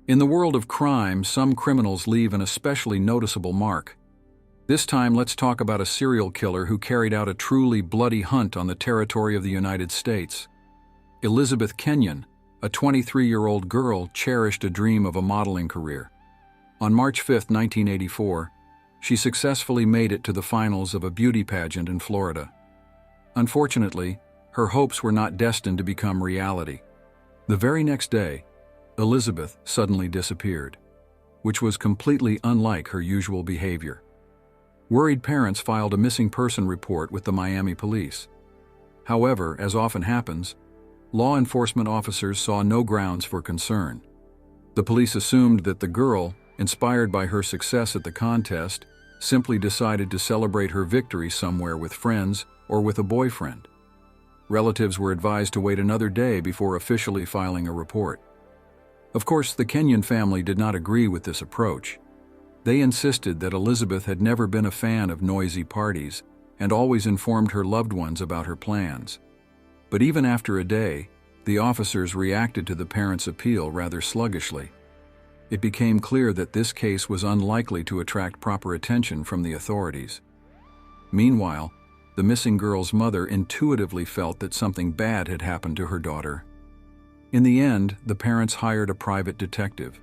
In the world of crime, some criminals leave an especially noticeable mark. This time, let's talk about a serial killer who carried out a truly bloody hunt on the territory of the United States. Elizabeth Kenyon, a 23-year-old girl, cherished a dream of a modeling career. On March 5, 1984, she successfully made it to the finals of a beauty pageant in Florida. Unfortunately, her hopes were not destined to become reality. The very next day, Elizabeth suddenly disappeared, which was completely unlike her usual behavior. Worried parents filed a missing person report with the Miami police. However, as often happens, law enforcement officers saw no grounds for concern. The police assumed that the girl, inspired by her success at the contest, simply decided to celebrate her victory somewhere with friends or with a boyfriend. Relatives were advised to wait another day before officially filing a report. Of course, the Kenyon family did not agree with this approach. They insisted that Elizabeth had never been a fan of noisy parties and always informed her loved ones about her plans. But even after a day, the officers reacted to the parents' appeal rather sluggishly. It became clear that this case was unlikely to attract proper attention from the authorities. Meanwhile, the missing girl's mother intuitively felt that something bad had happened to her daughter. In the end, the parents hired a private detective.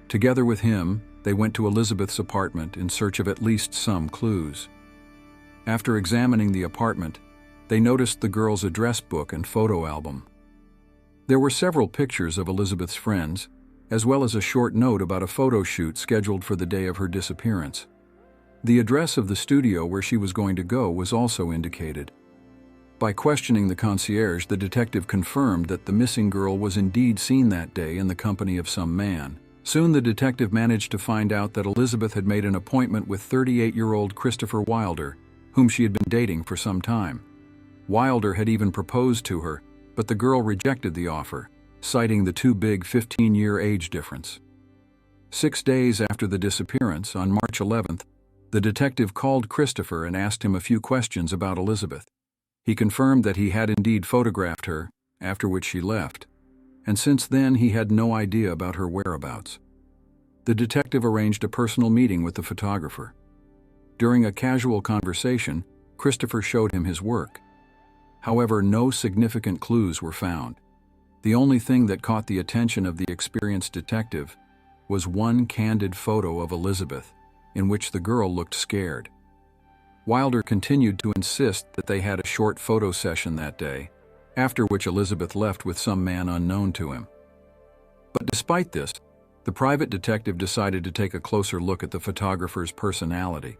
Together with him, they went to Elizabeth's apartment in search of at least some clues. After examining the apartment, they noticed the girl's address book and photo album. There were several pictures of Elizabeth's friends, as well as a short note about a photo shoot scheduled for the day of her disappearance. The address of the studio where she was going to go was also indicated. By questioning the concierge, the detective confirmed that the missing girl was indeed seen that day in the company of some man. Soon the detective managed to find out that Elizabeth had made an appointment with 38-year-old Christopher Wilder, whom she had been dating for some time. Wilder had even proposed to her, but the girl rejected the offer, citing the too big 15-year age difference. 6 days after the disappearance, on March 11th, the detective called Christopher and asked him a few questions about Elizabeth. He confirmed that he had indeed photographed her, after which she left, and since then he had no idea about her whereabouts. The detective arranged a personal meeting with the photographer. During a casual conversation, Christopher showed him his work. However, no significant clues were found. The only thing that caught the attention of the experienced detective was one candid photo of Elizabeth, in which the girl looked scared. Wilder continued to insist that they had a short photo session that day, after which Elizabeth left with some man unknown to him. But despite this, the private detective decided to take a closer look at the photographer's personality.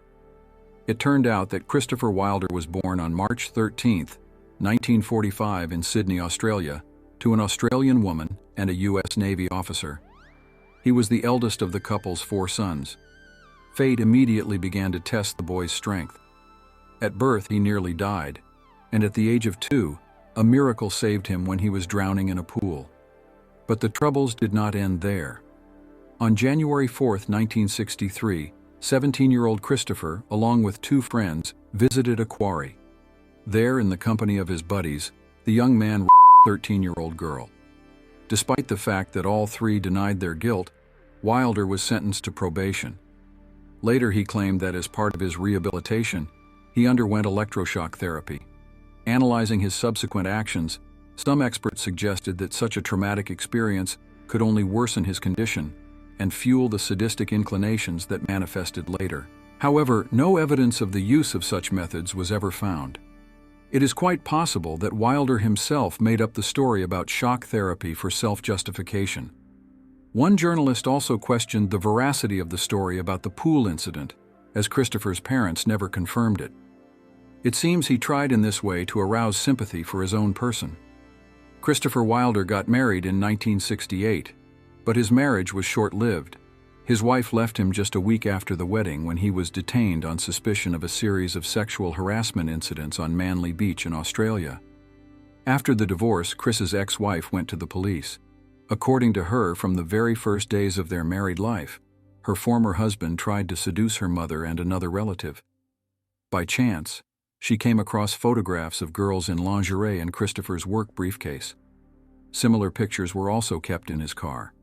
It turned out that Christopher Wilder was born on March 13, 1945 in Sydney, Australia, to an Australian woman and a U.S. Navy officer. He was the eldest of the couple's 4 sons. Fate immediately began to test the boy's strength. At birth, he nearly died, and at the age of 2, a miracle saved him when he was drowning in a pool. But the troubles did not end there. On January 4, 1963, 17-year-old Christopher, along with 2 friends, visited a quarry. There, in the company of his buddies, the young man raped a 13-year-old girl. Despite the fact that all 3 denied their guilt, Wilder was sentenced to probation. Later, he claimed that as part of his rehabilitation, he underwent electroshock therapy. Analyzing his subsequent actions, some experts suggested that such a traumatic experience could only worsen his condition and fuel the sadistic inclinations that manifested later. However, no evidence of the use of such methods was ever found. It is quite possible that Wilder himself made up the story about shock therapy for self-justification. One journalist also questioned the veracity of the story about the pool incident, as Christopher's parents never confirmed it. It seems he tried in this way to arouse sympathy for his own person. Christopher Wilder got married in 1968, but his marriage was short-lived. His wife left him just a week after the wedding when he was detained on suspicion of a series of sexual harassment incidents on Manly Beach in Australia. After the divorce, Chris's ex-wife went to the police. According to her, from the very first days of their married life, her former husband tried to seduce her mother and another relative. By chance, she came across photographs of girls in lingerie in Christopher's work briefcase. Similar pictures were also kept in his car.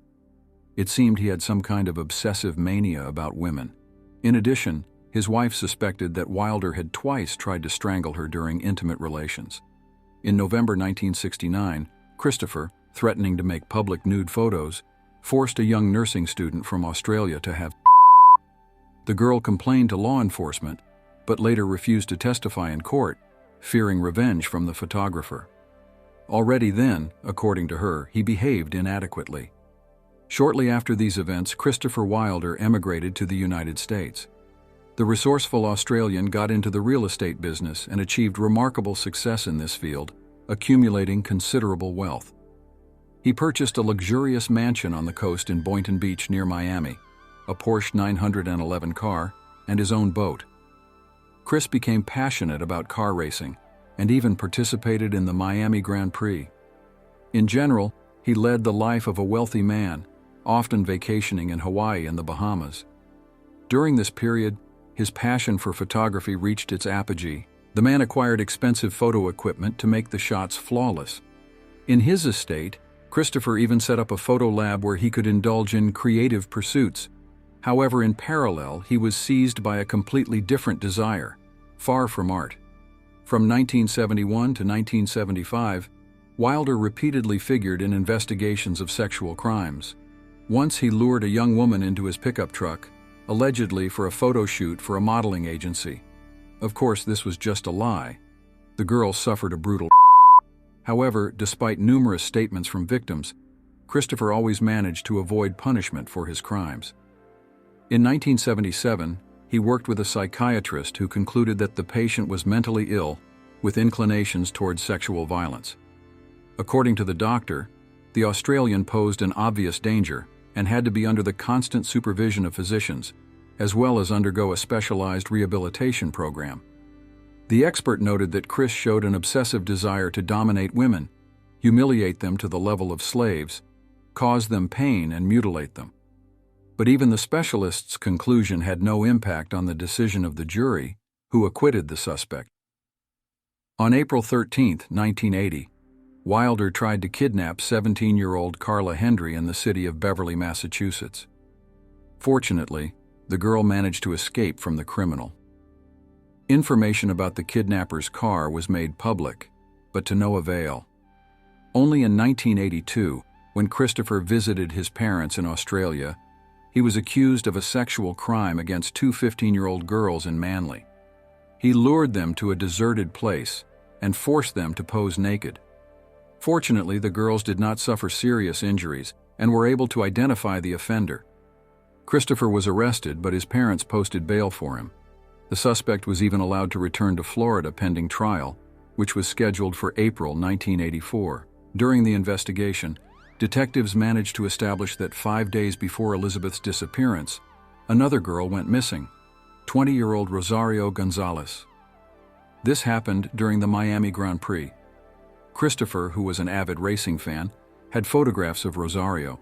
It seemed he had some kind of obsessive mania about women. In addition, his wife suspected that Wilder had twice tried to strangle her during intimate relations. In November 1969, Christopher, threatening to make public nude photos, forced a young nursing student from Australia to have. The girl complained to law enforcement, but later refused to testify in court, fearing revenge from the photographer. Already then, according to her, he behaved inadequately. Shortly after these events, Christopher Wilder emigrated to the United States. The resourceful Australian got into the real estate business and achieved remarkable success in this field, accumulating considerable wealth. He purchased a luxurious mansion on the coast in Boynton Beach near Miami, a Porsche 911 car, and his own boat. Chris became passionate about car racing and even participated in the Miami Grand Prix. In general, he led the life of a wealthy man, often vacationing in Hawaii and the Bahamas. During this period, his passion for photography reached its apogee. The man acquired expensive photo equipment to make the shots flawless. In his estate, Christopher even set up a photo lab where he could indulge in creative pursuits. However, in parallel, he was seized by a completely different desire, far from art. From 1971 to 1975, Wilder repeatedly figured in investigations of sexual crimes. Once he lured a young woman into his pickup truck, allegedly for a photo shoot for a modeling agency. Of course, this was just a lie. The girl suffered a brutal. However, despite numerous statements from victims, Christopher always managed to avoid punishment for his crimes. In 1977, he worked with a psychiatrist who concluded that the patient was mentally ill, with inclinations towards sexual violence. According to the doctor, the Australian posed an obvious danger and had to be under the constant supervision of physicians, as well as undergo a specialized rehabilitation program. The expert noted that Chris showed an obsessive desire to dominate women, humiliate them to the level of slaves, cause them pain, and mutilate them. But even the specialist's conclusion had no impact on the decision of the jury, who acquitted the suspect. On April 13, 1980, Wilder tried to kidnap 17-year-old Carla Hendry in the city of Beverly, Massachusetts. Fortunately, the girl managed to escape from the criminal. Information about the kidnapper's car was made public, but to no avail. Only in 1982, when Christopher visited his parents in Australia, he was accused of a sexual crime against two 15-year-old girls in Manly. He lured them to a deserted place and forced them to pose naked. Fortunately, the girls did not suffer serious injuries and were able to identify the offender. Christopher was arrested, but his parents posted bail for him. The suspect was even allowed to return to Florida pending trial, which was scheduled for April 1984. During the investigation, detectives managed to establish that 5 days before Elizabeth's disappearance, another girl went missing, 20-year-old Rosario Gonzalez. This happened during the Miami Grand Prix. Christopher, who was an avid racing fan, had photographs of Rosario.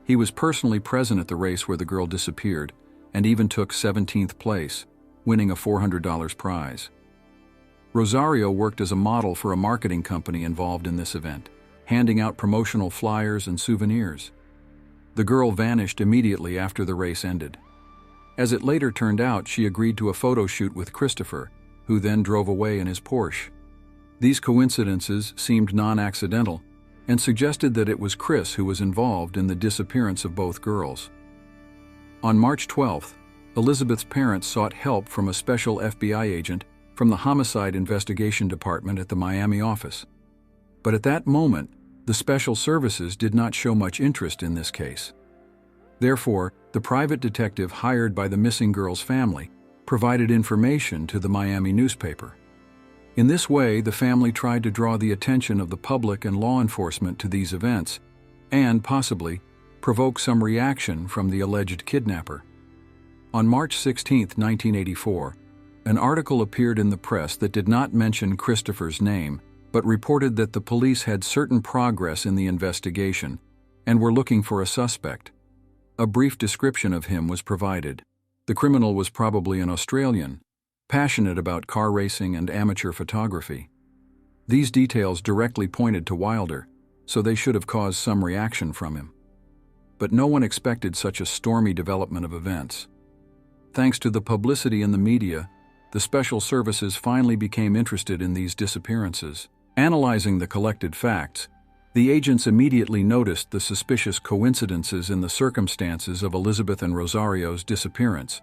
He was personally present at the race where the girl disappeared and even took 17th place, winning a $400 prize. Rosario worked as a model for a marketing company involved in this event, handing out promotional flyers and souvenirs. The girl vanished immediately after the race ended. As it later turned out, she agreed to a photo shoot with Christopher, who then drove away in his Porsche. These coincidences seemed non-accidental and suggested that it was Chris who was involved in the disappearance of both girls. On March 12th, Elizabeth's parents sought help from a special FBI agent from the Homicide Investigation Department at the Miami office. But at that moment, the special services did not show much interest in this case. Therefore, the private detective hired by the missing girl's family provided information to the Miami newspaper. In this way, the family tried to draw the attention of the public and law enforcement to these events, and, possibly, provoke some reaction from the alleged kidnapper. On March 16, 1984, an article appeared in the press that did not mention Christopher's name, but reported that the police had certain progress in the investigation and were looking for a suspect. A brief description of him was provided. The criminal was probably an Australian, passionate about car racing and amateur photography. These details directly pointed to Wilder, so they should have caused some reaction from him. but no one expected such a stormy development of events. Thanks to the publicity in the media, the special services finally became interested in these disappearances. Analyzing the collected facts, the agents immediately noticed the suspicious coincidences in the circumstances of Elizabeth and Rosario's disappearance.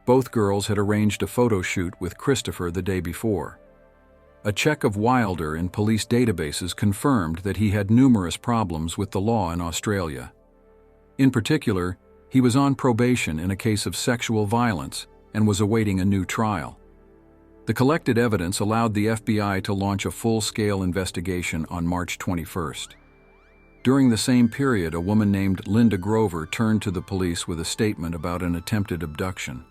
Both girls had arranged a photo shoot with Christopher the day before. A check of Wilder in police databases confirmed that he had numerous problems with the law in Australia. In particular, he was on probation in a case of sexual violence and was awaiting a new trial. The collected evidence allowed the FBI to launch a full-scale investigation on March 21st. During the same period, a woman named Linda Grover turned to the police with a statement about an attempted abduction.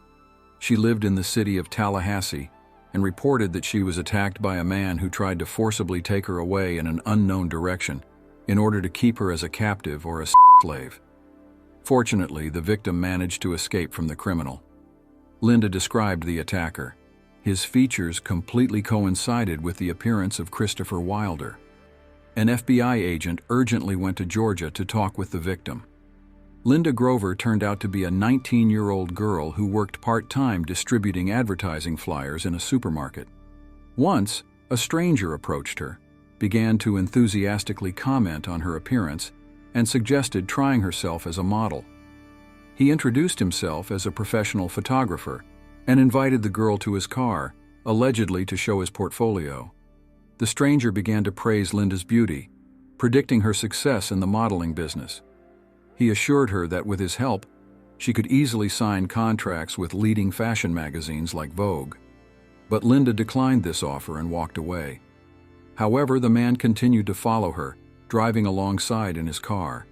She lived in the city of Tallahassee and reported that she was attacked by a man who tried to forcibly take her away in an unknown direction in order to keep her as a captive or a slave. Fortunately, the victim managed to escape from the criminal. Linda described the attacker. His features completely coincided with the appearance of Christopher Wilder. An FBI agent urgently went to Georgia to talk with the victim. Linda Grover turned out to be a 19-year-old girl who worked part-time distributing advertising flyers in a supermarket. Once, a stranger approached her, began to enthusiastically comment on her appearance, and suggested trying herself as a model. He introduced himself as a professional photographer and invited the girl to his car, allegedly to show his portfolio. The stranger began to praise Linda's beauty, predicting her success in the modeling business. He assured her that with his help, she could easily sign contracts with leading fashion magazines like Vogue. But Linda declined this offer and walked away. However, the man continued to follow her, driving alongside in his car.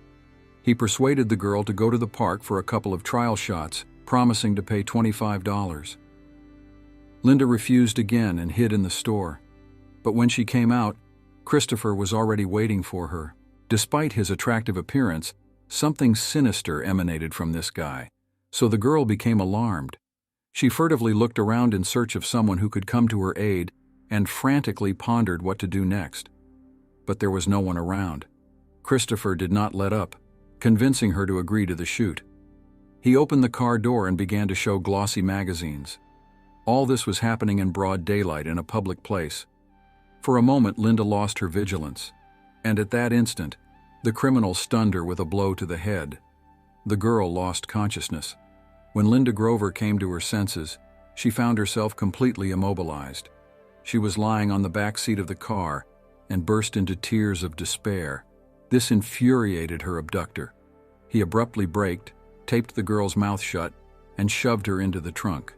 He persuaded the girl to go to the park for a couple of trial shots, promising to pay $25. Linda refused again and hid in the store. But when she came out, Christopher was already waiting for her. Despite his attractive appearance, something sinister emanated from this guy, so the girl became alarmed. She furtively looked around in search of someone who could come to her aid and frantically pondered what to do next. But there was no one around. Christopher did not let up, convincing her to agree to the shoot. He opened the car door and began to show glossy magazines. All this was happening in broad daylight in a public place. For a moment, Linda lost her vigilance, and at that instant, the criminal stunned her with a blow to the head. The girl lost consciousness. When Linda Grover came to her senses, she found herself completely immobilized. She was lying on the back seat of the car and burst into tears of despair. This infuriated her abductor. He abruptly braked, taped the girl's mouth shut, and shoved her into the trunk.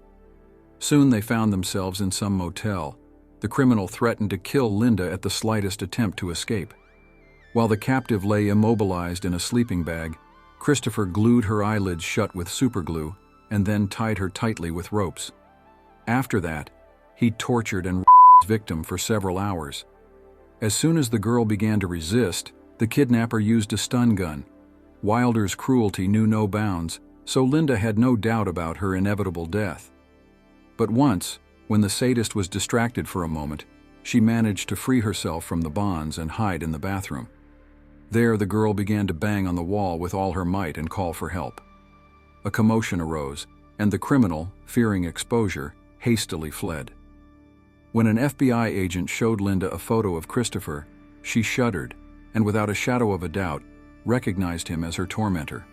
Soon they found themselves in some motel. The criminal threatened to kill Linda at the slightest attempt to escape. While the captive lay immobilized in a sleeping bag, Christopher glued her eyelids shut with superglue and then tied her tightly with ropes. After that, he tortured and raped his victim for several hours. As soon as the girl began to resist, the kidnapper used a stun gun. Wilder's cruelty knew no bounds, so Linda had no doubt about her inevitable death. But once, when the sadist was distracted for a moment, she managed to free herself from the bonds and hide in the bathroom. There, the girl began to bang on the wall with all her might and call for help. A commotion arose, and the criminal, fearing exposure, hastily fled. When an FBI agent showed Linda a photo of Christopher, she shuddered, and without a shadow of a doubt, recognized him as her tormentor.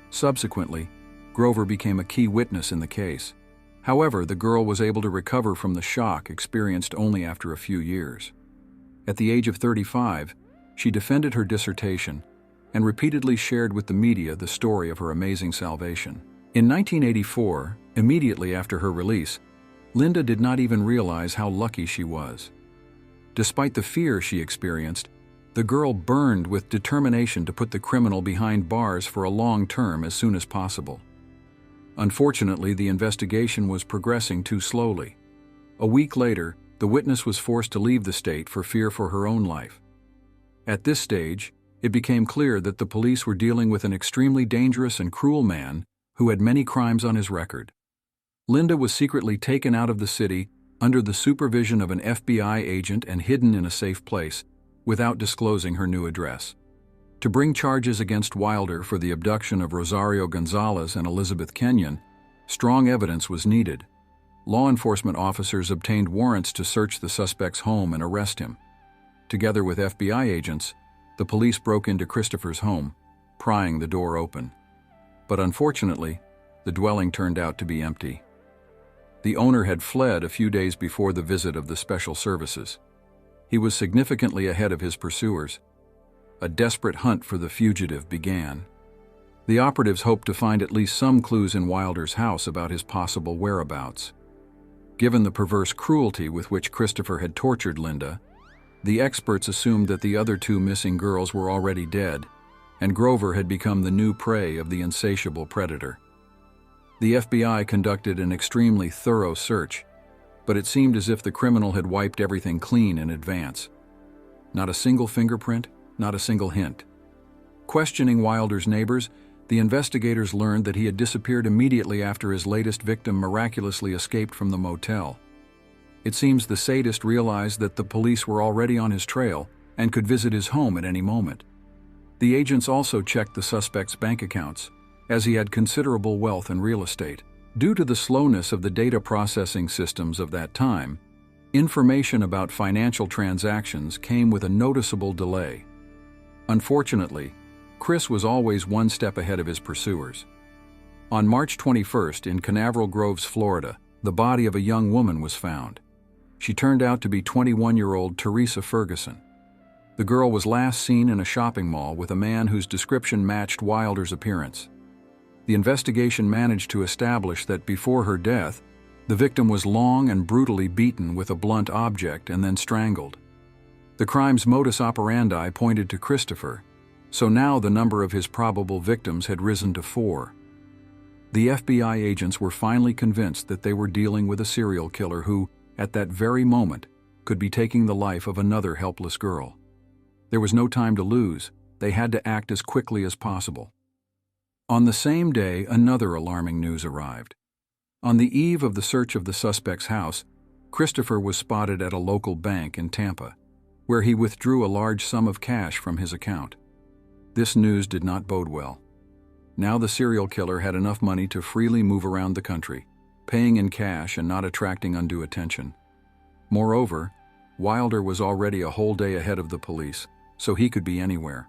Subsequently, Grover became a key witness in the case. However, the girl was able to recover from the shock experienced only after a few years. At the age of 35, she defended her dissertation and repeatedly shared with the media the story of her amazing salvation. In 1984, immediately after her release, Linda did not even realize how lucky she was. Despite the fear she experienced, the girl burned with determination to put the criminal behind bars for a long term as soon as possible. Unfortunately, the investigation was progressing too slowly. A week later, the witness was forced to leave the state for fear for her own life. At this stage, it became clear that the police were dealing with an extremely dangerous and cruel man who had many crimes on his record. Linda was secretly taken out of the city under the supervision of an FBI agent and hidden in a safe place, without disclosing her new address. To bring charges against Wilder for the abduction of Rosario Gonzalez and Elizabeth Kenyon, strong evidence was needed. Law enforcement officers obtained warrants to search the suspect's home and arrest him. Together with FBI agents, the police broke into Christopher's home, prying the door open. But unfortunately, the dwelling turned out to be empty. The owner had fled a few days before the visit of the special services. He was significantly ahead of his pursuers. A desperate hunt for the fugitive began. The operatives hoped to find at least some clues in Wilder's house about his possible whereabouts. Given the perverse cruelty with which Christopher had tortured Linda, the experts assumed that the other two missing girls were already dead, and Grover had become the new prey of the insatiable predator. The FBI conducted an extremely thorough search, but it seemed as if the criminal had wiped everything clean in advance. Not a single fingerprint, not a single hint. Questioning Wilder's neighbors, the investigators learned that he had disappeared immediately after his latest victim miraculously escaped from the motel. It seems the sadist realized that the police were already on his trail and could visit his home at any moment. The agents also checked the suspect's bank accounts, as he had considerable wealth in real estate. Due to the slowness of the data processing systems of that time, information about financial transactions came with a noticeable delay. Unfortunately, Chris was always one step ahead of his pursuers. On March 21st in Canaveral Groves, Florida, the body of a young woman was found. She turned out to be 21-year-old Teresa Ferguson. The girl was last seen in a shopping mall with a man whose description matched Wilder's appearance. The investigation managed to establish that before her death, the victim was long and brutally beaten with a blunt object and then strangled. The crime's modus operandi pointed to Christopher, so now the number of his probable victims had risen to 4. The FBI agents were finally convinced that they were dealing with a serial killer who, at that very moment, could be taking the life of another helpless girl. There was no time to lose. They had to act as quickly as possible. On the same day, another alarming news arrived. On the eve of the search of the suspect's house, Christopher was spotted at a local bank in Tampa, where he withdrew a large sum of cash from his account. This news did not bode well. Now the serial killer had enough money to freely move around the country, paying in cash and not attracting undue attention. Moreover, Wilder was already a whole day ahead of the police, so he could be anywhere.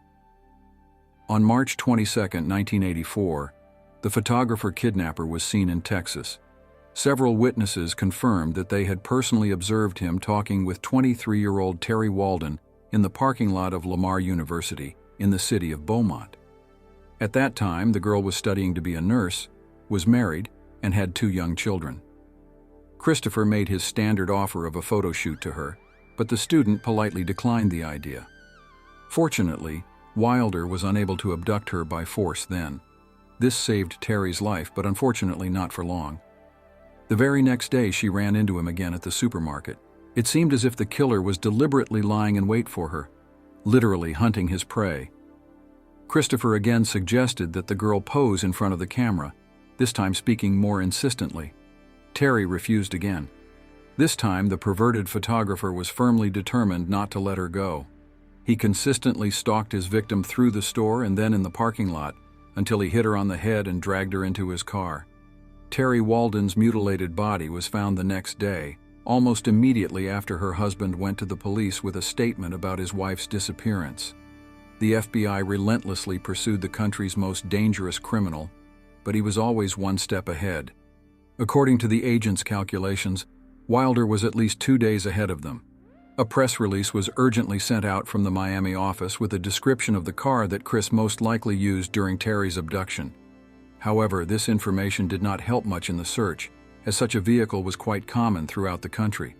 On March 22, 1984, the photographer-kidnapper was seen in Texas. Several witnesses confirmed that they had personally observed him talking with 23-year-old Terry Walden in the parking lot of Lamar University in the city of Beaumont. At that time, the girl was studying to be a nurse, was married, and had 2 young children. Christopher made his standard offer of a photo shoot to her, but the student politely declined the idea. Fortunately, Wilder was unable to abduct her by force then. This saved Terry's life, but unfortunately not for long. The very next day, she ran into him again at the supermarket. It seemed as if the killer was deliberately lying in wait for her, literally hunting his prey. Christopher again suggested that the girl pose in front of the camera, this time speaking more insistently. Terry refused again. This time, the perverted photographer was firmly determined not to let her go. He consistently stalked his victim through the store and then in the parking lot until he hit her on the head and dragged her into his car. Terry Walden's mutilated body was found the next day, almost immediately after her husband went to the police with a statement about his wife's disappearance. The FBI relentlessly pursued the country's most dangerous criminal, but he was always one step ahead. According to the agents' calculations, Wilder was at least 2 days ahead of them. A press release was urgently sent out from the Miami office with a description of the car that Chris most likely used during Terry's abduction. However, this information did not help much in the search, as such a vehicle was quite common throughout the country.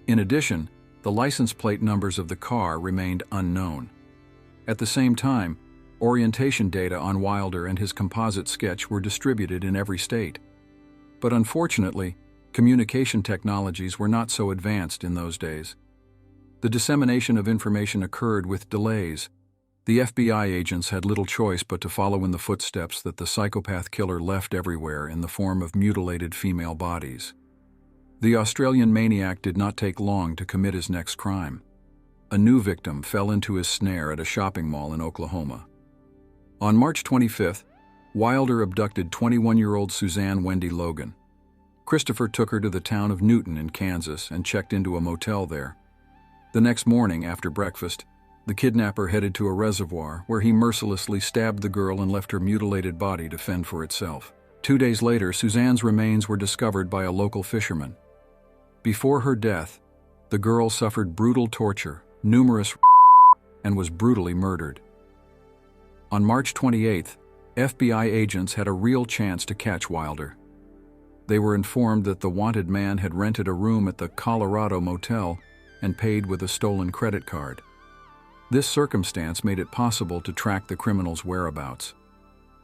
In addition, the license plate numbers of the car remained unknown. At the same time, orientation data on Wilder and his composite sketch were distributed in every state. But unfortunately, communication technologies were not so advanced in those days. The dissemination of information occurred with delays. The FBI agents had little choice but to follow in the footsteps that the psychopath killer left everywhere in the form of mutilated female bodies. The Australian maniac did not take long to commit his next crime. a new victim fell into his snare at a shopping mall in Oklahoma. On March 25th, Wilder abducted 21-year-old Suzanne Wendy Logan. Christopher took her to the town of Newton in Kansas and checked into a motel there. The next morning, after breakfast, the kidnapper headed to a reservoir where he mercilessly stabbed the girl and left her mutilated body to fend for itself. 2 days later, Suzanne's remains were discovered by a local fisherman. Before her death, the girl suffered brutal torture, numerous and was brutally murdered. On March 28th, FBI agents had a real chance to catch Wilder. They were informed that the wanted man had rented a room at the Colorado Motel and paid with a stolen credit card. This circumstance made it possible to track the criminal's whereabouts.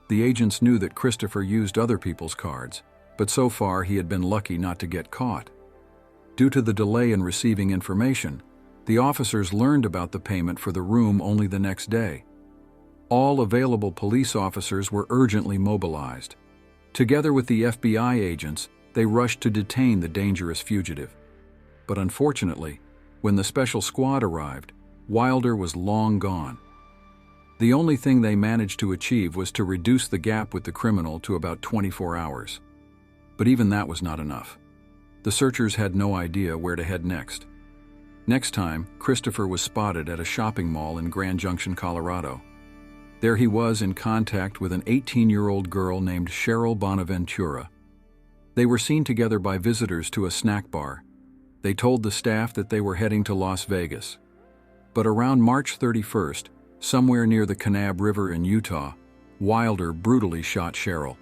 The agents knew that Christopher used other people's cards, but so far he had been lucky not to get caught. Due to the delay in receiving information, the officers learned about the payment for the room only the next day. All available police officers were urgently mobilized. Together with the FBI agents, they rushed to detain the dangerous fugitive. But unfortunately, when the special squad arrived, Wilder was long gone. The only thing they managed to achieve was to reduce the gap with the criminal to about 24 hours. But even that was not enough. The searchers had no idea where to head next. Next time, Christopher was spotted at a shopping mall in Grand Junction, Colorado. There he was in contact with an 18-year-old girl named Cheryl Bonaventura. They were seen together by visitors to a snack bar. They told the staff that they were heading to Las Vegas. But around March 31st, somewhere near the Kanab River in Utah, Wilder brutally shot Cheryl.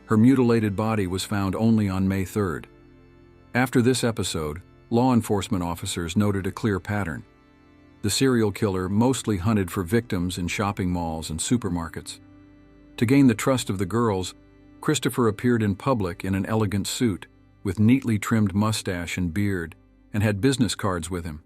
Her mutilated body was found only on May 3rd. After this episode, law enforcement officers noted a clear pattern. The serial killer mostly hunted for victims in shopping malls and supermarkets. To gain the trust of the girls, Christopher appeared in public in an elegant suit, with neatly trimmed mustache and beard, and had business cards with him.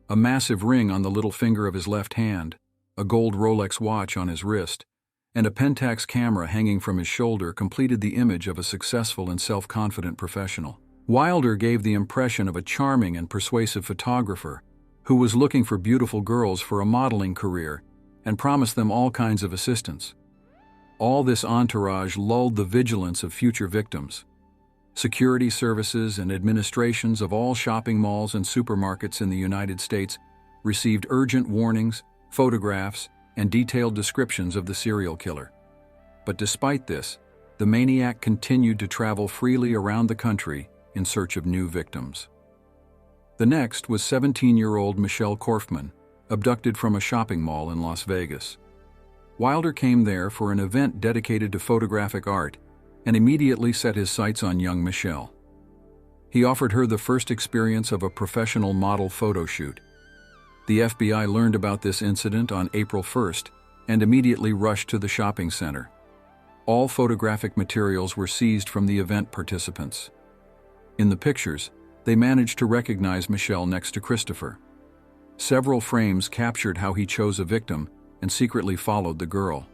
A massive ring on the little finger of his left hand, a gold Rolex watch on his wrist, and a Pentax camera hanging from his shoulder completed the image of a successful and self-confident professional. Wilder gave the impression of a charming and persuasive photographer who was looking for beautiful girls for a modeling career and promised them all kinds of assistance. All this entourage lulled the vigilance of future victims. Security services and administrations of all shopping malls and supermarkets in the United States received urgent warnings, photographs, and detailed descriptions of the serial killer. But despite this, the maniac continued to travel freely around the country in search of new victims. The next was 17-year-old Michelle Korfman, abducted from a shopping mall in Las Vegas. Wilder came there for an event dedicated to photographic art and immediately set his sights on young Michelle. He offered her the first experience of a professional model photo shoot. The FBI learned about this incident on April 1st and immediately rushed to the shopping center. All photographic materials were seized from the event participants. In the pictures, they managed to recognize Michelle next to Christopher. Several frames captured how he chose a victim and secretly followed the girl.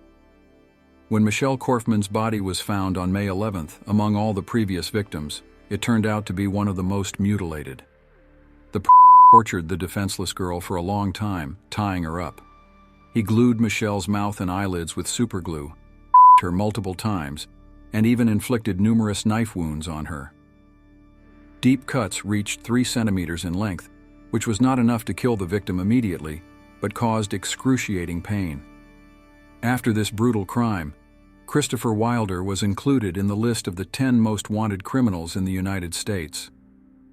When Michelle Korfman's body was found on May 11th, among all the previous victims, it turned out to be one of the most mutilated. The tortured the defenseless girl for a long time, tying her up. He glued Michelle's mouth and eyelids with superglue, her multiple times, and even inflicted numerous knife wounds on her. Deep cuts reached 3 centimeters in length, which was not enough to kill the victim immediately, but caused excruciating pain. After this brutal crime, Christopher Wilder was included in the list of the 10 most wanted criminals in the United States.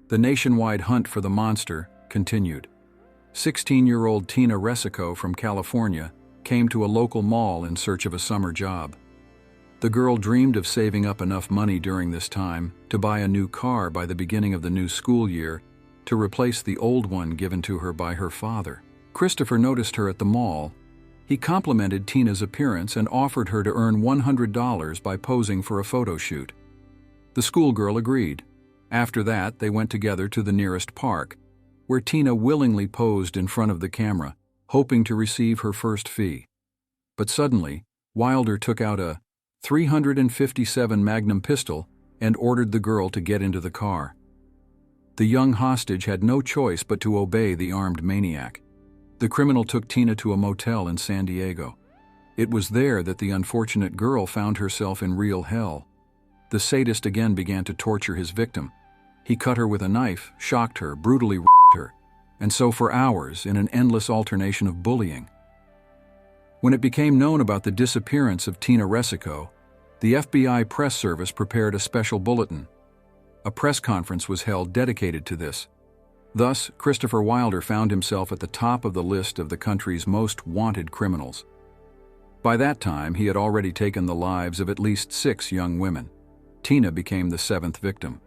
The nationwide hunt for the monster continued. 16-year-old Tina Resico from California came to a local mall in search of a summer job. The girl dreamed of saving up enough money during this time to buy a new car by the beginning of the new school year to replace the old one given to her by her father. Christopher noticed her at the mall. He complimented Tina's appearance and offered her to earn $100 by posing for a photo shoot. The schoolgirl agreed. After that, they went together to the nearest park, where Tina willingly posed in front of the camera, hoping to receive her first fee. But suddenly, Wilder took out a .357 Magnum pistol and ordered the girl to get into the car. The young hostage had no choice but to obey the armed maniac. The criminal took Tina to a motel in San Diego. It was there that the unfortunate girl found herself in real hell. The sadist again began to torture his victim. He cut her with a knife, shocked her, brutally raped her, and so for hours in an endless alternation of bullying. When it became known about the disappearance of Tina Resico, the FBI press service prepared a special bulletin. A press conference was held dedicated to this. Thus, Christopher Wilder found himself at the top of the list of the country's most wanted criminals. By that time, he had already taken the lives of at least 6 young women. Tina became the 7th victim.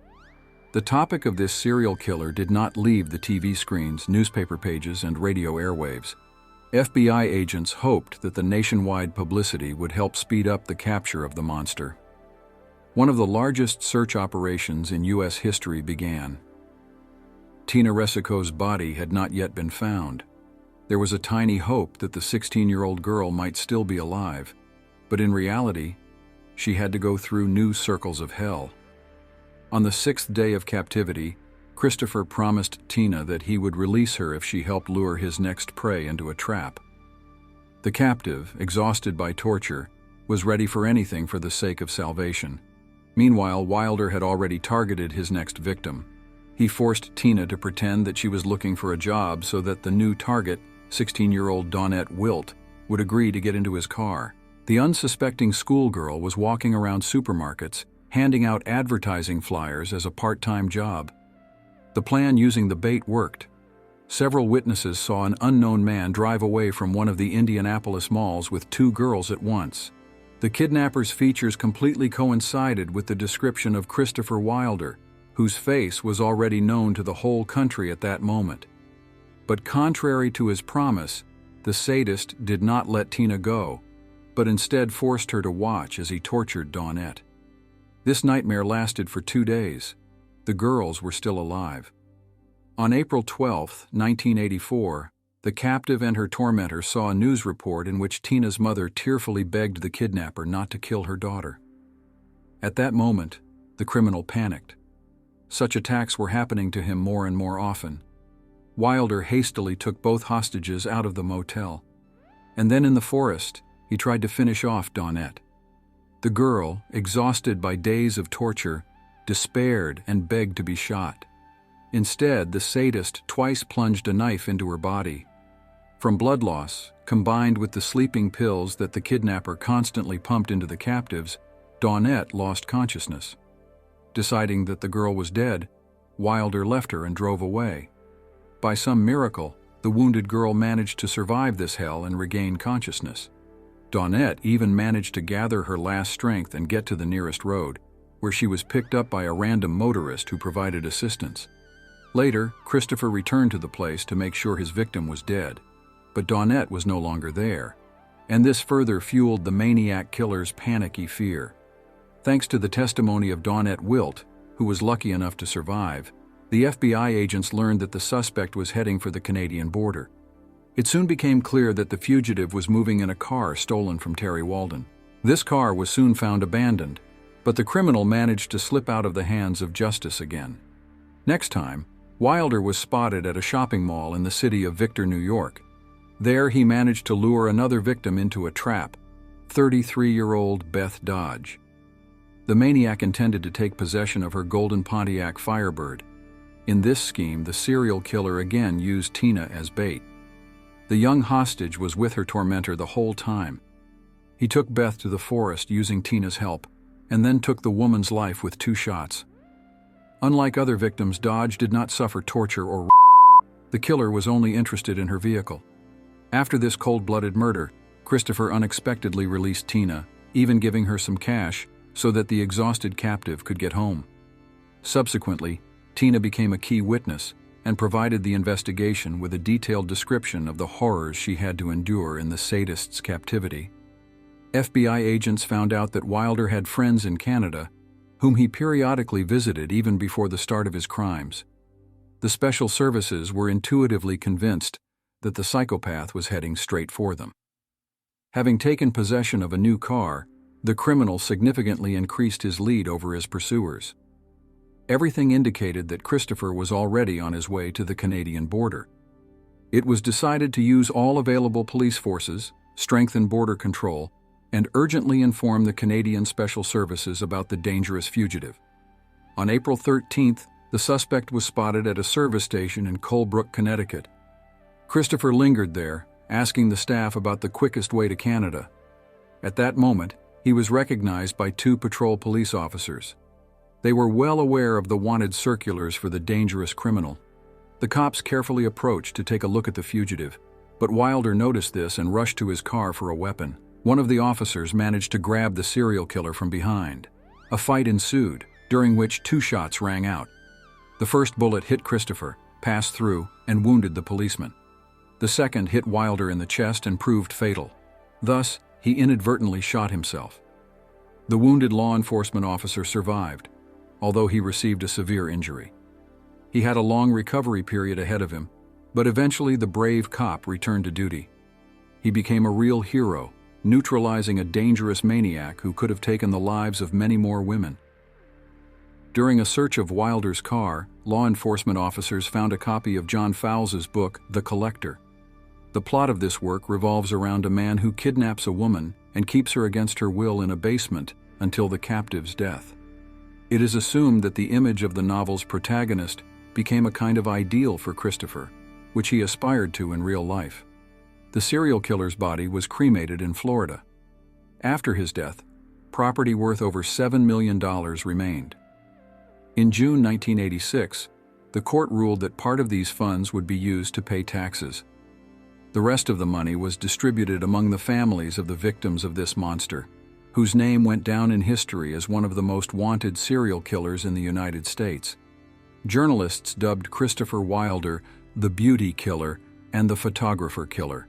The topic of this serial killer did not leave the TV screens, newspaper pages, and radio airwaves. FBI agents hoped that the nationwide publicity would help speed up the capture of the monster. One of the largest search operations in U.S. history began. Tina Resico's body had not yet been found. There was a tiny hope that the 16-year-old girl might still be alive, but in reality, she had to go through new circles of hell. On the 6th day of captivity, Christopher promised Tina that he would release her if she helped lure his next prey into a trap. The captive, exhausted by torture, was ready for anything for the sake of salvation. Meanwhile, Wilder had already targeted his next victim. He forced Tina to pretend that she was looking for a job so that the new target, 16-year-old Dawnette Wilt, would agree to get into his car. The unsuspecting schoolgirl was walking around supermarkets, handing out advertising flyers as a part-time job. The plan using the bait worked. Several witnesses saw an unknown man drive away from one of the Indianapolis malls with 2 girls at once. The kidnapper's features completely coincided with the description of Christopher Wilder, whose face was already known to the whole country at that moment. But contrary to his promise, the sadist did not let Tina go, but instead forced her to watch as he tortured Dawnette. This nightmare lasted for 2 days. The girls were still alive. On April 12, 1984, the captive and her tormentor saw a news report in which Tina's mother tearfully begged the kidnapper not to kill her daughter. At that moment, the criminal panicked. Such attacks were happening to him more and more often. Wilder hastily took both hostages out of the motel. And then in the forest, he tried to finish off Dawnette. The girl, exhausted by days of torture, despaired and begged to be shot. Instead, the sadist twice plunged a knife into her body. From blood loss, combined with the sleeping pills that the kidnapper constantly pumped into the captives, Dawnette lost consciousness. Deciding that the girl was dead, Wilder left her and drove away. By some miracle, the wounded girl managed to survive this hell and regain consciousness. Dawnette even managed to gather her last strength and get to the nearest road, where she was picked up by a random motorist who provided assistance. Later, Christopher returned to the place to make sure his victim was dead, but Dawnette was no longer there, and this further fueled the maniac killer's panicky fear. Thanks to the testimony of Dawnette Wilt, who was lucky enough to survive, the FBI agents learned that the suspect was heading for the Canadian border. It soon became clear that the fugitive was moving in a car stolen from Terry Walden. This car was soon found abandoned, but the criminal managed to slip out of the hands of justice again. Next time, Wilder was spotted at a shopping mall in the city of Victor, New York. There he managed to lure another victim into a trap, 33-year-old Beth Dodge. The maniac intended to take possession of her golden Pontiac Firebird. In this scheme, the serial killer again used Tina as bait. The young hostage was with her tormentor the whole time. He took Beth to the forest using Tina's help, and then took the woman's life with 2 shots. Unlike other victims, Dodge did not suffer torture or the killer was only interested in her vehicle. After this cold-blooded murder, Christopher unexpectedly released Tina, even giving her some cash so that the exhausted captive could get home. Subsequently, Tina became a key witness and provided the investigation with a detailed description of the horrors she had to endure in the sadist's captivity. FBI agents found out that Wilder had friends in Canada whom he periodically visited even before the start of his crimes. The special services were intuitively convinced that the psychopath was heading straight for them. Having taken possession of a new car, the criminal significantly increased his lead over his pursuers. Everything indicated that Christopher was already on his way to the Canadian border. It was decided to use all available police forces, strengthen border control, and urgently inform the Canadian Special Services about the dangerous fugitive. On April 13th, the suspect was spotted at a service station in Colebrook, Connecticut. Christopher lingered there, asking the staff about the quickest way to Canada. At that moment, he was recognized by two patrol police officers. They were well aware of the wanted circulars for the dangerous criminal. The cops carefully approached to take a look at the fugitive, but Wilder noticed this and rushed to his car for a weapon. One of the officers managed to grab the serial killer from behind. A fight ensued, during which 2 shots rang out. The first bullet hit Christopher, passed through, and wounded the policeman. The second hit Wilder in the chest and proved fatal. Thus, he inadvertently shot himself. The wounded law enforcement officer survived, although he received a severe injury. He had a long recovery period ahead of him, but eventually the brave cop returned to duty. He became a real hero, neutralizing a dangerous maniac who could have taken the lives of many more women. During a search of Wilder's car, law enforcement officers found a copy of John Fowles's book, The Collector. The plot of this work revolves around a man who kidnaps a woman and keeps her against her will in a basement until the captive's death. It is assumed that the image of the novel's protagonist became a kind of ideal for Christopher, which he aspired to in real life. The serial killer's body was cremated in Florida. After his death, property worth over $7 million remained. In June 1986, the court ruled that part of these funds would be used to pay taxes. The rest of the money was distributed among the families of the victims of this monster, whose name went down in history as one of the most wanted serial killers in the United States. Journalists dubbed Christopher Wilder the Beauty Killer and the Photographer Killer.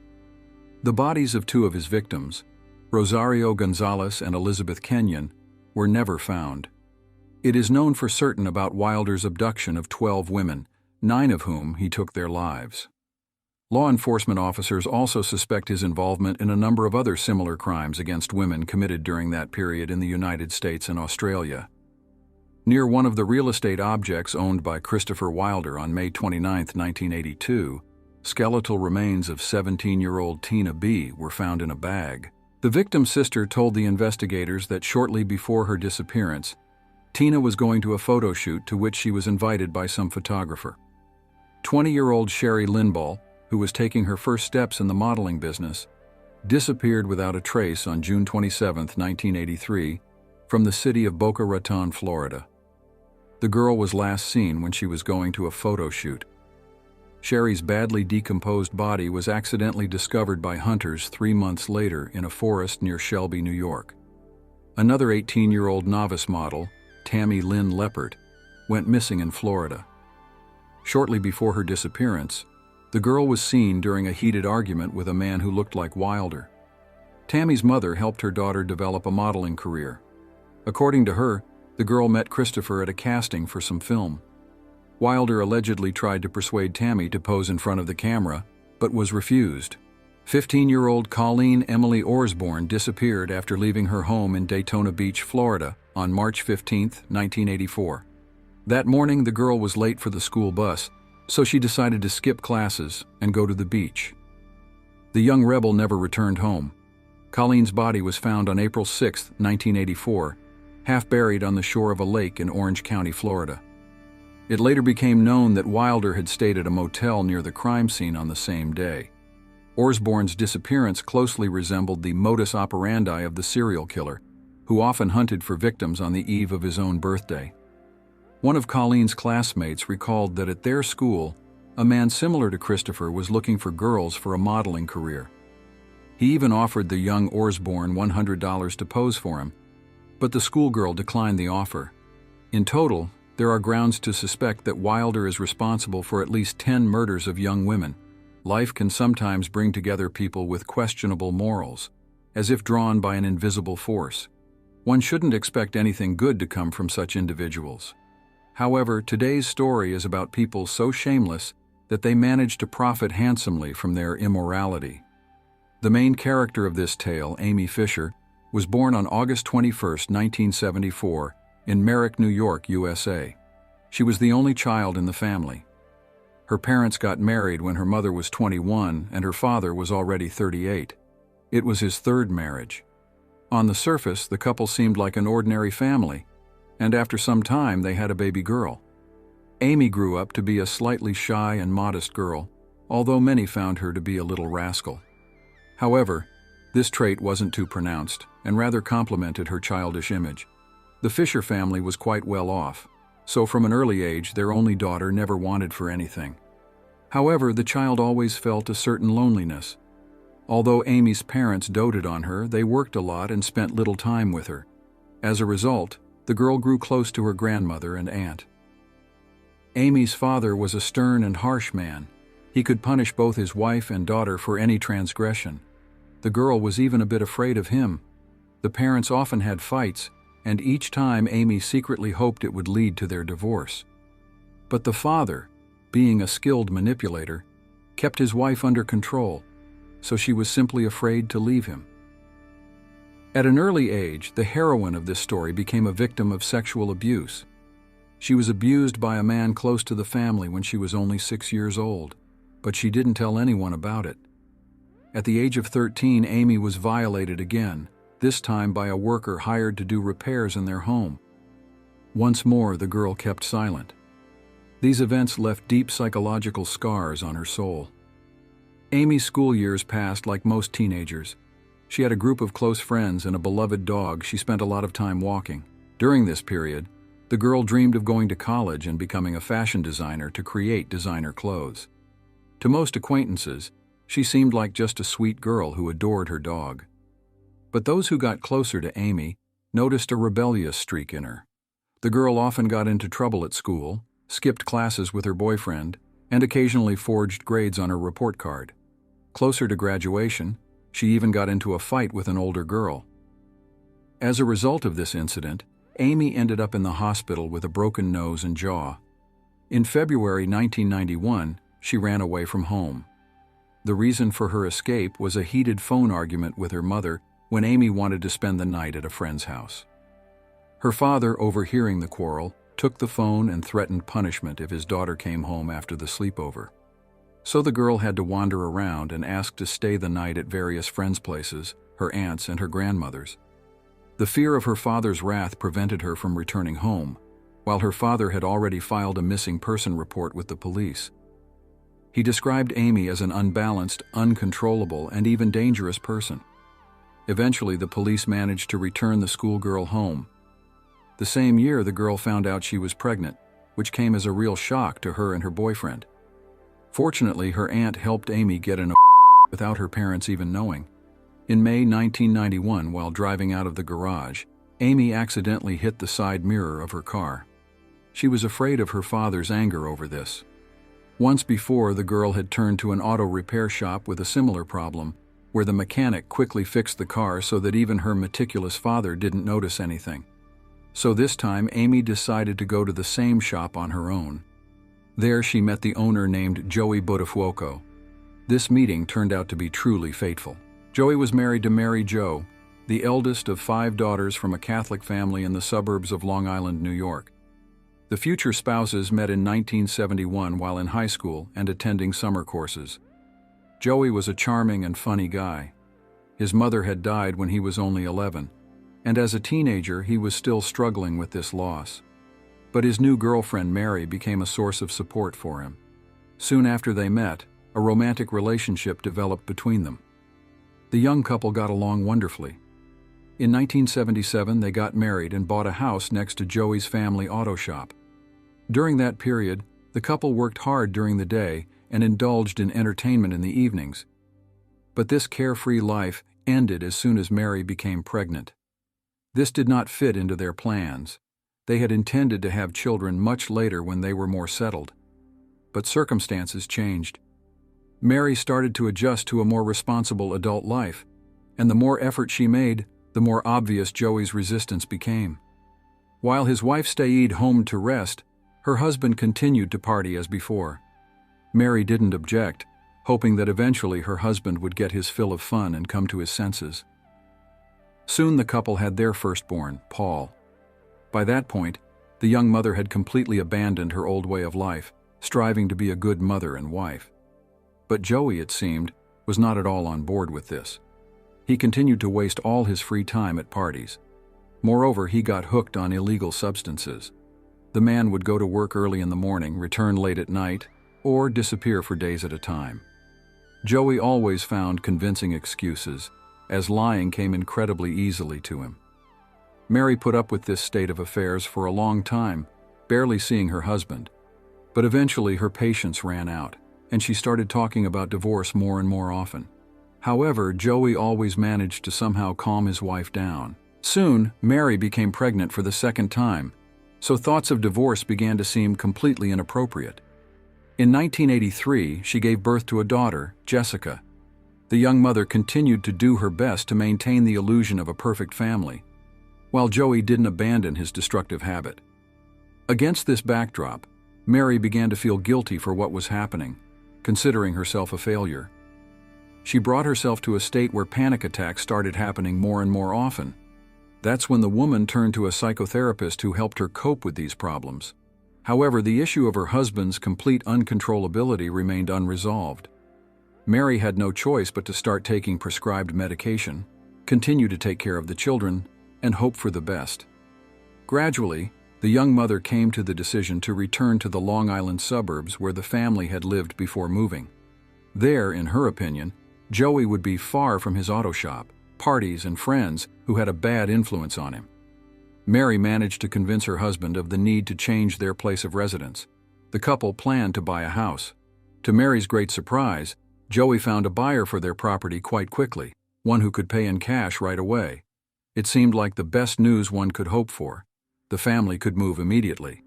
The bodies of 2 of his victims, Rosario Gonzalez and Elizabeth Kenyon, were never found. It is known for certain about Wilder's abduction of 12 women, 9 of whom he took their lives. Law enforcement officers also suspect his involvement in a number of other similar crimes against women committed during that period in the United States and Australia. Near one of the real estate objects owned by Christopher Wilder on May 29, 1982, skeletal remains of 17-year-old Tina B. were found in a bag. The victim's sister told the investigators that shortly before her disappearance, Tina was going to a photo shoot to which she was invited by some photographer. 20-year-old Sherry Linball, who was taking her first steps in the modeling business, disappeared without a trace on June 27, 1983, from the city of Boca Raton, Florida. The girl was last seen when she was going to a photo shoot. Sherry's badly decomposed body was accidentally discovered by hunters 3 months later in a forest near Shelby, New York. Another 18-year-old novice model, Tammy Lynn Leppert, went missing in Florida. Shortly before her disappearance, the girl was seen during a heated argument with a man who looked like Wilder. Tammy's mother helped her daughter develop a modeling career. According to her, the girl met Christopher at a casting for some film. Wilder allegedly tried to persuade Tammy to pose in front of the camera, but was refused. 15-year-old Colleen Emily Osborne disappeared after leaving her home in Daytona Beach, Florida, on March 15, 1984. That morning, the girl was late for the school bus, so she decided to skip classes and go to the beach. The young rebel never returned home. Colleen's body was found on April 6, 1984, half buried on the shore of a lake in Orange County, Florida. It later became known that Wilder had stayed at a motel near the crime scene on the same day. Osborne's disappearance closely resembled the modus operandi of the serial killer, who often hunted for victims on the eve of his own birthday. One of Colleen's classmates recalled that at their school, a man similar to Christopher was looking for girls for a modeling career. He even offered the young Osborne $100 to pose for him, but the schoolgirl declined the offer. In total, there are grounds to suspect that Wilder is responsible for at least 10 murders of young women. Life can sometimes bring together people with questionable morals, as if drawn by an invisible force. One shouldn't expect anything good to come from such individuals. However, today's story is about people so shameless that they manage to profit handsomely from their immorality. The main character of this tale, Amy Fisher, was born on August 21, 1974, in Merrick, New York, USA. She was the only child in the family. Her parents got married when her mother was 21 and her father was already 38. It was his third marriage. On the surface, the couple seemed like an ordinary family, and after some time they had a baby girl. Amy grew up to be a slightly shy and modest girl, although many found her to be a little rascal. However, this trait wasn't too pronounced and rather complemented her childish image. The Fisher family was quite well off, so from an early age their only daughter never wanted for anything. However, the child always felt a certain loneliness. Although Amy's parents doted on her, they worked a lot and spent little time with her. As a result, the girl grew close to her grandmother and aunt. Amy's father was a stern and harsh man. He could punish both his wife and daughter for any transgression. The girl was even a bit afraid of him. The parents often had fights, and each time Amy secretly hoped it would lead to their divorce. But the father, being a skilled manipulator, kept his wife under control, so she was simply afraid to leave him. At an early age, the heroine of this story became a victim of sexual abuse. She was abused by a man close to the family when she was only 6 years old, but she didn't tell anyone about it. At the age of 13, Amy was violated again, this time by a worker hired to do repairs in their home. Once more, the girl kept silent. These events left deep psychological scars on her soul. Amy's school years passed like most teenagers. She had a group of close friends and a beloved dog she spent a lot of time walking. During this period, the girl dreamed of going to college and becoming a fashion designer to create designer clothes. To most acquaintances, she seemed like just a sweet girl who adored her dog. But those who got closer to Amy noticed a rebellious streak in her. The girl often got into trouble at school, skipped classes with her boyfriend, and occasionally forged grades on her report card. Closer to graduation, she even got into a fight with an older girl. As a result of this incident, Amy ended up in the hospital with a broken nose and jaw. In February 1991, she ran away from home. The reason for her escape was a heated phone argument with her mother when Amy wanted to spend the night at a friend's house. Her father, overhearing the quarrel, took the phone and threatened punishment if his daughter came home after the sleepover. So the girl had to wander around and ask to stay the night at various friends' places, her aunts and her grandmother's. The fear of her father's wrath prevented her from returning home, while her father had already filed a missing person report with the police. He described Amy as an unbalanced, uncontrollable, and even dangerous person. Eventually, the police managed to return the schoolgirl home. The same year, the girl found out she was pregnant, which came as a real shock to her and her boyfriend. Fortunately, her aunt helped Amy get an without her parents even knowing. In May 1991, while driving out of the garage, Amy accidentally hit the side mirror of her car. She was afraid of her father's anger over this. Once before, the girl had turned to an auto repair shop with a similar problem, where the mechanic quickly fixed the car so that even her meticulous father didn't notice anything. So this time, Amy decided to go to the same shop on her own. There she met the owner named Joey Buttafuoco. This meeting turned out to be truly fateful. Joey was married to Mary Jo, the eldest of 5 daughters from a Catholic family in the suburbs of Long Island, New York. The future spouses met in 1971 while in high school and attending summer courses. Joey was a charming and funny guy. His mother had died when he was only 11, and as a teenager he was still struggling with this loss. But his new girlfriend Mary became a source of support for him. Soon after they met, a romantic relationship developed between them. The young couple got along wonderfully. In 1977, they got married and bought a house next to Joey's family auto shop. During that period, the couple worked hard during the day and indulged in entertainment in the evenings. But this carefree life ended as soon as Mary became pregnant. This did not fit into their plans. They had intended to have children much later when they were more settled. But circumstances changed. Mary started to adjust to a more responsible adult life, and the more effort she made, the more obvious Joey's resistance became. While his wife stayed home to rest, her husband continued to party as before. Mary didn't object, hoping that eventually her husband would get his fill of fun and come to his senses. Soon the couple had their firstborn, Paul. By that point, the young mother had completely abandoned her old way of life, striving to be a good mother and wife. But Joey, it seemed, was not at all on board with this. He continued to waste all his free time at parties. Moreover, he got hooked on illegal substances. The man would go to work early in the morning, return late at night, or disappear for days at a time. Joey always found convincing excuses, as lying came incredibly easily to him. Mary put up with this state of affairs for a long time, barely seeing her husband. But eventually her patience ran out, and she started talking about divorce more and more often. However, Joey always managed to somehow calm his wife down. Soon, Mary became pregnant for the second time, so thoughts of divorce began to seem completely inappropriate. In 1983, she gave birth to a daughter, Jessica. The young mother continued to do her best to maintain the illusion of a perfect family, while Joey didn't abandon his destructive habit. Against this backdrop, Mary began to feel guilty for what was happening, considering herself a failure. She brought herself to a state where panic attacks started happening more and more often. That's when the woman turned to a psychotherapist who helped her cope with these problems. However, the issue of her husband's complete uncontrollability remained unresolved. Mary had no choice but to start taking prescribed medication, continue to take care of the children, and hope for the best. Gradually, the young mother came to the decision to return to the Long Island suburbs where the family had lived before moving. There, in her opinion, Joey would be far from his auto shop, parties, and friends who had a bad influence on him. Mary managed to convince her husband of the need to change their place of residence. The couple planned to buy a house. To Mary's great surprise, Joey found a buyer for their property quite quickly, one who could pay in cash right away. It seemed like the best news one could hope for. The family could move immediately.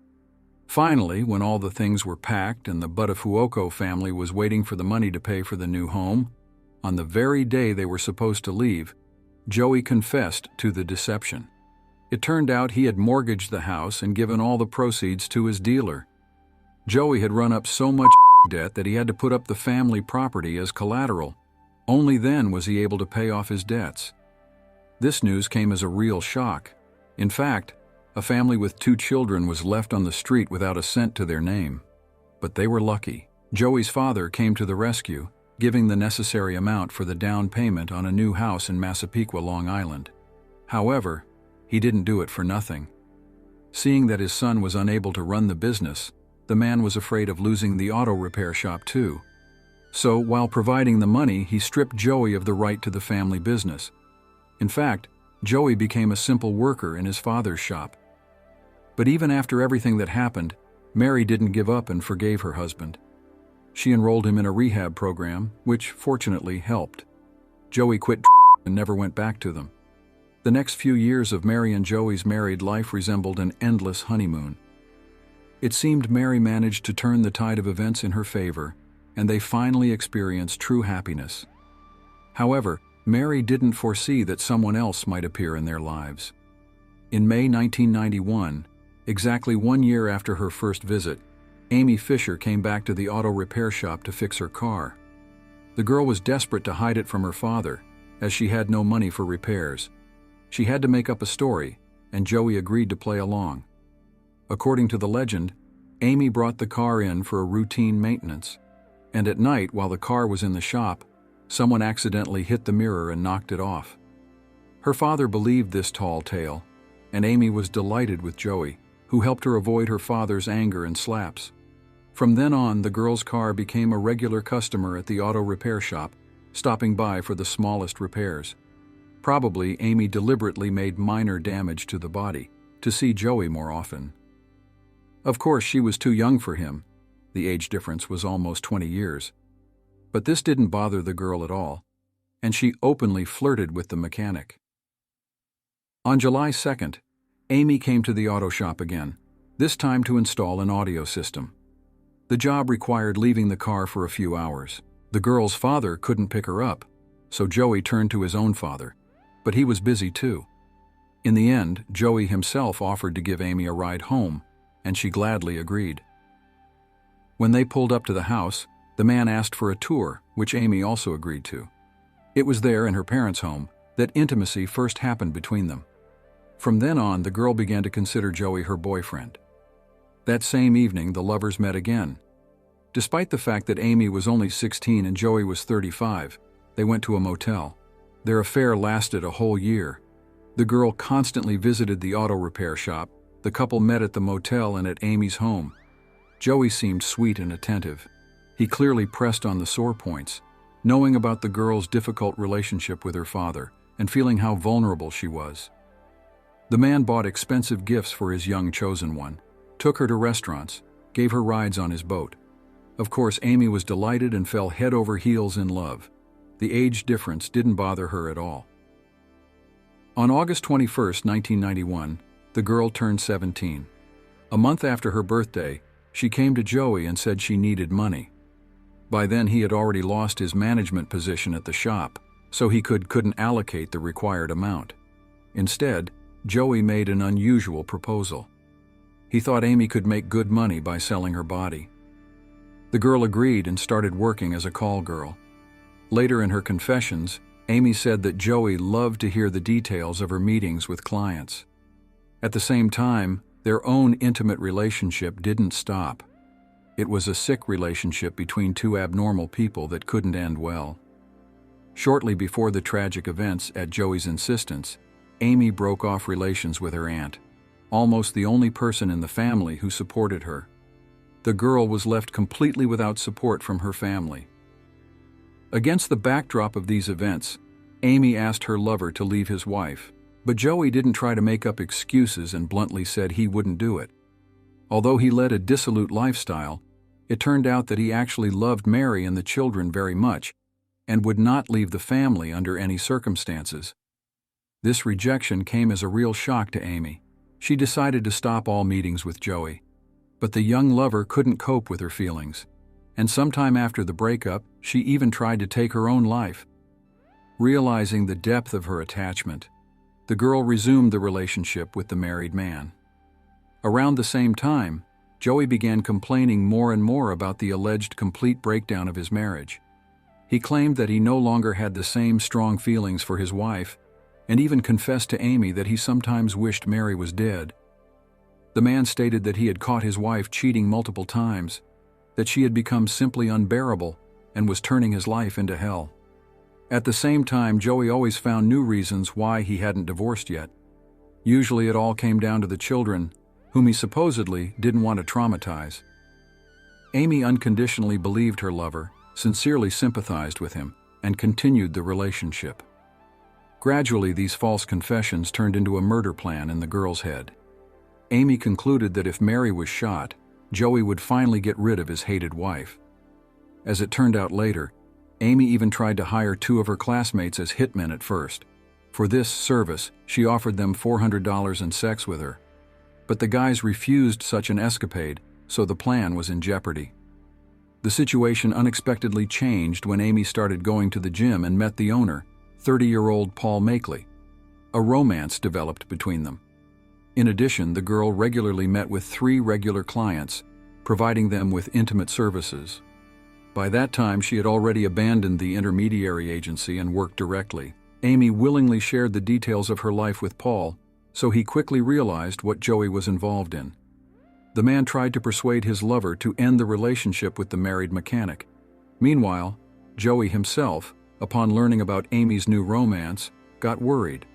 Finally, when all the things were packed and the Buttafuoco family was waiting for the money to pay for the new home, on the very day they were supposed to leave, Joey confessed to the deception. It turned out he had mortgaged the house and given all the proceeds to his dealer. Joey had run up so much debt that he had to put up the family property as collateral. Only then was he able to pay off his debts. This news came as a real shock. In fact, a family with 2 children was left on the street without a cent to their name. But they were lucky. Joey's father came to the rescue, giving the necessary amount for the down payment on a new house in Massapequa, Long Island. However, he didn't do it for nothing. Seeing that his son was unable to run the business, the man was afraid of losing the auto repair shop too. So, while providing the money, he stripped Joey of the right to the family business. In fact, Joey became a simple worker in his father's shop. But even after everything that happened, Mary didn't give up and forgave her husband. She enrolled him in a rehab program, which fortunately helped. Joey quit and never went back to them. The next few years of Mary and Joey's married life resembled an endless honeymoon. It seemed Mary managed to turn the tide of events in her favor, and they finally experienced true happiness. However, Mary didn't foresee that someone else might appear in their lives. In May 1991, exactly 1 year after her first visit, Amy Fisher came back to the auto repair shop to fix her car. The girl was desperate to hide it from her father, as she had no money for repairs. She had to make up a story, and Joey agreed to play along. According to the legend, Amy brought the car in for a routine maintenance, and at night, while the car was in the shop, someone accidentally hit the mirror and knocked it off. Her father believed this tall tale, and Amy was delighted with Joey, who helped her avoid her father's anger and slaps. From then on, the girl's car became a regular customer at the auto repair shop, stopping by for the smallest repairs. Probably, Amy deliberately made minor damage to the body to see Joey more often. Of course, she was too young for him. The age difference was almost 20 years. But this didn't bother the girl at all, and she openly flirted with the mechanic. On July 2nd, Amy came to the auto shop again, this time to install an audio system. The job required leaving the car for a few hours. The girl's father couldn't pick her up, so Joey turned to his own father, but he was busy too. In the end, Joey himself offered to give Amy a ride home, and she gladly agreed. When they pulled up to the house, the man asked for a tour, which Amy also agreed to. It was there, in her parents' home, that intimacy first happened between them. From then on, the girl began to consider Joey her boyfriend. That same evening, the lovers met again, Despite the fact that Amy was only 16 and Joey was 35, they went to a motel. Their affair lasted a whole year. The girl constantly visited the auto repair shop. The couple met at the motel and at Amy's home. Joey seemed sweet and attentive. He clearly pressed on the sore points, knowing about the girl's difficult relationship with her father and feeling how vulnerable she was. The man bought expensive gifts for his young chosen one, took her to restaurants, gave her rides on his boat. Of course, Amy was delighted and fell head over heels in love. The age difference didn't bother her at all. On August 21, 1991, the girl turned 17. A month after her birthday, she came to Joey and said she needed money. By then he had already lost his management position at the shop, so he couldn't allocate the required amount. Instead, Joey made an unusual proposal. He thought Amy could make good money by selling her body. The girl agreed and started working as a call girl. Later in her confessions, Amy said that Joey loved to hear the details of her meetings with clients. At the same time, their own intimate relationship didn't stop. It was a sick relationship between two abnormal people that couldn't end well. Shortly before the tragic events, at Joey's insistence, Amy broke off relations with her aunt, almost the only person in the family who supported her. The girl was left completely without support from her family. Against the backdrop of these events, Amy asked her lover to leave his wife, but Joey didn't try to make up excuses and bluntly said he wouldn't do it. Although he led a dissolute lifestyle, it turned out that he actually loved Mary and the children very much and would not leave the family under any circumstances. This rejection came as a real shock to Amy. She decided to stop all meetings with Joey. But the young lover couldn't cope with her feelings, and sometime after the breakup, she even tried to take her own life. Realizing the depth of her attachment, the girl resumed the relationship with the married man. Around the same time, Joey began complaining more and more about the alleged complete breakdown of his marriage. He claimed that he no longer had the same strong feelings for his wife, and even confessed to Amy that he sometimes wished Mary was dead. The man stated that he had caught his wife cheating multiple times, that she had become simply unbearable and was turning his life into hell. At the same time, Joey always found new reasons why he hadn't divorced yet. Usually it all came down to the children, whom he supposedly didn't want to traumatize. Amy unconditionally believed her lover, sincerely sympathized with him, and continued the relationship. Gradually, these false confessions turned into a murder plan in the girl's head. Amy concluded that if Mary was shot, Joey would finally get rid of his hated wife. As it turned out later, Amy even tried to hire two of her classmates as hitmen at first. For this service, she offered them $400 and sex with her. But the guys refused such an escapade, so the plan was in jeopardy. The situation unexpectedly changed when Amy started going to the gym and met the owner, 30-year-old Paul Makeley. A romance developed between them. In addition, the girl regularly met with 3 regular clients, providing them with intimate services. By that time, she had already abandoned the intermediary agency and worked directly. Amy willingly shared the details of her life with Paul, so he quickly realized what Joey was involved in. The man tried to persuade his lover to end the relationship with the married mechanic. Meanwhile, Joey himself, upon learning about Amy's new romance, got worried,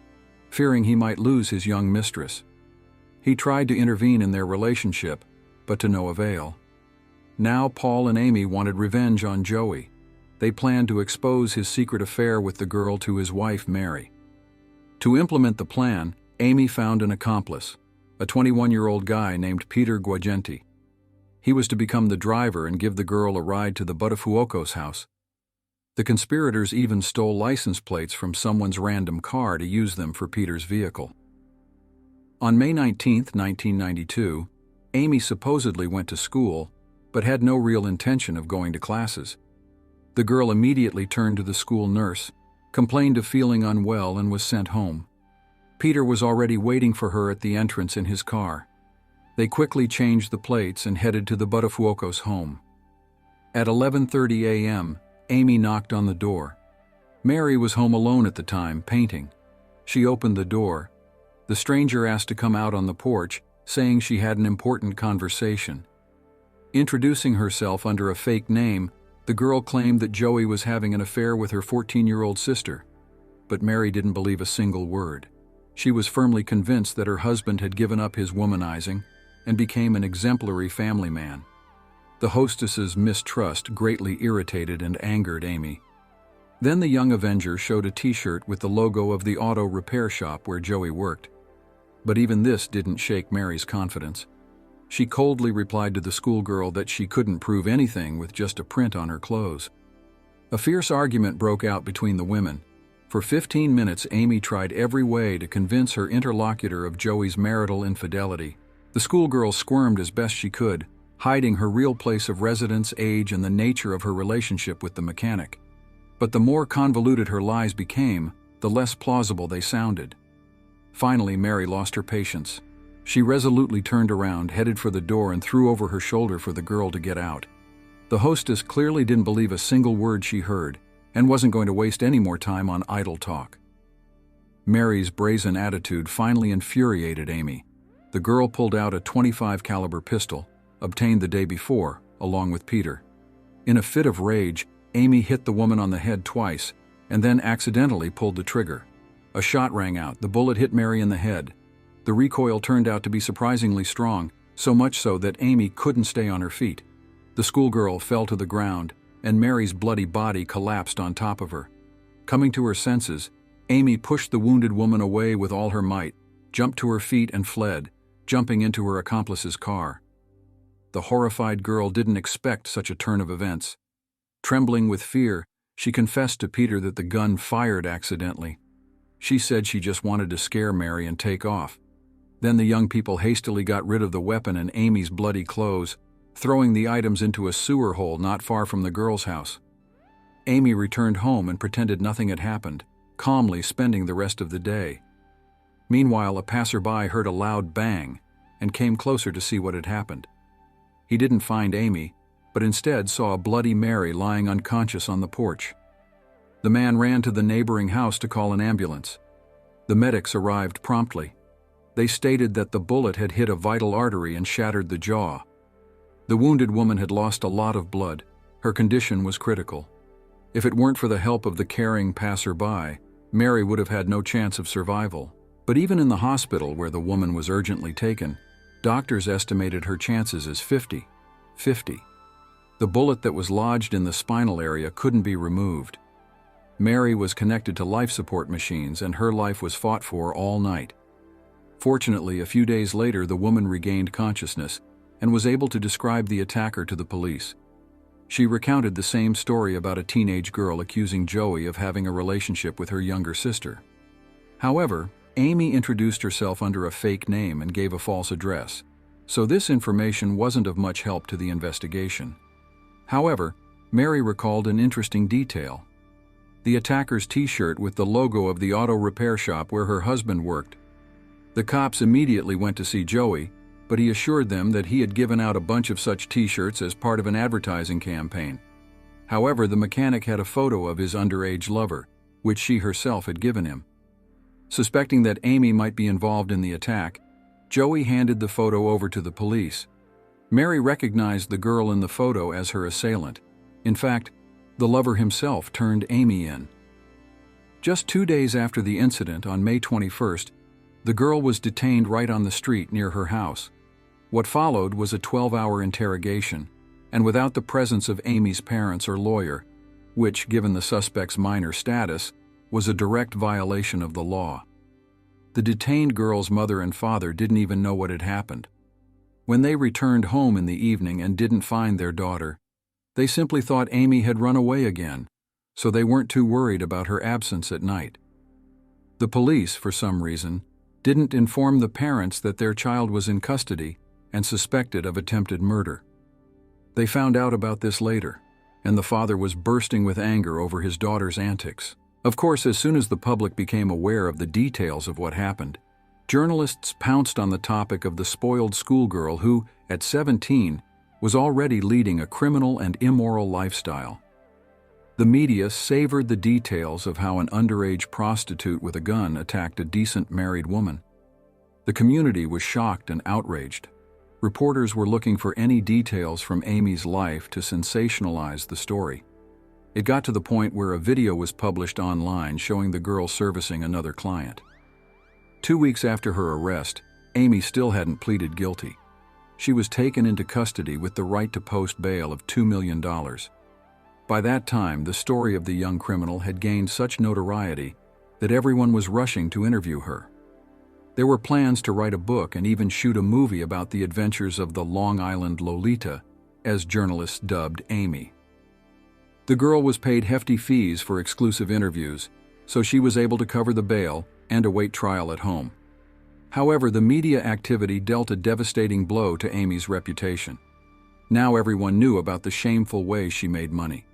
fearing he might lose his young mistress. He tried to intervene in their relationship, but to no avail. Now Paul and Amy wanted revenge on Joey. They planned to expose his secret affair with the girl to his wife, Mary. To implement the plan, Amy found an accomplice, a 21-year-old guy named Peter Guagenti. He was to become the driver and give the girl a ride to the Botafuoco's house. The conspirators even stole license plates from someone's random car to use them for Peter's vehicle. On May 19, 1992, Amy supposedly went to school, but had no real intention of going to classes. The girl immediately turned to the school nurse, complained of feeling unwell, and was sent home. Peter was already waiting for her at the entrance in his car. They quickly changed the plates and headed to the Botafuoco's home. At 11:30 a.m., Amy knocked on the door. Mary was home alone at the time, painting. She opened the door. The stranger asked to come out on the porch, saying she had an important conversation. Introducing herself under a fake name, the girl claimed that Joey was having an affair with her 14-year-old sister. But Mary didn't believe a single word. She was firmly convinced that her husband had given up his womanizing and became an exemplary family man. The hostess's mistrust greatly irritated and angered Amy. Then the young Avenger showed a t-shirt with the logo of the auto repair shop where Joey worked. But even this didn't shake Mary's confidence. She coldly replied to the schoolgirl that she couldn't prove anything with just a print on her clothes. A fierce argument broke out between the women. For 15 minutes, Amy tried every way to convince her interlocutor of Joey's marital infidelity. The schoolgirl squirmed as best she could, hiding her real place of residence, age, and the nature of her relationship with the mechanic. But the more convoluted her lies became, the less plausible they sounded. Finally, Mary lost her patience. She resolutely turned around, headed for the door, and threw over her shoulder for the girl to get out. The hostess clearly didn't believe a single word she heard, and wasn't going to waste any more time on idle talk. Mary's brazen attitude finally infuriated Amy. The girl pulled out a .25 caliber pistol, obtained the day before, along with Peter. In a fit of rage, Amy hit the woman on the head twice, and then accidentally pulled the trigger. A shot rang out. The bullet hit Mary in the head. The recoil turned out to be surprisingly strong, so much so that Amy couldn't stay on her feet. The schoolgirl fell to the ground, and Mary's bloody body collapsed on top of her. Coming to her senses, Amy pushed the wounded woman away with all her might, jumped to her feet and fled, jumping into her accomplice's car. The horrified girl didn't expect such a turn of events. Trembling with fear, she confessed to Peter that the gun fired accidentally. She said she just wanted to scare Mary and take off. Then the young people hastily got rid of the weapon and Amy's bloody clothes, throwing the items into a sewer hole not far from the girl's house. Amy returned home and pretended nothing had happened, calmly spending the rest of the day. Meanwhile, a passerby heard a loud bang and came closer to see what had happened. He didn't find Amy, but instead saw a bloody Mary lying unconscious on the porch. The man ran to the neighboring house to call an ambulance. The medics arrived promptly. They stated that the bullet had hit a vital artery and shattered the jaw. The wounded woman had lost a lot of blood. Her condition was critical. If it weren't for the help of the caring passerby, Mary would have had no chance of survival. But even in the hospital where the woman was urgently taken, doctors estimated her chances as 50-50. The bullet that was lodged in the spinal area couldn't be removed. Mary was connected to life support machines and her life was fought for all night. Fortunately, a few days later, the woman regained consciousness and was able to describe the attacker to the police. She recounted the same story about a teenage girl accusing Joey of having a relationship with her younger sister. However, Amy introduced herself under a fake name and gave a false address, so this information wasn't of much help to the investigation. However, Mary recalled an interesting detail: the attacker's t-shirt with the logo of the auto repair shop where her husband worked. The cops immediately went to see Joey, but he assured them that he had given out a bunch of such t-shirts as part of an advertising campaign. However, the mechanic had a photo of his underage lover, which she herself had given him. Suspecting that Amy might be involved in the attack, Joey handed the photo over to the police. Mary recognized the girl in the photo as her assailant. In fact, the lover himself turned Amy in. Just 2 days after the incident, on May 21st, the girl was detained right on the street near her house. What followed was a 12-hour interrogation, and without the presence of Amy's parents or lawyer, which, given the suspect's minor status, was a direct violation of the law. The detained girl's mother and father didn't even know what had happened. When they returned home in the evening and didn't find their daughter, they simply thought Amy had run away again, so they weren't too worried about her absence at night. The police, for some reason, didn't inform the parents that their child was in custody and suspected of attempted murder. They found out about this later, and the father was bursting with anger over his daughter's antics. Of course, as soon as the public became aware of the details of what happened, journalists pounced on the topic of the spoiled schoolgirl who, at 17, was already leading a criminal and immoral lifestyle. The media savored the details of how an underage prostitute with a gun attacked a decent married woman. The community was shocked and outraged. Reporters were looking for any details from Amy's life to sensationalize the story. It got to the point where a video was published online showing the girl servicing another client. 2 weeks after her arrest, Amy still hadn't pleaded guilty. She was taken into custody with the right to post bail of $2 million. By that time, the story of the young criminal had gained such notoriety that everyone was rushing to interview her. There were plans to write a book and even shoot a movie about the adventures of the Long Island Lolita, as journalists dubbed Amy. The girl was paid hefty fees for exclusive interviews, so she was able to cover the bail and await trial at home. However, the media activity dealt a devastating blow to Amy's reputation. Now everyone knew about the shameful way she made money.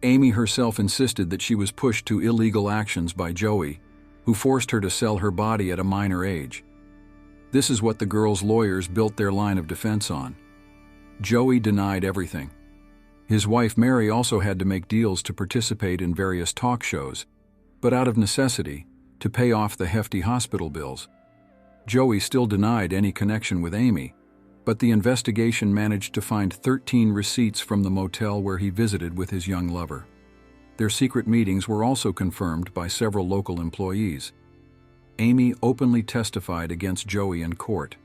Amy herself insisted that she was pushed to illegal actions by Joey, who forced her to sell her body at a minor age. This is what the girl's lawyers built their line of defense on. Joey denied everything. His wife Mary also had to make deals to participate in various talk shows, but out of necessity, to pay off the hefty hospital bills. Joey still denied any connection with Amy, but the investigation managed to find 13 receipts from the motel where he visited with his young lover. Their secret meetings were also confirmed by several local employees. Amy openly testified against Joey in court.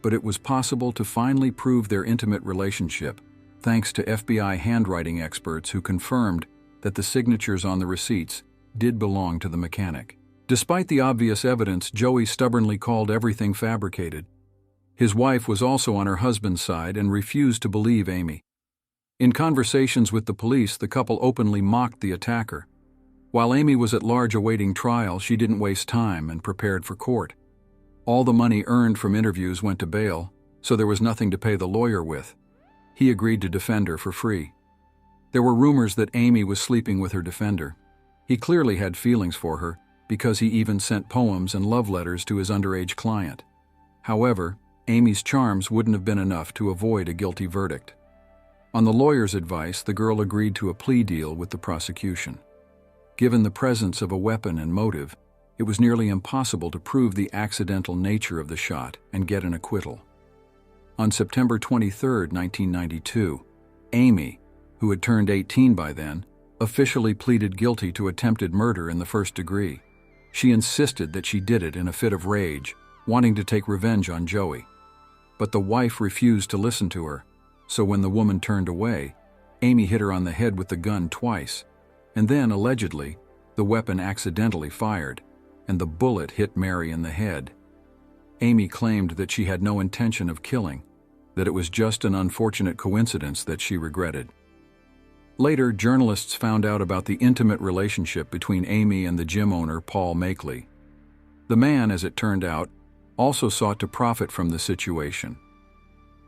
But it was possible to finally prove their intimate relationship, thanks to FBI handwriting experts who confirmed that the signatures on the receipts did belong to the mechanic. Despite the obvious evidence, Joey stubbornly called everything fabricated. His wife was also on her husband's side and refused to believe Amy. In conversations with the police, the couple openly mocked the attacker. While Amy was at large awaiting trial, she didn't waste time and prepared for court. All the money earned from interviews went to bail, so there was nothing to pay the lawyer with. He agreed to defend her for free. There were rumors that Amy was sleeping with her defender. He clearly had feelings for her, because he even sent poems and love letters to his underage client. However, Amy's charms wouldn't have been enough to avoid a guilty verdict. On the lawyer's advice, the girl agreed to a plea deal with the prosecution. Given the presence of a weapon and motive, it was nearly impossible to prove the accidental nature of the shot and get an acquittal. On September 23, 1992, Amy, who had turned 18 by then, officially pleaded guilty to attempted murder in the first degree. She insisted that she did it in a fit of rage, wanting to take revenge on Joey. But the wife refused to listen to her, so when the woman turned away, Amy hit her on the head with the gun twice, and then, allegedly, the weapon accidentally fired, and the bullet hit Mary in the head. Amy claimed that she had no intention of killing, that it was just an unfortunate coincidence that she regretted. Later, journalists found out about the intimate relationship between Amy and the gym owner Paul Makeley. The man, as it turned out, also sought to profit from the situation.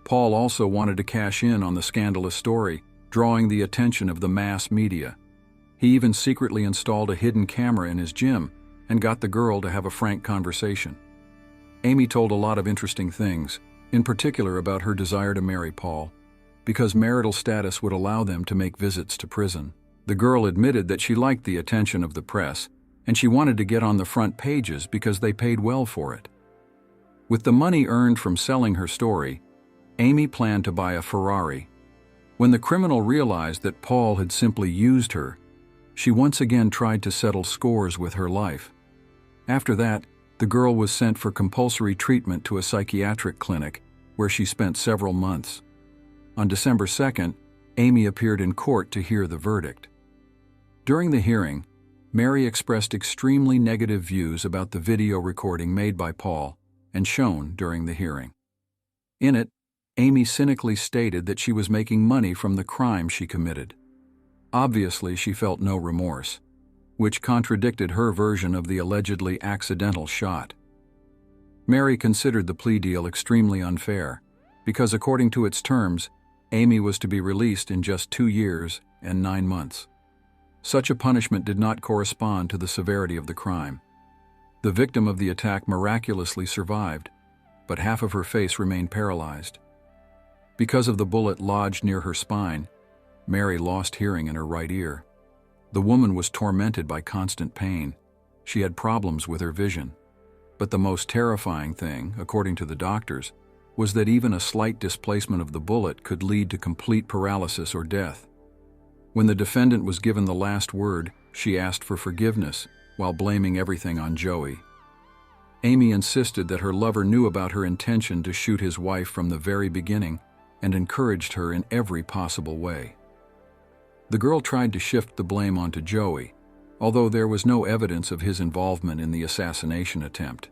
Paul also wanted to cash in on the scandalous story, drawing the attention of the mass media. He even secretly installed a hidden camera in his gym and got the girl to have a frank conversation. Amy told a lot of interesting things, in particular about her desire to marry Paul, because marital status would allow them to make visits to prison. The girl admitted that she liked the attention of the press, and she wanted to get on the front pages because they paid well for it. With the money earned from selling her story, Amy planned to buy a Ferrari. When the criminal realized that Paul had simply used her, she once again tried to settle scores with her life. After that, the girl was sent for compulsory treatment to a psychiatric clinic, where she spent several months. On December 2nd, Amy appeared in court to hear the verdict. During the hearing, Mary expressed extremely negative views about the video recording made by Paul and shown during the hearing. In it, Amy cynically stated that she was making money from the crime she committed. Obviously, she felt no remorse, which contradicted her version of the allegedly accidental shot. Mary considered the plea deal extremely unfair, because according to its terms, Amy was to be released in just 2 years and 9 months. Such a punishment did not correspond to the severity of the crime. The victim of the attack miraculously survived, but half of her face remained paralyzed. Because of the bullet lodged near her spine, Mary lost hearing in her right ear. The woman was tormented by constant pain. She had problems with her vision. But the most terrifying thing, according to the doctors, was that even a slight displacement of the bullet could lead to complete paralysis or death. When the defendant was given the last word, she asked for forgiveness while blaming everything on Joey. Amy insisted that her lover knew about her intention to shoot his wife from the very beginning and encouraged her in every possible way. The girl tried to shift the blame onto Joey, although there was no evidence of his involvement in the assassination attempt.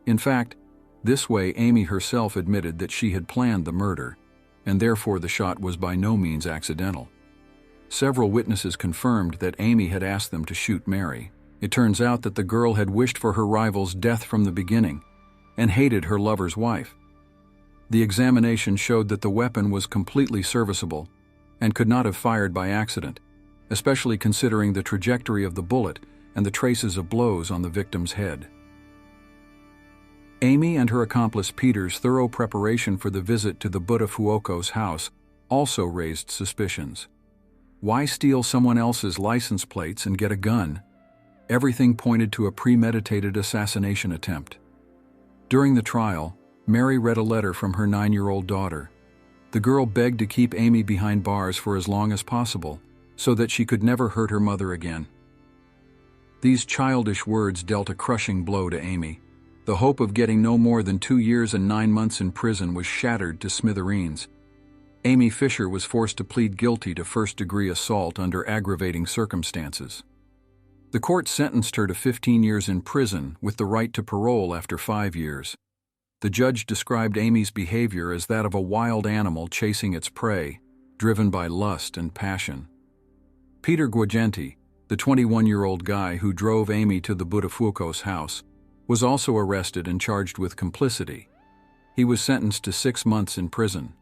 In fact, this way Amy herself admitted that she had planned the murder, and therefore the shot was by no means accidental. Several witnesses confirmed that Amy had asked them to shoot Mary. It turns out that the girl had wished for her rival's death from the beginning and hated her lover's wife. The examination showed that the weapon was completely serviceable and could not have fired by accident, especially considering the trajectory of the bullet and the traces of blows on the victim's head. Amy and her accomplice Peter's thorough preparation for the visit to the Botafogo's house also raised suspicions. Why steal someone else's license plates and get a gun? Everything pointed to a premeditated assassination attempt. During the trial, Mary read a letter from her 9-year-old daughter. The girl begged to keep Amy behind bars for as long as possible, so that she could never hurt her mother again. These childish words dealt a crushing blow to Amy. The hope of getting no more than 2 years and 9 months in prison was shattered to smithereens. Amy Fisher was forced to plead guilty to first-degree assault under aggravating circumstances. The court sentenced her to 15 years in prison with the right to parole after 5 years. The judge described Amy's behavior as that of a wild animal chasing its prey, driven by lust and passion. Peter Guagenti, the 21-year-old guy who drove Amy to the Botafogo's house, was also arrested and charged with complicity. He was sentenced to 6 months in prison.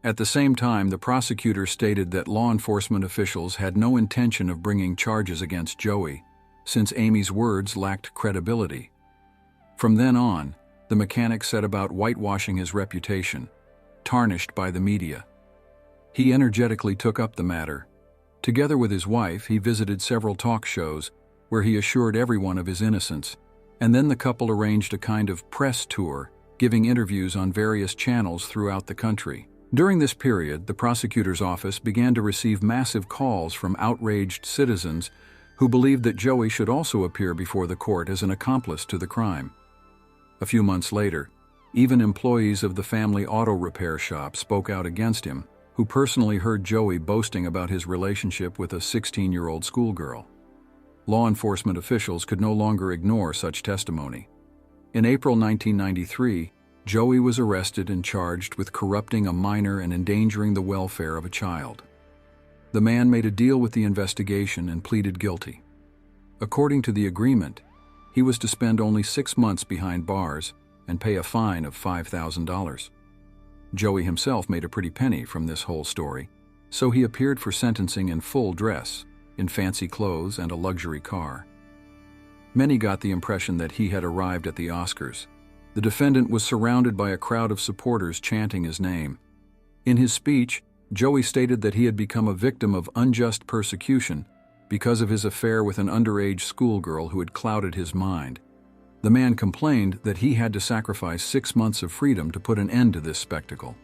At the same time, the prosecutor stated that law enforcement officials had no intention of bringing charges against Joey, since Amy's words lacked credibility. From then on, the mechanic set about whitewashing his reputation, tarnished by the media. He energetically took up the matter. Together with his wife, he visited several talk shows where he assured everyone of his innocence, and then the couple arranged a kind of press tour, giving interviews on various channels throughout the country. During this period, the prosecutor's office began to receive massive calls from outraged citizens who believed that Joey should also appear before the court as an accomplice to the crime. A few months later, even employees of the family auto repair shop spoke out against him, who personally heard Joey boasting about his relationship with a 16-year-old schoolgirl. Law enforcement officials could no longer ignore such testimony. In April 1993, Joey was arrested and charged with corrupting a minor and endangering the welfare of a child. The man made a deal with the investigation and pleaded guilty. According to the agreement, he was to spend only 6 months behind bars and pay a fine of $5,000. Joey himself made a pretty penny from this whole story, so he appeared for sentencing in full dress, in fancy clothes and a luxury car. Many got the impression that he had arrived at the Oscars. The defendant was surrounded by a crowd of supporters chanting his name. In his speech, Joey stated that he had become a victim of unjust persecution because of his affair with an underage schoolgirl who had clouded his mind. The man complained that he had to sacrifice 6 months of freedom to put an end to this spectacle.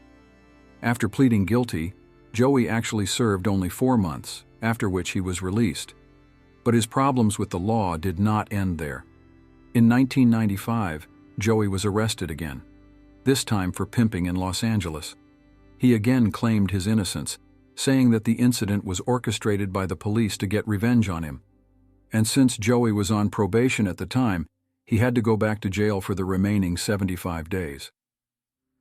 After pleading guilty, Joey actually served only 4 months, after which he was released. But his problems with the law did not end there. In 1995, Joey was arrested again, this time for pimping in Los Angeles. He again claimed his innocence, saying that the incident was orchestrated by the police to get revenge on him. And since Joey was on probation at the time, he had to go back to jail for the remaining 75 days.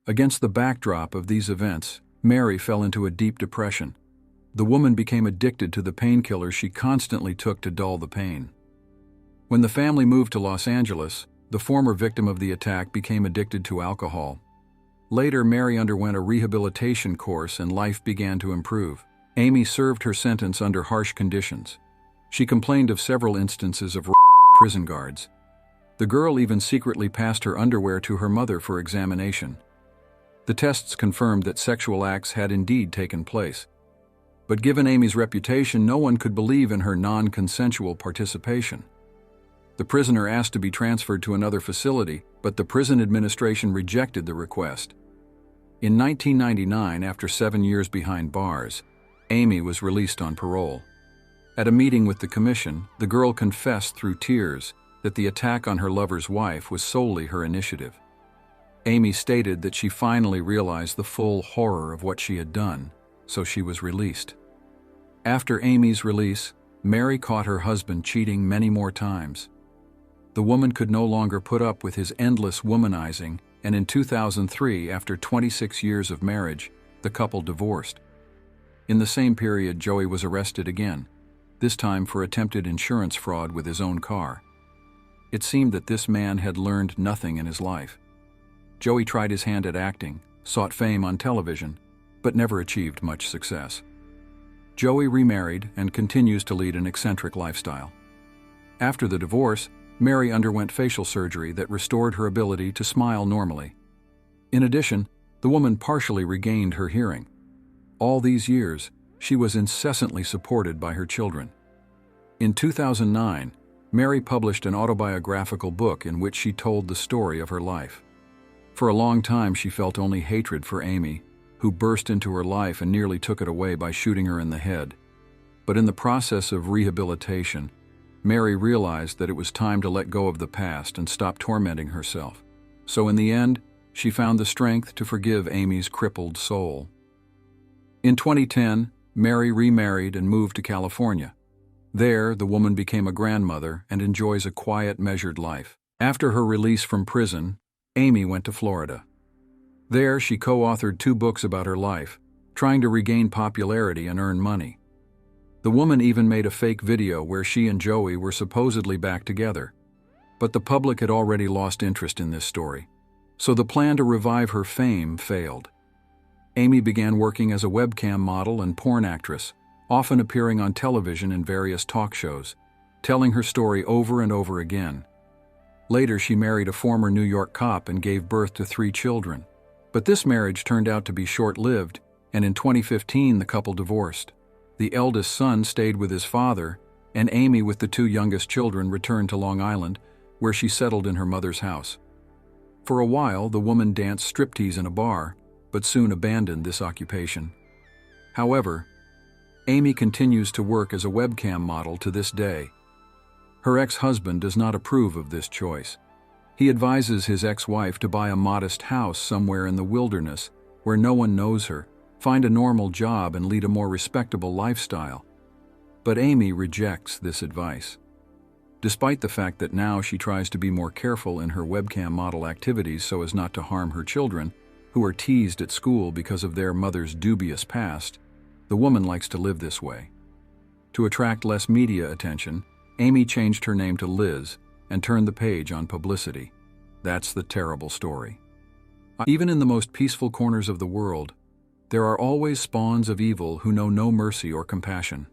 Against the backdrop of these events, Mary fell into a deep depression. The woman became addicted to the painkillers she constantly took to dull the pain. When the family moved to Los Angeles, the former victim of the attack became addicted to alcohol. Later, Mary underwent a rehabilitation course and life began to improve. Amy served her sentence under harsh conditions. She complained of several instances of prison guards. The girl even secretly passed her underwear to her mother for examination. The tests confirmed that sexual acts had indeed taken place. But given Amy's reputation, no one could believe in her non-consensual participation. The prisoner asked to be transferred to another facility, but the prison administration rejected the request. In 1999, after 7 years behind bars, Amy was released on parole. At a meeting with the commission, the girl confessed through tears that the attack on her lover's wife was solely her initiative. Amy stated that she finally realized the full horror of what she had done, so she was released. After Amy's release, Mary caught her husband cheating many more times. The woman could no longer put up with his endless womanizing, and in 2003, after 26 years of marriage, the couple divorced. In the same period, Joey was arrested again, this time for attempted insurance fraud with his own car. It seemed that this man had learned nothing in his life. Joey tried his hand at acting, sought fame on television, but never achieved much success. Joey remarried and continues to lead an eccentric lifestyle. After the divorce, Mary underwent facial surgery that restored her ability to smile normally. In addition, the woman partially regained her hearing. All these years, she was incessantly supported by her children. In 2009, Mary published an autobiographical book in which she told the story of her life. For a long time, she felt only hatred for Amy, who burst into her life and nearly took it away by shooting her in the head. But in the process of rehabilitation, Mary realized that it was time to let go of the past and stop tormenting herself. So in the end, she found the strength to forgive Amy's crippled soul. In 2010, Mary remarried and moved to California. There, the woman became a grandmother and enjoys a quiet, measured life. After her release from prison, Amy went to Florida. There, she co-authored 2 books about her life, trying to regain popularity and earn money. The woman even made a fake video where she and Joey were supposedly back together. But the public had already lost interest in this story, so the plan to revive her fame failed. Amy began working as a webcam model and porn actress, often appearing on television in various talk shows, telling her story over and over again. Later, she married a former New York cop and gave birth to 3 children. But this marriage turned out to be short-lived, and in 2015 the couple divorced. The eldest son stayed with his father, and Amy, with the 2 youngest children, returned to Long Island, where she settled in her mother's house. For a while, the woman danced striptease in a bar, but soon abandoned this occupation. However, Amy continues to work as a webcam model to this day. Her ex-husband does not approve of this choice. He advises his ex-wife to buy a modest house somewhere in the wilderness where no one knows her, find a normal job, and lead a more respectable lifestyle. But Amy rejects this advice. Despite the fact that now she tries to be more careful in her webcam model activities so as not to harm her children, who are teased at school because of their mother's dubious past, the woman likes to live this way. To attract less media attention, Amy changed her name to Liz and turned the page on publicity. That's the terrible story. Even in the most peaceful corners of the world, there are always spawns of evil who know no mercy or compassion.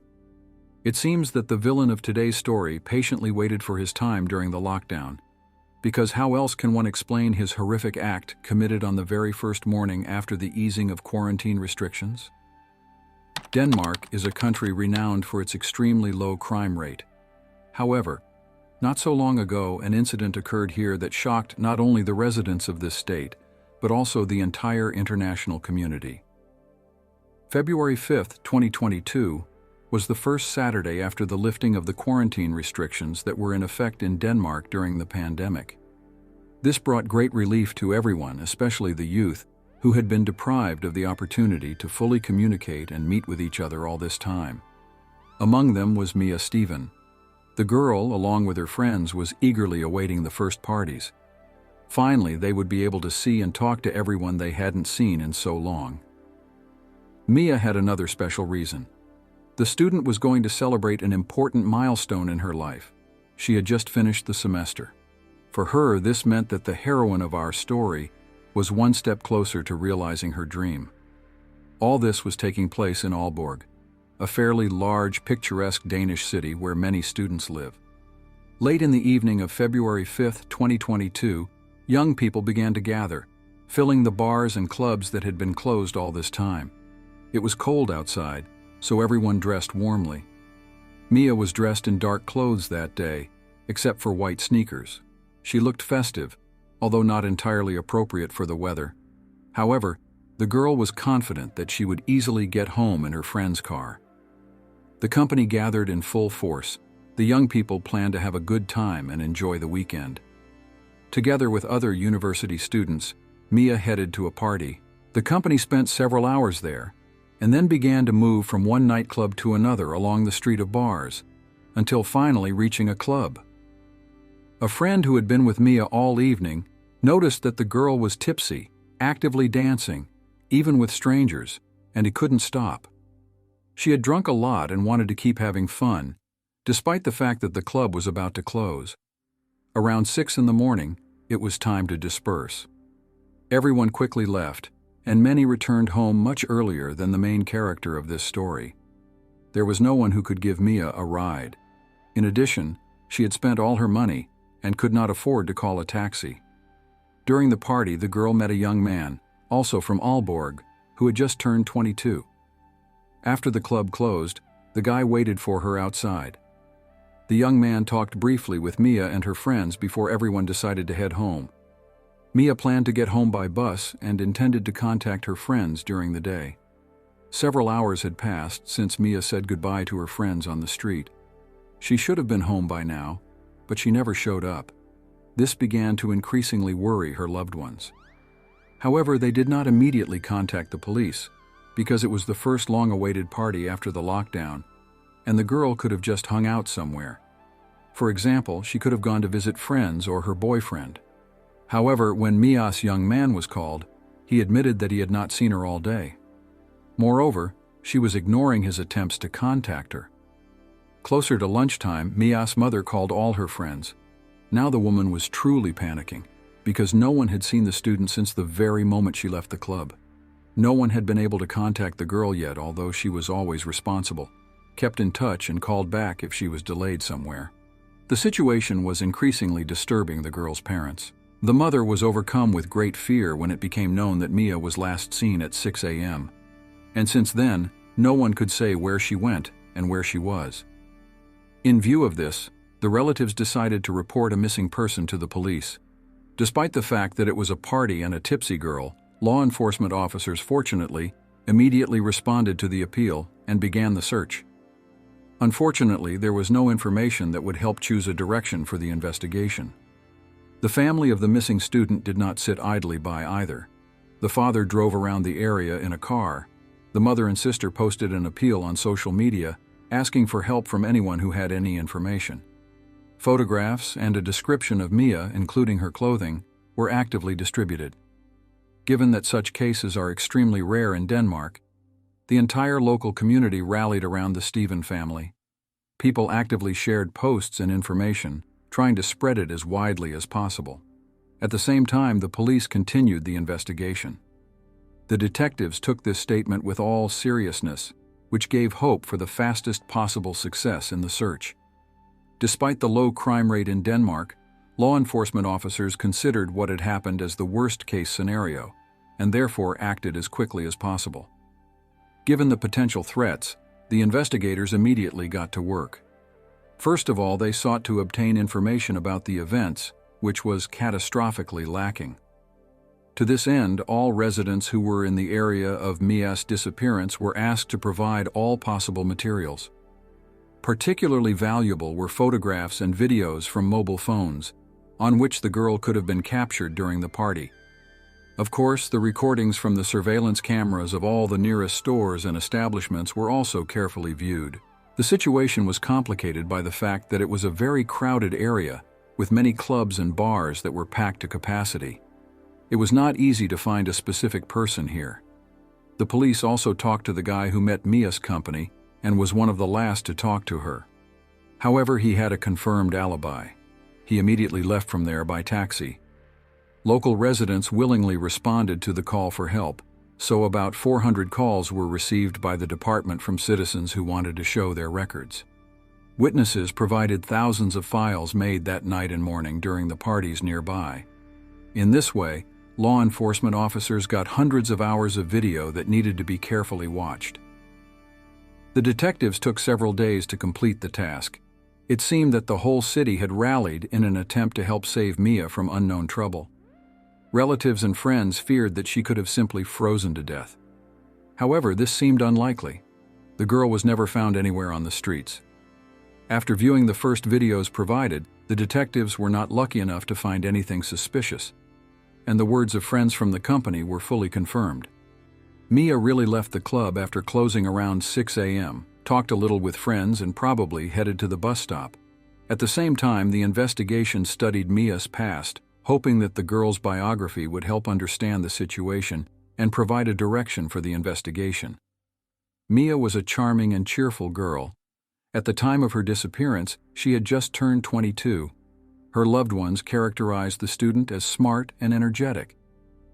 It seems that the villain of today's story patiently waited for his time during the lockdown, because how else can one explain his horrific act committed on the very first morning after the easing of quarantine restrictions? Denmark is a country renowned for its extremely low crime rate. However, not so long ago, an incident occurred here that shocked not only the residents of this state, but also the entire international community. February 5, 2022, was the first Saturday after the lifting of the quarantine restrictions that were in effect in Denmark during the pandemic. This brought great relief to everyone, especially the youth, who had been deprived of the opportunity to fully communicate and meet with each other all this time. Among them was Stevn. The girl, along with her friends, was eagerly awaiting the first parties. Finally, they would be able to see and talk to everyone they hadn't seen in so long. Mia had another special reason. The student was going to celebrate an important milestone in her life. She had just finished the semester. For her, this meant that the heroine of our story was one step closer to realizing her dream. All this was taking place in Aalborg, a fairly large, picturesque Danish city where many students live. Late in the evening of February 5, 2022, young people began to gather, filling the bars and clubs that had been closed all this time. It was cold outside, so everyone dressed warmly. Mia was dressed in dark clothes that day, except for white sneakers. She looked festive, although not entirely appropriate for the weather. However, The girl was confident that she would easily get home in her friend's car. The company gathered in full force. The young people planned to have a good time and enjoy the weekend. Together with other university students, Mia headed to a party. The company spent several hours there, and then began to move from one nightclub to another along the street of bars, until finally reaching a club. A friend who had been with Mia all evening noticed that the girl was tipsy, actively dancing, even with strangers, and he couldn't stop. She had drunk a lot and wanted to keep having fun, despite the fact that the club was about to close. Around 6 in the morning, it was time to disperse. Everyone quickly left, and many returned home much earlier than the main character of this story. There was no one who could give Mia a ride. In addition, she had spent all her money and could not afford to call a taxi. During the party, the girl met a young man, also from Aalborg, who had just turned 22. After the club closed, the guy waited for her outside. The young man talked briefly with Mia and her friends before everyone decided to head home. Mia planned to get home by bus and intended to contact her friends during the day. Several hours had passed since Mia said goodbye to her friends on the street. She should have been home by now, but she never showed up. This began to increasingly worry her loved ones. However, they did not immediately contact the police, because it was the first long-awaited party after the lockdown, and the girl could have just hung out somewhere. For example, she could have gone to visit friends or her boyfriend. However, when Mia's young man was called, he admitted that he had not seen her all day. Moreover, she was ignoring his attempts to contact her. Closer to lunchtime, Mia's mother called all her friends. Now the woman was truly panicking, because no one had seen the student since the very moment she left the club. No one had been able to contact the girl yet, although she was always responsible, kept in touch and called back if she was delayed somewhere. The situation was increasingly disturbing the girl's parents. The mother was overcome with great fear when it became known that Mia was last seen at 6 a.m. And since then, no one could say where she went and where she was. In view of this, the relatives decided to report a missing person to the police. Despite the fact that it was a party and a tipsy girl, law enforcement officers fortunately immediately responded to the appeal and began the search. Unfortunately, there was no information that would help choose a direction for the investigation. The family of the missing student did not sit idly by either. The father drove around the area in a car. The mother and sister posted an appeal on social media, asking for help from anyone who had any information. Photographs and a description of Mia, including her clothing, were actively distributed. Given that such cases are extremely rare in Denmark, the entire local community rallied around the Stevn family. People actively shared posts and information, trying to spread it as widely as possible. At the same time, the police continued the investigation. The detectives took this statement with all seriousness, which gave hope for the fastest possible success in the search. Despite the low crime rate in Denmark, law enforcement officers considered what had happened as the worst-case scenario, and therefore acted as quickly as possible. Given the potential threats, the investigators immediately got to work. First of all, they sought to obtain information about the events, which was catastrophically lacking. To this end, all residents who were in the area of Mia's disappearance were asked to provide all possible materials. Particularly valuable were photographs and videos from mobile phones, on which the girl could have been captured during the party. Of course, the recordings from the surveillance cameras of all the nearest stores and establishments were also carefully viewed. The situation was complicated by the fact that it was a very crowded area, with many clubs and bars that were packed to capacity. It was not easy to find a specific person here. The police also talked to the guy who met Mia's company and was one of the last to talk to her. However, he had a confirmed alibi. He immediately left from there by taxi. Local residents willingly responded to the call for help, so about 400 calls were received by the department from citizens who wanted to show their records. Witnesses provided thousands of files made that night and morning during the parties nearby. In this way, law enforcement officers got hundreds of hours of video that needed to be carefully watched. The detectives took several days to complete the task. It seemed that the whole city had rallied in an attempt to help save Mia from unknown trouble. Relatives and friends feared that she could have simply frozen to death. However, this seemed unlikely. The girl was never found anywhere on the streets. After viewing the first videos provided, the detectives were not lucky enough to find anything suspicious, and the words of friends from the company were fully confirmed. Mia really left the club after closing around 6 a.m., talked a little with friends, and probably headed to the bus stop. At the same time, the investigation studied Mia's past, hoping that the girl's biography would help understand the situation and provide a direction for the investigation. Mia was a charming and cheerful girl. At the time of her disappearance, she had just turned 22. Her loved ones characterized the student as smart and energetic.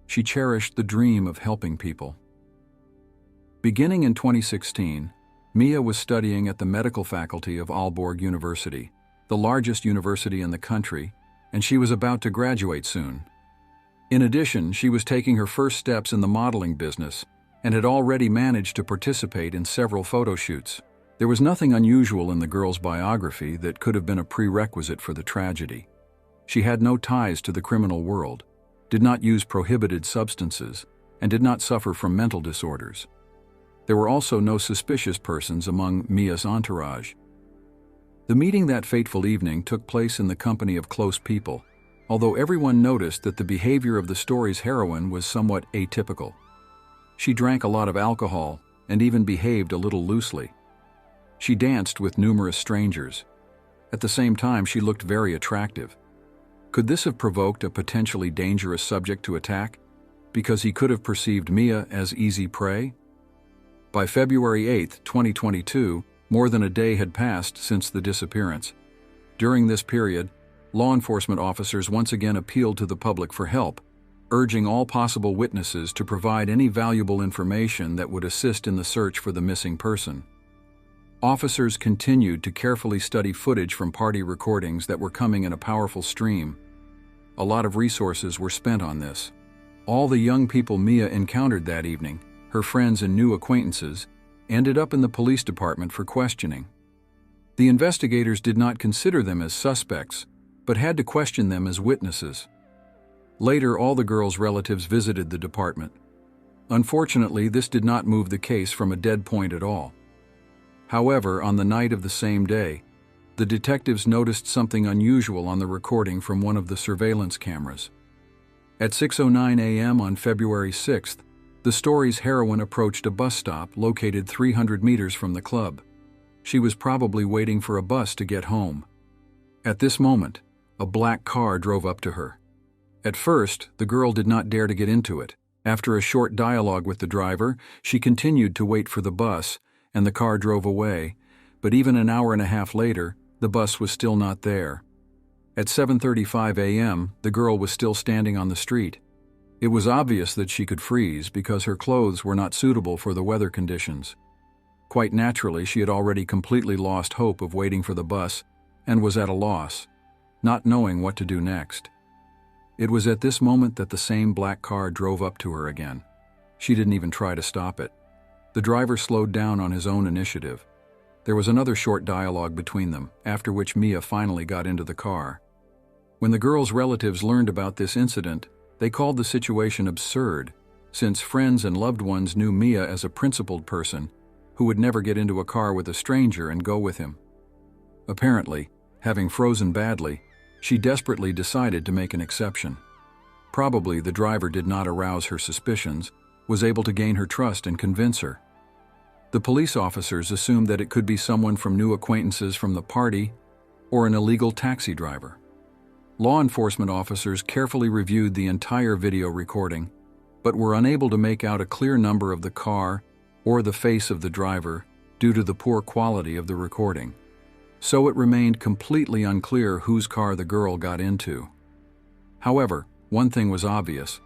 She cherished the dream of helping people. Beginning in 2016, Mia was studying at the medical faculty of Aalborg University, the largest university in the country, and she was about to graduate soon. In addition, she was taking her first steps in the modeling business and had already managed to participate in several photo shoots. There was nothing unusual in the girl's biography that could have been a prerequisite for the tragedy. She had no ties to the criminal world, did not use prohibited substances, and did not suffer from mental disorders. There were also no suspicious persons among Mia's entourage. The meeting that fateful evening took place in the company of close people, although everyone noticed that the behavior of the story's heroine was somewhat atypical. She drank a lot of alcohol and even behaved a little loosely. She danced with numerous strangers. At the same time, she looked very attractive. Could this have provoked a potentially dangerous subject to attack, because he could have perceived Mia as easy prey? By February 8, 2022, more than a day had passed since the disappearance. During this period, law enforcement officers once again appealed to the public for help, urging all possible witnesses to provide any valuable information that would assist in the search for the missing person. Officers continued to carefully study footage from party recordings that were coming in a powerful stream. A lot of resources were spent on this. All the young people Mia encountered that evening, her friends and new acquaintances, ended up in the police department for questioning. The investigators did not consider them as suspects, but had to question them as witnesses. Later, all the girls' relatives visited the department. Unfortunately, this did not move the case from a dead point at all. However, on the night of the same day, the detectives noticed something unusual on the recording from one of the surveillance cameras. At 6:09 a.m. on February 6th, the story's heroine approached a bus stop located 300 meters from the club. She was probably waiting for a bus to get home. At this moment, a black car drove up to her. At first, the girl did not dare to get into it. After a short dialogue with the driver, she continued to wait for the bus, and the car drove away, but even an hour and a half later, the bus was still not there. At 7:35 a.m., the girl was still standing on the street. It was obvious that she could freeze because her clothes were not suitable for the weather conditions. Quite naturally, she had already completely lost hope of waiting for the bus and was at a loss, not knowing what to do next. It was at this moment that the same black car drove up to her again. She didn't even try to stop it. The driver slowed down on his own initiative. There was another short dialogue between them, after which Mia finally got into the car. When the girl's relatives learned about this incident, they called the situation absurd, since friends and loved ones knew Mia as a principled person who would never get into a car with a stranger and go with him. Apparently, having frozen badly, she desperately decided to make an exception. Probably the driver did not arouse her suspicions, was able to gain her trust and convince her. The police officers assumed that it could be someone from new acquaintances from the party or an illegal taxi driver. Law enforcement officers carefully reviewed the entire video recording, but were unable to make out a clear number of the car or the face of the driver due to the poor quality of the recording. So it remained completely unclear whose car the girl got into. However, one thing was obvious.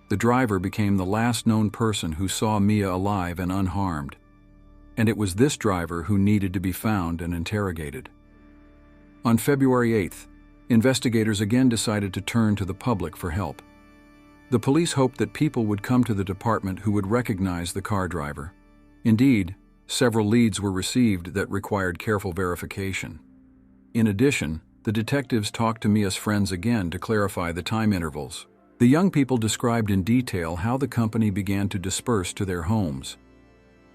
The driver became the last known person who saw Mia alive and unharmed. And it was this driver who needed to be found and interrogated. On February 8th, investigators again decided to turn to the public for help. The police hoped that people would come to the department who would recognize the car driver. Indeed, several leads were received that required careful verification. In addition, the detectives talked to Mia's friends again to clarify the time intervals. The young people described in detail how the company began to disperse to their homes.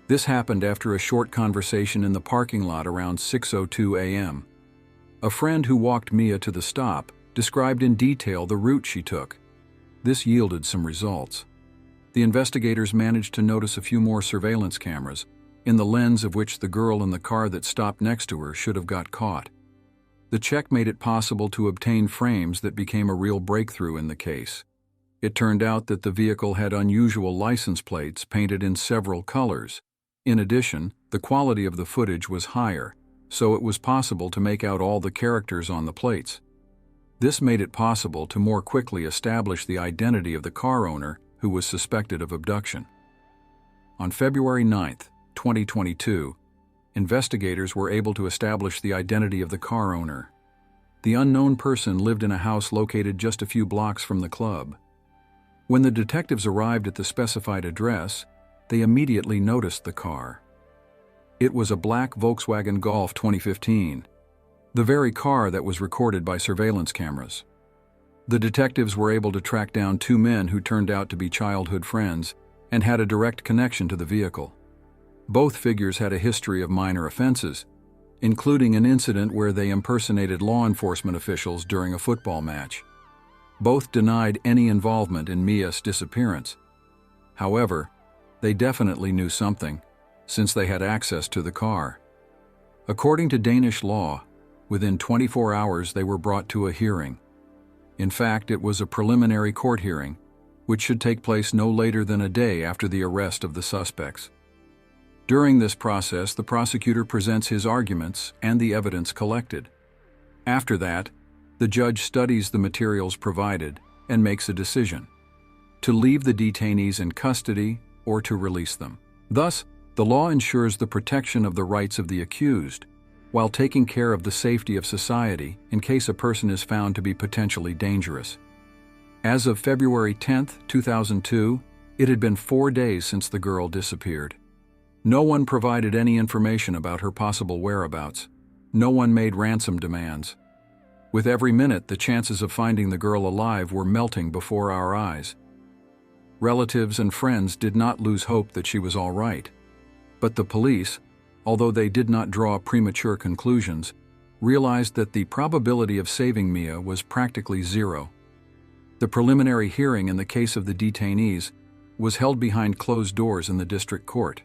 This happened after a short conversation in the parking lot around 6:02 a.m. A friend who walked Mia to the stop described in detail the route she took. This yielded some results. The investigators managed to notice a few more surveillance cameras, in the lens of which the girl in the car that stopped next to her should have got caught. The check made it possible to obtain frames that became a real breakthrough in the case. It turned out that the vehicle had unusual license plates painted in several colors. In addition, the quality of the footage was higher, so it was possible to make out all the characters on the plates. This made it possible to more quickly establish the identity of the car owner who was suspected of abduction. On February 9, 2022, investigators were able to establish the identity of the car owner. The unknown person lived in a house located just a few blocks from the club. When the detectives arrived at the specified address, they immediately noticed the car. It was a black Volkswagen Golf 2015, the very car that was recorded by surveillance cameras. The detectives were able to track down two men who turned out to be childhood friends and had a direct connection to the vehicle. Both figures had a history of minor offenses, including an incident where they impersonated law enforcement officials during a football match. Both denied any involvement in Mia's disappearance. However, they definitely knew something, since they had access to the car. According to Danish law, within 24 hours they were brought to a hearing. In fact, it was a preliminary court hearing, which should take place no later than a day after the arrest of the suspects. During this process, the prosecutor presents his arguments and the evidence collected. After that, the judge studies the materials provided and makes a decision: to leave the detainees in custody or to release them. Thus, the law ensures the protection of the rights of the accused, while taking care of the safety of society in case a person is found to be potentially dangerous. As of February 10, 2002, it had been 4 days since the girl disappeared. No one provided any information about her possible whereabouts. No one made ransom demands. With every minute, the chances of finding the girl alive were melting before our eyes. Relatives and friends did not lose hope that she was all right. But the police, although they did not draw premature conclusions, realized that the probability of saving Mia was practically zero. The preliminary hearing in the case of the detainees was held behind closed doors in the district court.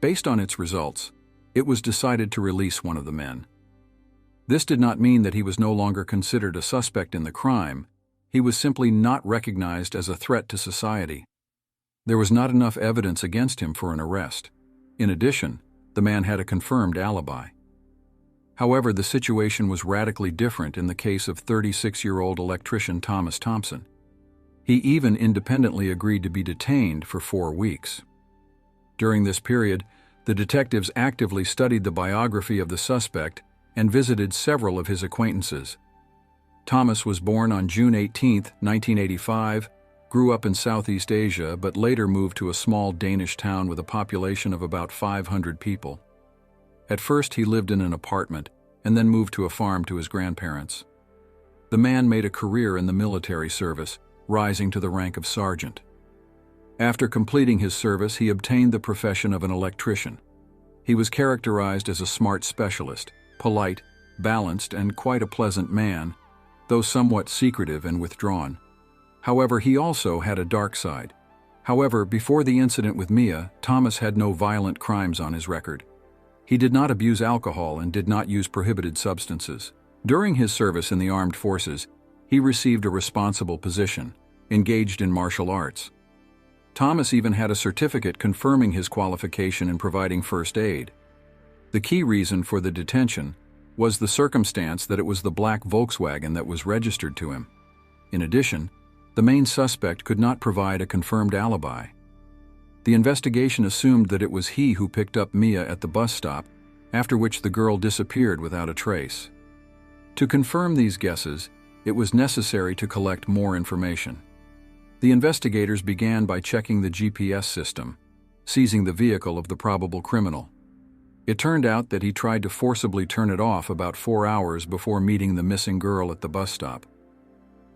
Based on its results, it was decided to release one of the men. This did not mean that he was no longer considered a suspect in the crime. He was simply not recognized as a threat to society. There was not enough evidence against him for an arrest. In addition, the man had a confirmed alibi. However, the situation was radically different in the case of 36-year-old electrician Thomas Thompson. He even independently agreed to be detained for 4 weeks. During this period, the detectives actively studied the biography of the suspect and visited several of his acquaintances. Thomas was born on June 18, 1985, grew up in Southeast Asia, but later moved to a small Danish town with a population of about 500 people. At first, he lived in an apartment and then moved to a farm to his grandparents. The man made a career in the military service, rising to the rank of sergeant. After completing his service, he obtained the profession of an electrician. He was characterized as a smart specialist, polite, balanced, and quite a pleasant man, though somewhat secretive and withdrawn. However, he also had a dark side. However, before the incident with Mia, Thomas had no violent crimes on his record. He did not abuse alcohol and did not use prohibited substances. During his service in the armed forces, he received a responsible position, engaged in martial arts. Thomas even had a certificate confirming his qualification in providing first aid. The key reason for the detention was the circumstance that it was the black Volkswagen that was registered to him. In addition, the main suspect could not provide a confirmed alibi. The investigation assumed that it was he who picked up Mia at the bus stop, after which the girl disappeared without a trace. To confirm these guesses, it was necessary to collect more information. The investigators began by checking the GPS system, seizing the vehicle of the probable criminal. It turned out that he tried to forcibly turn it off about 4 hours before meeting the missing girl at the bus stop.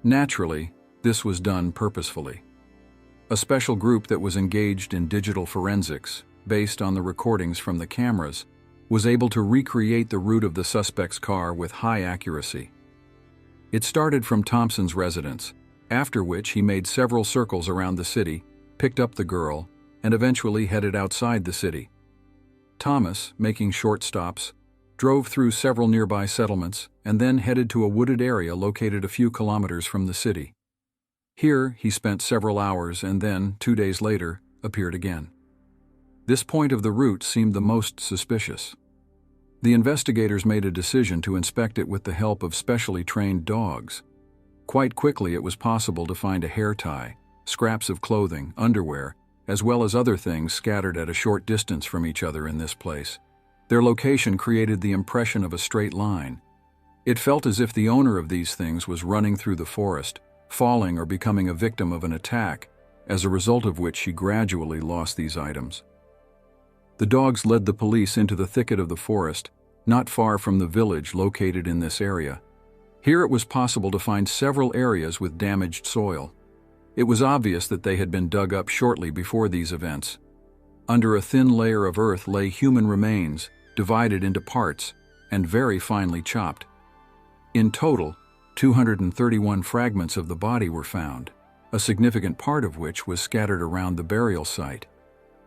Naturally, This was done purposefully. A special group that was engaged in digital forensics, based on the recordings from the cameras, was able to recreate the route of the suspect's car with high accuracy. It started from Thompson's residence, after which he made several circles around the city, picked up the girl, and eventually headed outside the city. Thomas, making short stops, drove through several nearby settlements and then headed to a wooded area located a few kilometers from the city. Here, he spent several hours and then, 2 days later, appeared again. This point of the route seemed the most suspicious. The investigators made a decision to inspect it with the help of specially trained dogs. Quite quickly, it was possible to find a hair tie, scraps of clothing, underwear, as well as other things scattered at a short distance from each other in this place. Their location created the impression of a straight line. It felt as if the owner of these things was running through the forest, falling or becoming a victim of an attack, as a result of which she gradually lost these items. The dogs led the police into the thicket of the forest, not far from the village located in this area. Here it was possible to find several areas with damaged soil. It was obvious that they had been dug up shortly before these events. Under a thin layer of earth lay human remains, divided into parts, and very finely chopped. In total, 231 fragments of the body were found, a significant part of which was scattered around the burial site.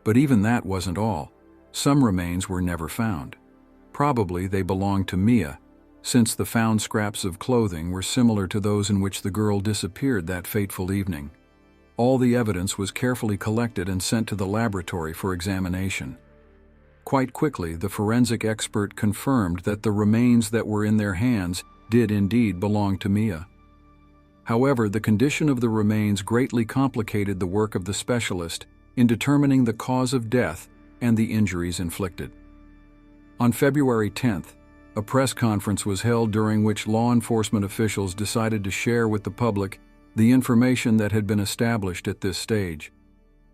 But even that wasn't all. Some remains were never found. Probably they belonged to Mia, since the found scraps of clothing were similar to those in which the girl disappeared that fateful evening. All the evidence was carefully collected and sent to the laboratory for examination. Quite quickly, the forensic expert confirmed that the remains that were in their hands did indeed belong to Mia. However, the condition of the remains greatly complicated the work of the specialist in determining the cause of death and the injuries inflicted. On February 10th, a press conference was held during which law enforcement officials decided to share with the public the information that had been established at this stage.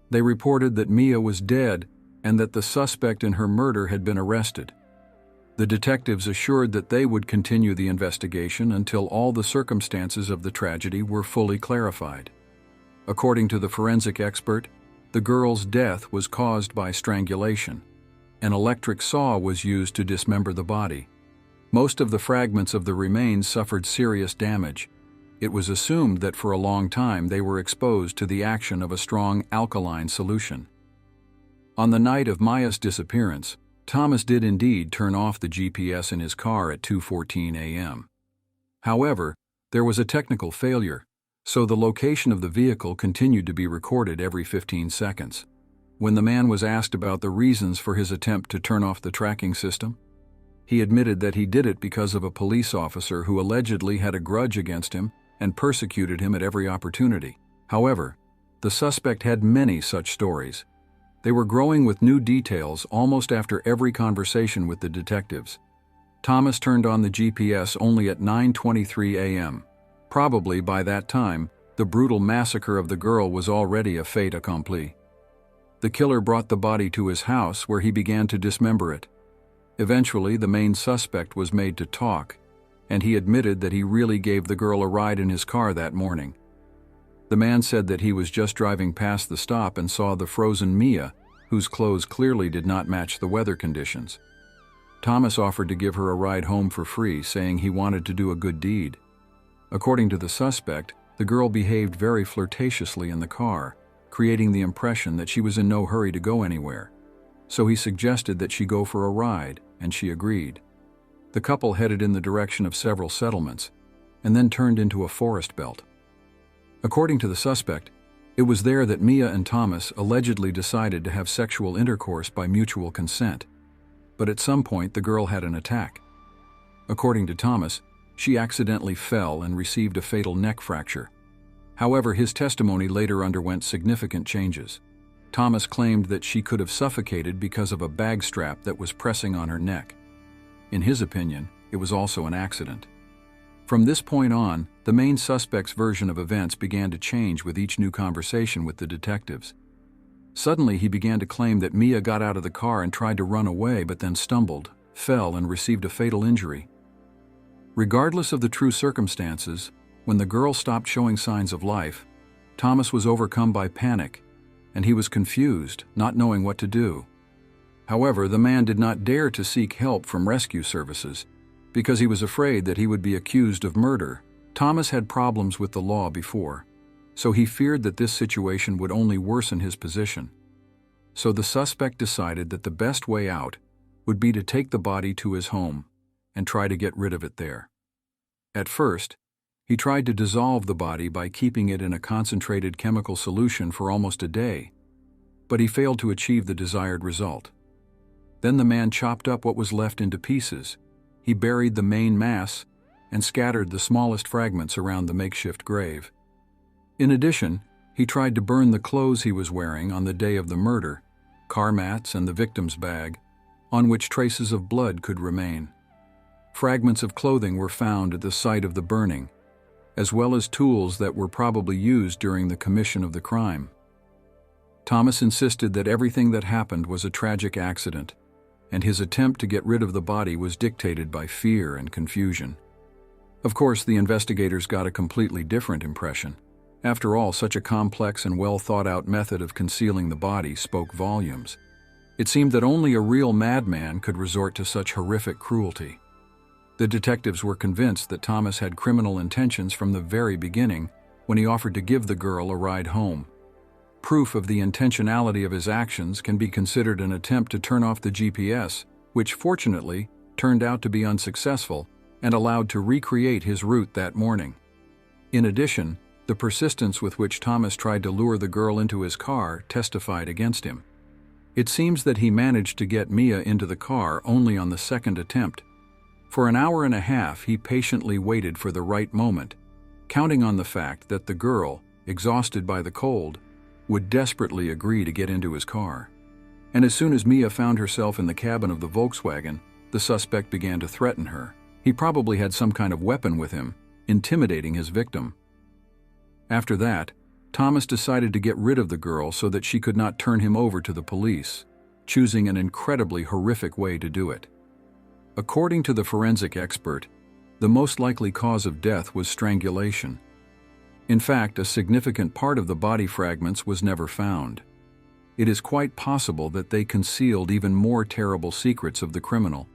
They reported that Mia was dead and that the suspect in her murder had been arrested. The detectives assured that they would continue the investigation until all the circumstances of the tragedy were fully clarified. According to the forensic expert, the girl's death was caused by strangulation. An electric saw was used to dismember the body. Most of the fragments of the remains suffered serious damage. It was assumed that for a long time they were exposed to the action of a strong alkaline solution. On the night of Mia's disappearance, Thomas did indeed turn off the GPS in his car at 2:14 a.m. However, there was a technical failure, so the location of the vehicle continued to be recorded every 15 seconds. When the man was asked about the reasons for his attempt to turn off the tracking system, he admitted that he did it because of a police officer who allegedly had a grudge against him and persecuted him at every opportunity. However, the suspect had many such stories. They were growing with new details almost after every conversation with the detectives. Thomas turned on the GPS only at 9:23 a.m. Probably by that time, the brutal massacre of the girl was already a fait accompli. The killer brought the body to his house where he began to dismember it. Eventually, the main suspect was made to talk, and he admitted that he really gave the girl a ride in his car that morning. The man said that he was just driving past the stop and saw the frozen Mia, whose clothes clearly did not match the weather conditions. Thomas offered to give her a ride home for free, saying he wanted to do a good deed. According to the suspect, the girl behaved very flirtatiously in the car, creating the impression that she was in no hurry to go anywhere. So he suggested that she go for a ride, and she agreed. The couple headed in the direction of several settlements, and then turned into a forest belt. According to the suspect, it was there that Mia and Thomas allegedly decided to have sexual intercourse by mutual consent, but at some point the girl had an attack. According to Thomas, she accidentally fell and received a fatal neck fracture. However, his testimony later underwent significant changes. Thomas claimed that she could have suffocated because of a bag strap that was pressing on her neck. In his opinion, it was also an accident. From this point on, the main suspect's version of events began to change with each new conversation with the detectives. Suddenly, he began to claim that Mia got out of the car and tried to run away but then stumbled, fell, and received a fatal injury. Regardless of the true circumstances, When the girl stopped showing signs of life, Thomas was overcome by panic, and he was confused, not knowing what to do. However, the man did not dare to seek help from rescue services because he was afraid that he would be accused of murder. Thomas had problems with the law before, so he feared that this situation would only worsen his position. So the suspect decided that the best way out would be to take the body to his home and try to get rid of it there. At first, he tried to dissolve the body by keeping it in a concentrated chemical solution for almost a day, but he failed to achieve the desired result. Then the man chopped up what was left into pieces. He buried the main mass and scattered the smallest fragments around the makeshift grave. In addition, he tried to burn the clothes he was wearing on the day of the murder, car mats and the victim's bag, on which traces of blood could remain. Fragments of clothing were found at the site of the burning, as well as tools that were probably used during the commission of the crime. Thomas insisted that everything that happened was a tragic accident, and his attempt to get rid of the body was dictated by fear and confusion. Of course, the investigators got a completely different impression. After all, such a complex and well-thought-out method of concealing the body spoke volumes. It seemed that only a real madman could resort to such horrific cruelty. The detectives were convinced that Thomas had criminal intentions from the very beginning when he offered to give the girl a ride home. Proof of the intentionality of his actions can be considered an attempt to turn off the GPS, which fortunately turned out to be unsuccessful and allowed to recreate his route that morning. In addition, the persistence with which Thomas tried to lure the girl into his car testified against him. It seems that he managed to get Mia into the car only on the second attempt. For an hour and a half, he patiently waited for the right moment, counting on the fact that the girl, exhausted by the cold, would desperately agree to get into his car. And as soon as Mia found herself in the cabin of the Volkswagen, the suspect began to threaten her. He probably had some kind of weapon with him, intimidating his victim. After that, Thomas decided to get rid of the girl so that she could not turn him over to the police, choosing an incredibly horrific way to do it. According to the forensic expert, the most likely cause of death was strangulation. In fact, a significant part of the body fragments was never found. It is quite possible that they concealed even more terrible secrets of the criminal.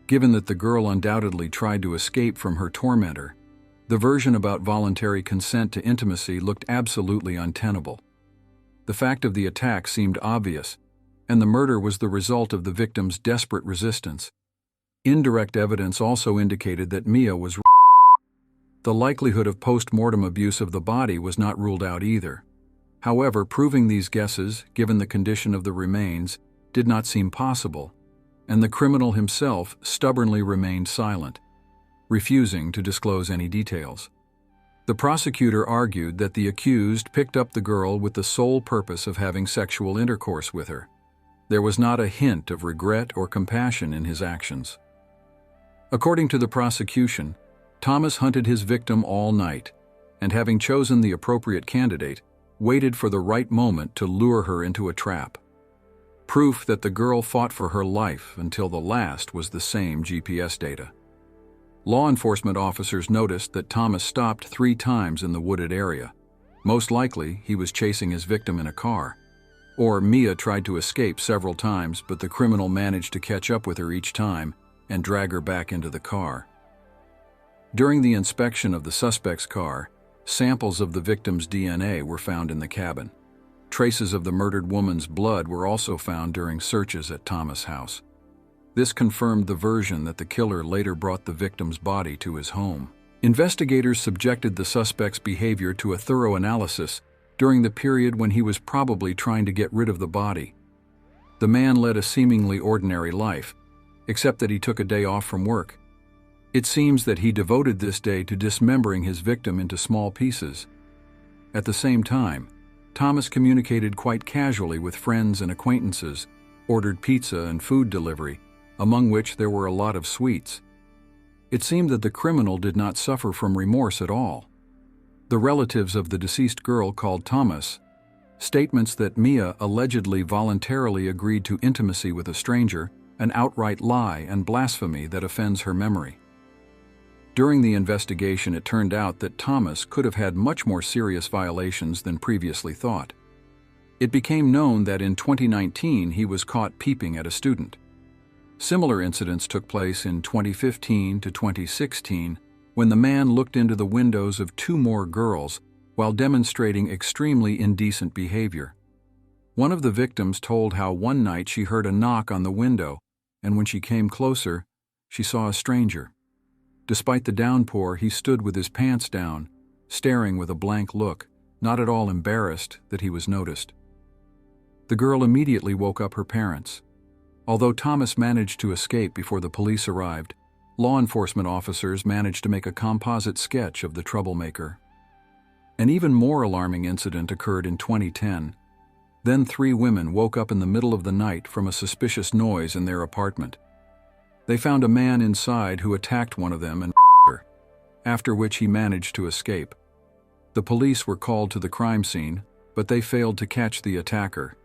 Given that the girl undoubtedly tried to escape from her tormentor, the version about voluntary consent to intimacy looked absolutely untenable. The fact of the attack seemed obvious, and the murder was the result of the victim's desperate resistance. Indirect evidence also indicated that Mia was The likelihood of post-mortem abuse of the body was not ruled out either. However, proving these guesses, given the condition of the remains, did not seem possible, and the criminal himself stubbornly remained silent, refusing to disclose any details. The prosecutor argued that the accused picked up the girl with the sole purpose of having sexual intercourse with her. There was not a hint of regret or compassion in his actions. According to the prosecution, Thomas hunted his victim all night, and having chosen the appropriate candidate, waited for the right moment to lure her into a trap. Proof that the girl fought for her life until the last was the same GPS data. Law enforcement officers noticed that Thomas stopped 3 times in the wooded area. Most likely, he was chasing his victim in a car. Or Mia tried to escape several times, but the criminal managed to catch up with her each time and drag her back into the car. During the inspection of the suspect's car, samples of the victim's DNA were found in the cabin. Traces of the murdered woman's blood were also found during searches at Thomas' house. This confirmed the version that the killer later brought the victim's body to his home. Investigators subjected the suspect's behavior to a thorough analysis during the period when he was probably trying to get rid of the body. The man led a seemingly ordinary life, except that he took a day off from work. It seems that he devoted this day to dismembering his victim into small pieces. At the same time, Thomas communicated quite casually with friends and acquaintances, ordered pizza and food delivery, among which there were a lot of sweets. It seemed that the criminal did not suffer from remorse at all. The relatives of the deceased girl called Thomas statements that Mia allegedly voluntarily agreed to intimacy with a stranger, an outright lie and blasphemy that offends her memory. During the investigation, it turned out that Thomas could have had much more serious violations than previously thought. It became known that in 2019 he was caught peeping at a student. Similar incidents took place in 2015 to 2016 when the man looked into the windows of 2 more girls while demonstrating extremely indecent behavior. One of the victims told how one night she heard a knock on the window, and when she came closer, she saw a stranger. Despite the downpour, he stood with his pants down, staring with a blank look, not at all embarrassed that he was noticed. The girl immediately woke up her parents. Although Thomas managed to escape before the police arrived, law enforcement officers managed to make a composite sketch of the troublemaker. An even more alarming incident occurred in 2010. Then 3 women woke up in the middle of the night from a suspicious noise in their apartment. They found a man inside who attacked one of them and her, after which he managed to escape. The police were called to the crime scene, but they failed to catch the attacker.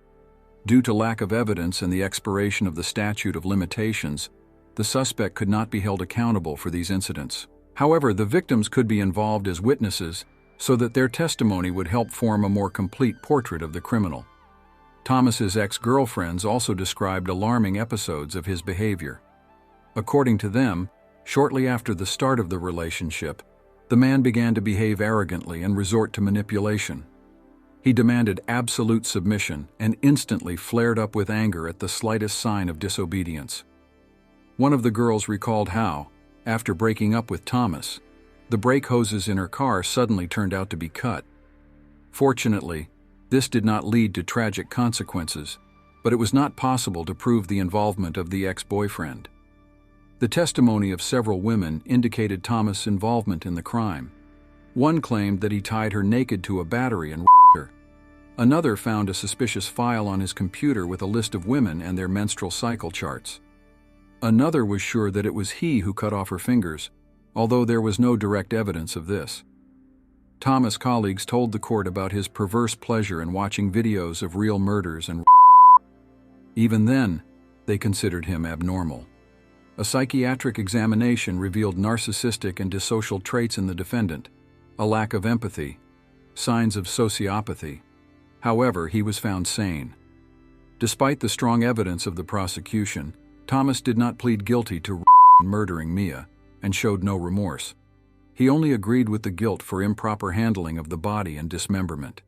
Due to lack of evidence and the expiration of the statute of limitations, the suspect could not be held accountable for these incidents. However, the victims could be involved as witnesses so that their testimony would help form a more complete portrait of the criminal. Thomas's ex-girlfriends also described alarming episodes of his behavior. According to them, shortly after the start of the relationship, the man began to behave arrogantly and resort to manipulation. He demanded absolute submission and instantly flared up with anger at the slightest sign of disobedience. One of the girls recalled how, after breaking up with Thomas, the brake hoses in her car suddenly turned out to be cut. Fortunately, this did not lead to tragic consequences, but it was not possible to prove the involvement of the ex-boyfriend. The testimony of several women indicated Thomas' involvement in the crime. One claimed that he tied her naked to a battery and her. Another found a suspicious file on his computer with a list of women and their menstrual cycle charts. Another was sure that it was he who cut off her fingers, although there was no direct evidence of this. Thomas' colleagues told the court about his perverse pleasure in watching videos of real murders and even then, they considered him abnormal. A psychiatric examination revealed narcissistic and dissocial traits in the defendant, a lack of empathy, signs of sociopathy. However, he was found sane. Despite the strong evidence of the prosecution, Thomas did not plead guilty to murdering Mia and showed no remorse. He only agreed with the guilt for improper handling of the body and dismemberment.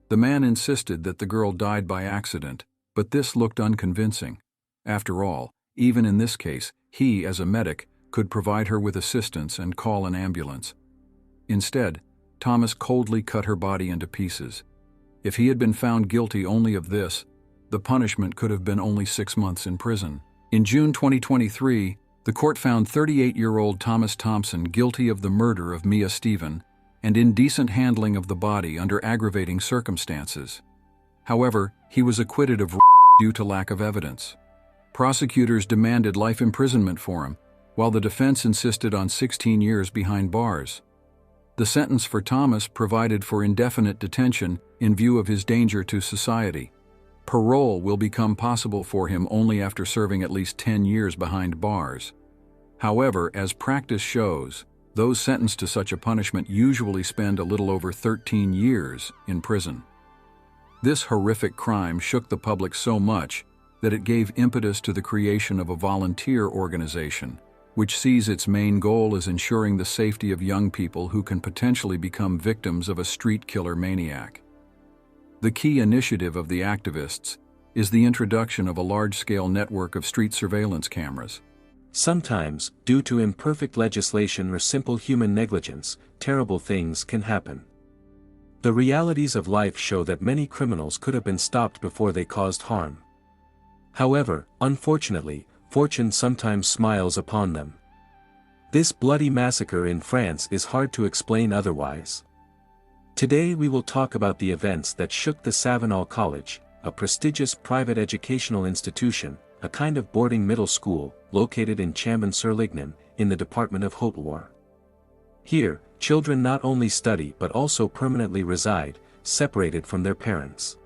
The man insisted that the girl died by accident, but this looked unconvincing. After all, even in this case, he, as a medic, could provide her with assistance and call an ambulance. Instead, Thomas coldly cut her body into pieces. If he had been found guilty only of this, the punishment could have been only 6 months in prison. In June 2023, the court found 38-year-old Thomas Thompson guilty of the murder of Mia Stevn and indecent handling of the body under aggravating circumstances. However, he was acquitted of due to lack of evidence. Prosecutors demanded life imprisonment for him, while the defense insisted on 16 years behind bars. The sentence for Thomas provided for indefinite detention in view of his danger to society. Parole will become possible for him only after serving at least 10 years behind bars. However, as practice shows, those sentenced to such a punishment usually spend a little over 13 years in prison. This horrific crime shook the public so much that it gave impetus to the creation of a volunteer organization, which sees its main goal as ensuring the safety of young people who can potentially become victims of a street killer maniac. The key initiative of the activists is the introduction of a large-scale network of street surveillance cameras. Sometimes, due to imperfect legislation or simple human negligence, terrible things can happen. The realities of life show that many criminals could have been stopped before they caused harm. However, unfortunately, fortune sometimes smiles upon them. This bloody massacre in France is hard to explain otherwise. Today we will talk about the events that shook the Stevn College, a prestigious private educational institution, a kind of boarding middle school, located in Chambon-sur-Lignon, in the department of Haute-Loire. Here, children not only study but also permanently reside, separated from their parents.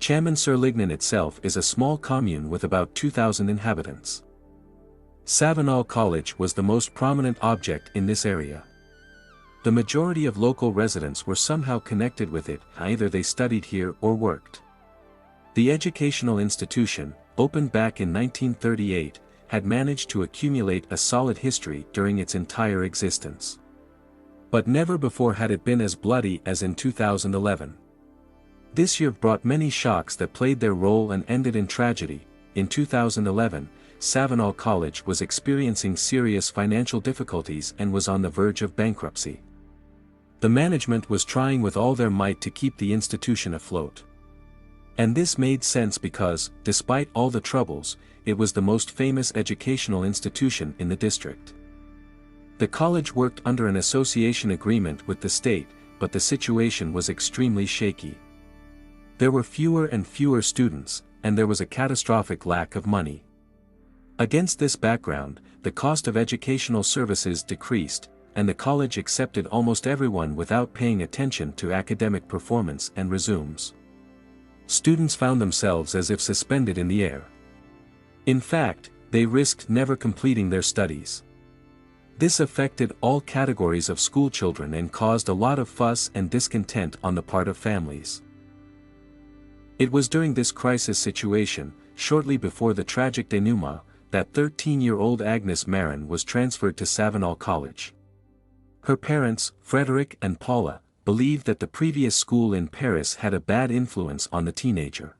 Chambon-sur-Lignon itself is a small commune with about 2,000 inhabitants. Savonal College was the most prominent object in this area. The majority of local residents were somehow connected with it, either they studied here or worked. The educational institution, opened back in 1938, had managed to accumulate a solid history during its entire existence. But never before had it been as bloody as in 2011. This year brought many shocks that played their role and ended in tragedy. In 2011, Savonal College was experiencing serious financial difficulties and was on the verge of bankruptcy. The management was trying with all their might to keep the institution afloat. And this made sense because, despite all the troubles, it was the most famous educational institution in the district. The college worked under an association agreement with the state, but the situation was extremely shaky. There were fewer and fewer students, and there was a catastrophic lack of money. Against this background, the cost of educational services decreased, and the college accepted almost everyone without paying attention to academic performance and resumes. Students found themselves as if suspended in the air. In fact, they risked never completing their studies. This affected all categories of schoolchildren and caused a lot of fuss and discontent on the part of families. It was during this crisis situation, shortly before the tragic denouement, that 13-year-old Agnes Marin was transferred to Savonal College. Her parents, Frederick and Paula, believed that the previous school in Paris had a bad influence on the teenager.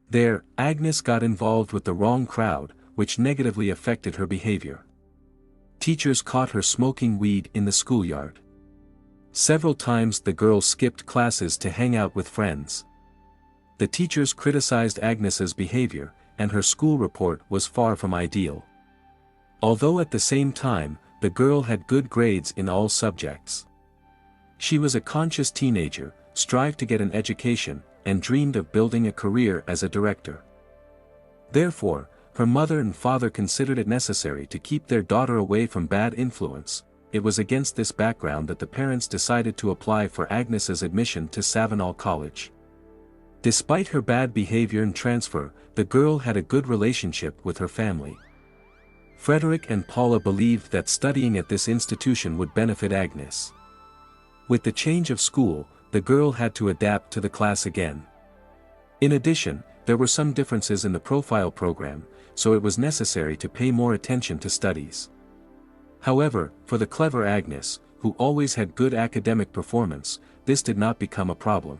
There, Agnes got involved with the wrong crowd, which negatively affected her behavior. Teachers caught her smoking weed in the schoolyard. Several times the girl skipped classes to hang out with friends. The teachers criticized Agnes's behavior, and her school report was far from ideal. Although at the same time, the girl had good grades in all subjects. She was a conscious teenager, strived to get an education, and dreamed of building a career as a director. Therefore, her mother and father considered it necessary to keep their daughter away from bad influence. It was against this background that the parents decided to apply for Agnes's admission to Savonal College. Despite her bad behavior and transfer, the girl had a good relationship with her family. Frederick and Paula believed that studying at this institution would benefit Agnes. With the change of school, the girl had to adapt to the class again. In addition, there were some differences in the profile program, so it was necessary to pay more attention to studies. However, for the clever Agnes, who always had good academic performance, this did not become a problem.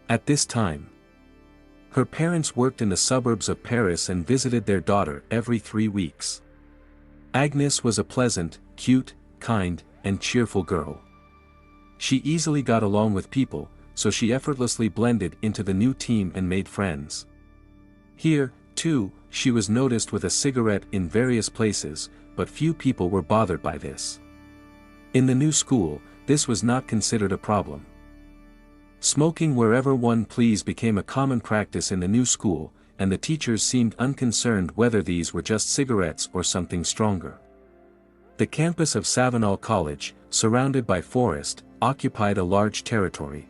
At this time, her parents worked in the suburbs of Paris and visited their daughter every 3 weeks. Agnes was a pleasant, cute, kind, and cheerful girl. She easily got along with people, so she effortlessly blended into the new team and made friends. Here, too, she was noticed with a cigarette in various places, but few people were bothered by this. In the new school, this was not considered a problem. Smoking wherever one pleased became a common practice in the new school, and the teachers seemed unconcerned whether these were just cigarettes or something stronger. The campus of Savonal College, surrounded by forest, occupied a large territory.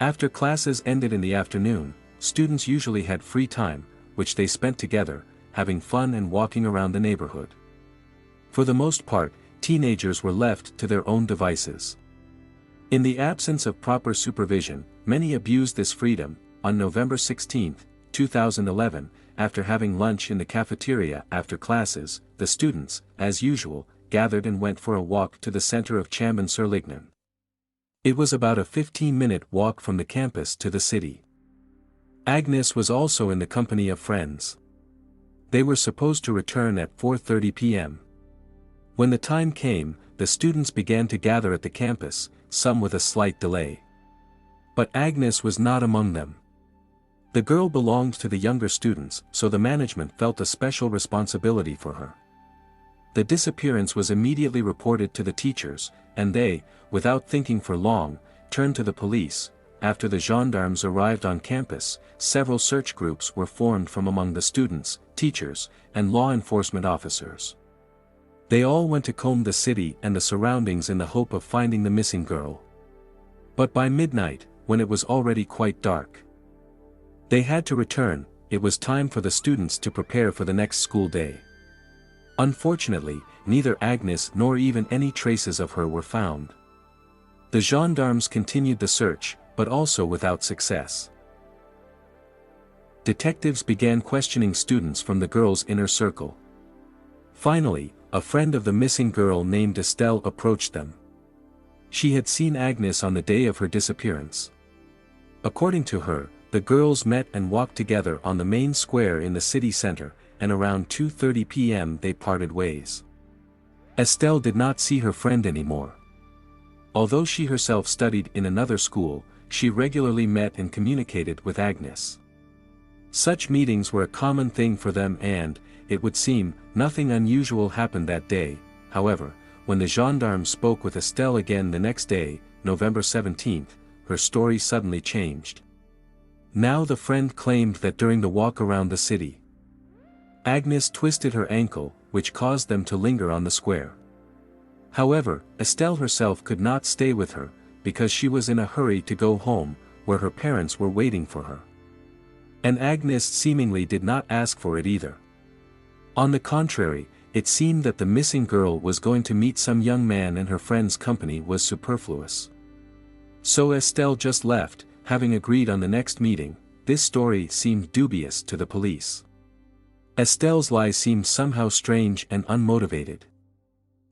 After classes ended in the afternoon, students usually had free time, which they spent together, having fun and walking around the neighborhood. For the most part, teenagers were left to their own devices. In the absence of proper supervision, many abused this freedom. On November 16, 2011, after having lunch in the cafeteria after classes, the students, as usual, gathered and went for a walk to the center of Chambon-sur-Lignon. It was about a 15-minute walk from the campus to the city. Agnes was also in the company of friends. They were supposed to return at 4:30 p.m. When the time came, the students began to gather at the campus, some with a slight delay. But Agnes was not among them. The girl belonged to the younger students, so the management felt a special responsibility for her. The disappearance was immediately reported to the teachers, and they, without thinking for long, turned to the police. After the gendarmes arrived on campus, several search groups were formed from among the students, teachers, and law enforcement officers. They all went to comb the city and the surroundings in the hope of finding the missing girl. But by midnight, when it was already quite dark, they had to return. It was time for the students to prepare for the next school day. Unfortunately, neither Agnes nor even any traces of her were found. The gendarmes continued the search, but also without success. Detectives began questioning students from the girl's inner circle. Finally, a friend of the missing girl named Estelle approached them. She had seen Agnes on the day of her disappearance. According to her, the girls met and walked together on the main square in the city center, and around 2:30 p.m. they parted ways. Estelle did not see her friend anymore. Although she herself studied in another school, she regularly met and communicated with Agnes. Such meetings were a common thing for them and, it would seem, nothing unusual happened that day. However, when the gendarmes spoke with Estelle again the next day, November 17th, her story suddenly changed. Now the friend claimed that during the walk around the city, Agnes twisted her ankle, which caused them to linger on the square. However, Estelle herself could not stay with her, because she was in a hurry to go home, where her parents were waiting for her. And Agnes seemingly did not ask for it either. On the contrary, it seemed that the missing girl was going to meet some young man and her friend's company was superfluous. So Estelle just left, having agreed on the next meeting. This story seemed dubious to the police. Estelle's lie seemed somehow strange and unmotivated.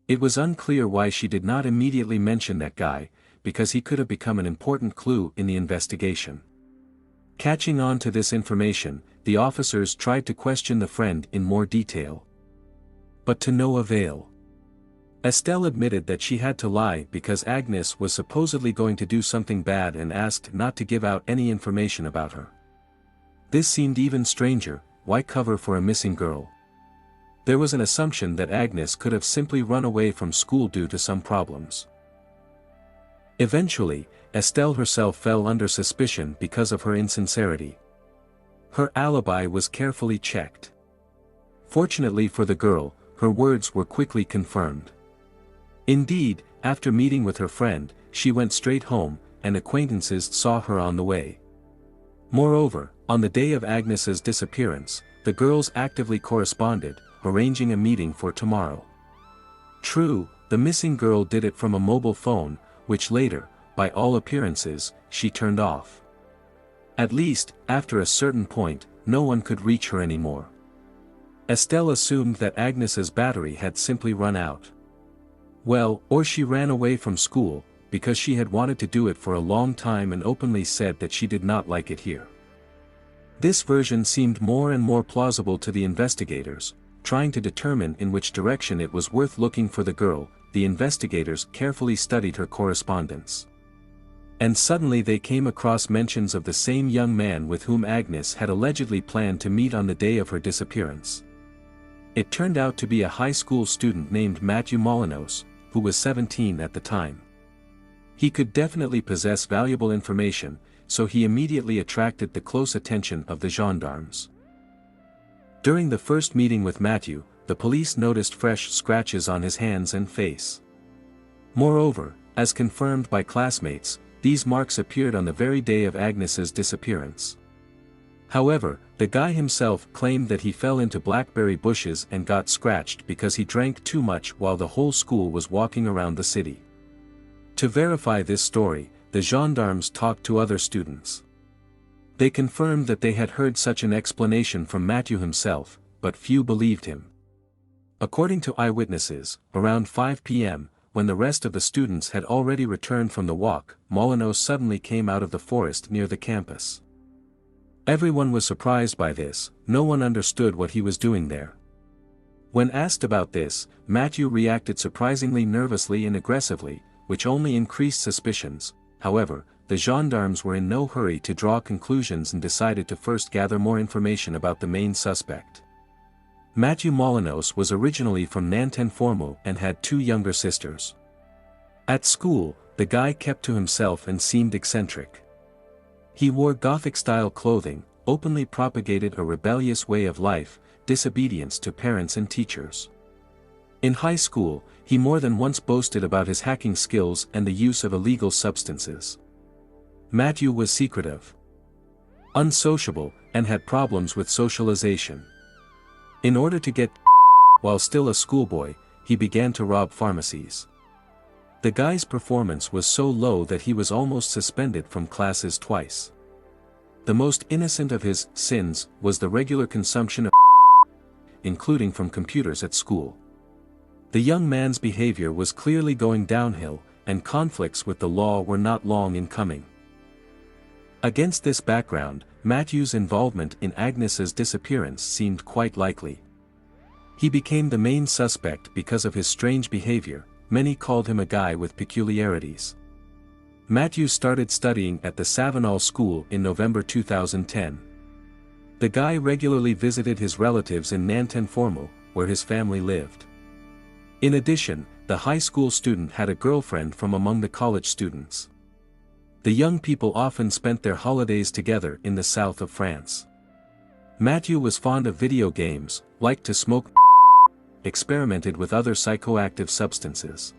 It was unclear why she did not immediately mention that guy, because he could have become an important clue in the investigation. Catching on to this information, the officers tried to question the friend in more detail. But to no avail. Estelle admitted that she had to lie because Agnes was supposedly going to do something bad and asked not to give out any information about her. This seemed even stranger. Why cover for a missing girl? There was an assumption that Agnes could have simply run away from school due to some problems. Eventually, Estelle herself fell under suspicion because of her insincerity. Her alibi was carefully checked. Fortunately for the girl, her words were quickly confirmed. Indeed, after meeting with her friend, she went straight home, and acquaintances saw her on the way. Moreover, on the day of Agnes's disappearance, the girls actively corresponded, arranging a meeting for tomorrow. True, the missing girl did it from a mobile phone, which later, by all appearances, she turned off. At least, after a certain point, no one could reach her anymore. Estelle assumed that Agnes's battery had simply run out. Well, or she ran away from school, because she had wanted to do it for a long time and openly said that she did not like it here. This version seemed more and more plausible to the investigators. Trying to determine in which direction it was worth looking for the girl, the investigators carefully studied her correspondence. And suddenly they came across mentions of the same young man with whom Agnes had allegedly planned to meet on the day of her disappearance. It turned out to be a high school student named Matthew Molinos, who was 17 at the time. He could definitely possess valuable information, so he immediately attracted the close attention of the gendarmes. During the first meeting with Matthew, the police noticed fresh scratches on his hands and face. Moreover, as confirmed by classmates, these marks appeared on the very day of Agnes's disappearance. However, the guy himself claimed that he fell into blackberry bushes and got scratched because he drank too much while the whole school was walking around the city. To verify this story, the gendarmes talked to other students. They confirmed that they had heard such an explanation from Matthew himself, but few believed him. According to eyewitnesses, around 5 p.m., when the rest of the students had already returned from the walk, Molinos suddenly came out of the forest near the campus. Everyone was surprised by this. No one understood what he was doing there. When asked about this, Matthew reacted surprisingly nervously and aggressively, which only increased suspicions. However, the gendarmes were in no hurry to draw conclusions and decided to first gather more information about the main suspect. Matthew Molinos was originally from Nantenformo and had 2 younger sisters. At school, the guy kept to himself and seemed eccentric. He wore Gothic-style clothing, openly propagated a rebellious way of life, disobedience to parents and teachers. In high school, he more than once boasted about his hacking skills and the use of illegal substances. Matthew was secretive, unsociable, and had problems with socialization. In order to get while still a schoolboy, he began to rob pharmacies. The guy's performance was so low that he was almost suspended from classes twice. The most innocent of his sins was the regular consumption of including from computers at school. The young man's behavior was clearly going downhill, and conflicts with the law were not long in coming. Against this background, Matthew's involvement in Agnes's disappearance seemed quite likely. He became the main suspect because of his strange behavior. Many called him a guy with peculiarities. Matthew started studying at the Savinol School in November 2010. The guy regularly visited his relatives in Nantes-en-Formel, where his family lived. In addition, the high school student had a girlfriend from among the college students. The young people often spent their holidays together in the south of France. Matthew was fond of video games, liked to smoke, experimented with other psychoactive substances.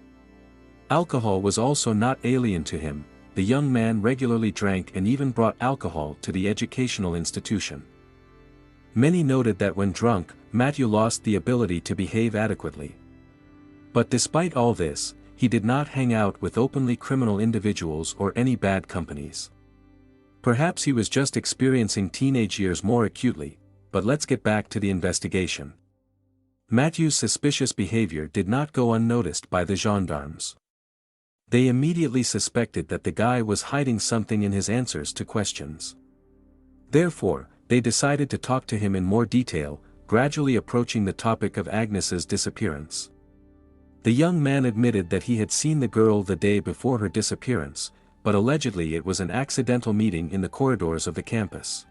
Alcohol was also not alien to him. The young man regularly drank and even brought alcohol to the educational institution. Many noted that when drunk, Matthew lost the ability to behave adequately. But despite all this, he did not hang out with openly criminal individuals or any bad companies. Perhaps he was just experiencing teenage years more acutely, but let's get back to the investigation. Matthew's suspicious behavior did not go unnoticed by the gendarmes. They immediately suspected that the guy was hiding something in his answers to questions. Therefore, they decided to talk to him in more detail, gradually approaching the topic of Agnes's disappearance. The young man admitted that he had seen the girl the day before her disappearance, but allegedly it was an accidental meeting in the corridors of the campus.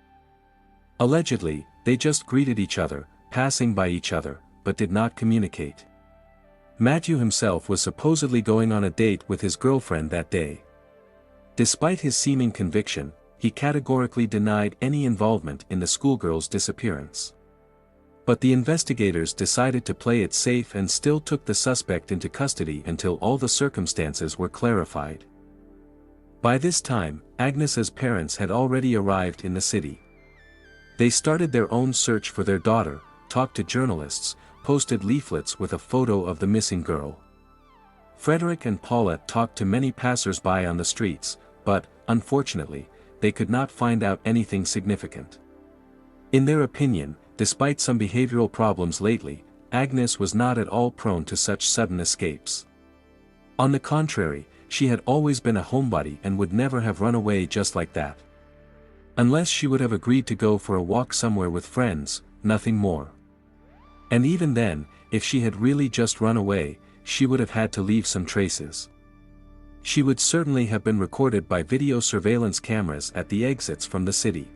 Allegedly, they just greeted each other, passing by each other, but did not communicate. Matthew himself was supposedly going on a date with his girlfriend that day. Despite his seeming conviction, he categorically denied any involvement in the schoolgirl's disappearance. But the investigators decided to play it safe and still took the suspect into custody until all the circumstances were clarified. By this time, Agnes's parents had already arrived in the city. They started their own search for their daughter, talked to journalists, posted leaflets with a photo of the missing girl. Frederick and Paula talked to many passers-by on the streets, but, unfortunately, they could not find out anything significant. In their opinion, despite some behavioral problems lately, Agnes was not at all prone to such sudden escapes. On the contrary, she had always been a homebody and would never have run away just like that. Unless she would have agreed to go for a walk somewhere with friends, nothing more. And even then, if she had really just run away, she would have had to leave some traces. She would certainly have been recorded by video surveillance cameras at the exits from the city.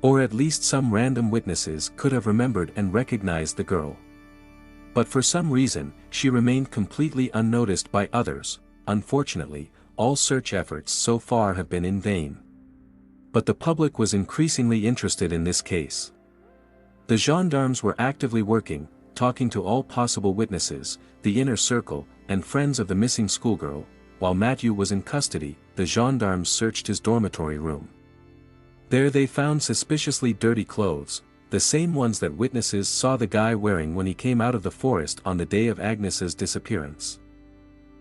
Or at least some random witnesses could have remembered and recognized the girl. But for some reason, she remained completely unnoticed by others. Unfortunately, all search efforts so far have been in vain. But the public was increasingly interested in this case. The gendarmes were actively working, talking to all possible witnesses, the inner circle, and friends of the missing schoolgirl. While Matthew was in custody, the gendarmes searched his dormitory room. There they found suspiciously dirty clothes, the same ones that witnesses saw the guy wearing when he came out of the forest on the day of Agnes's disappearance.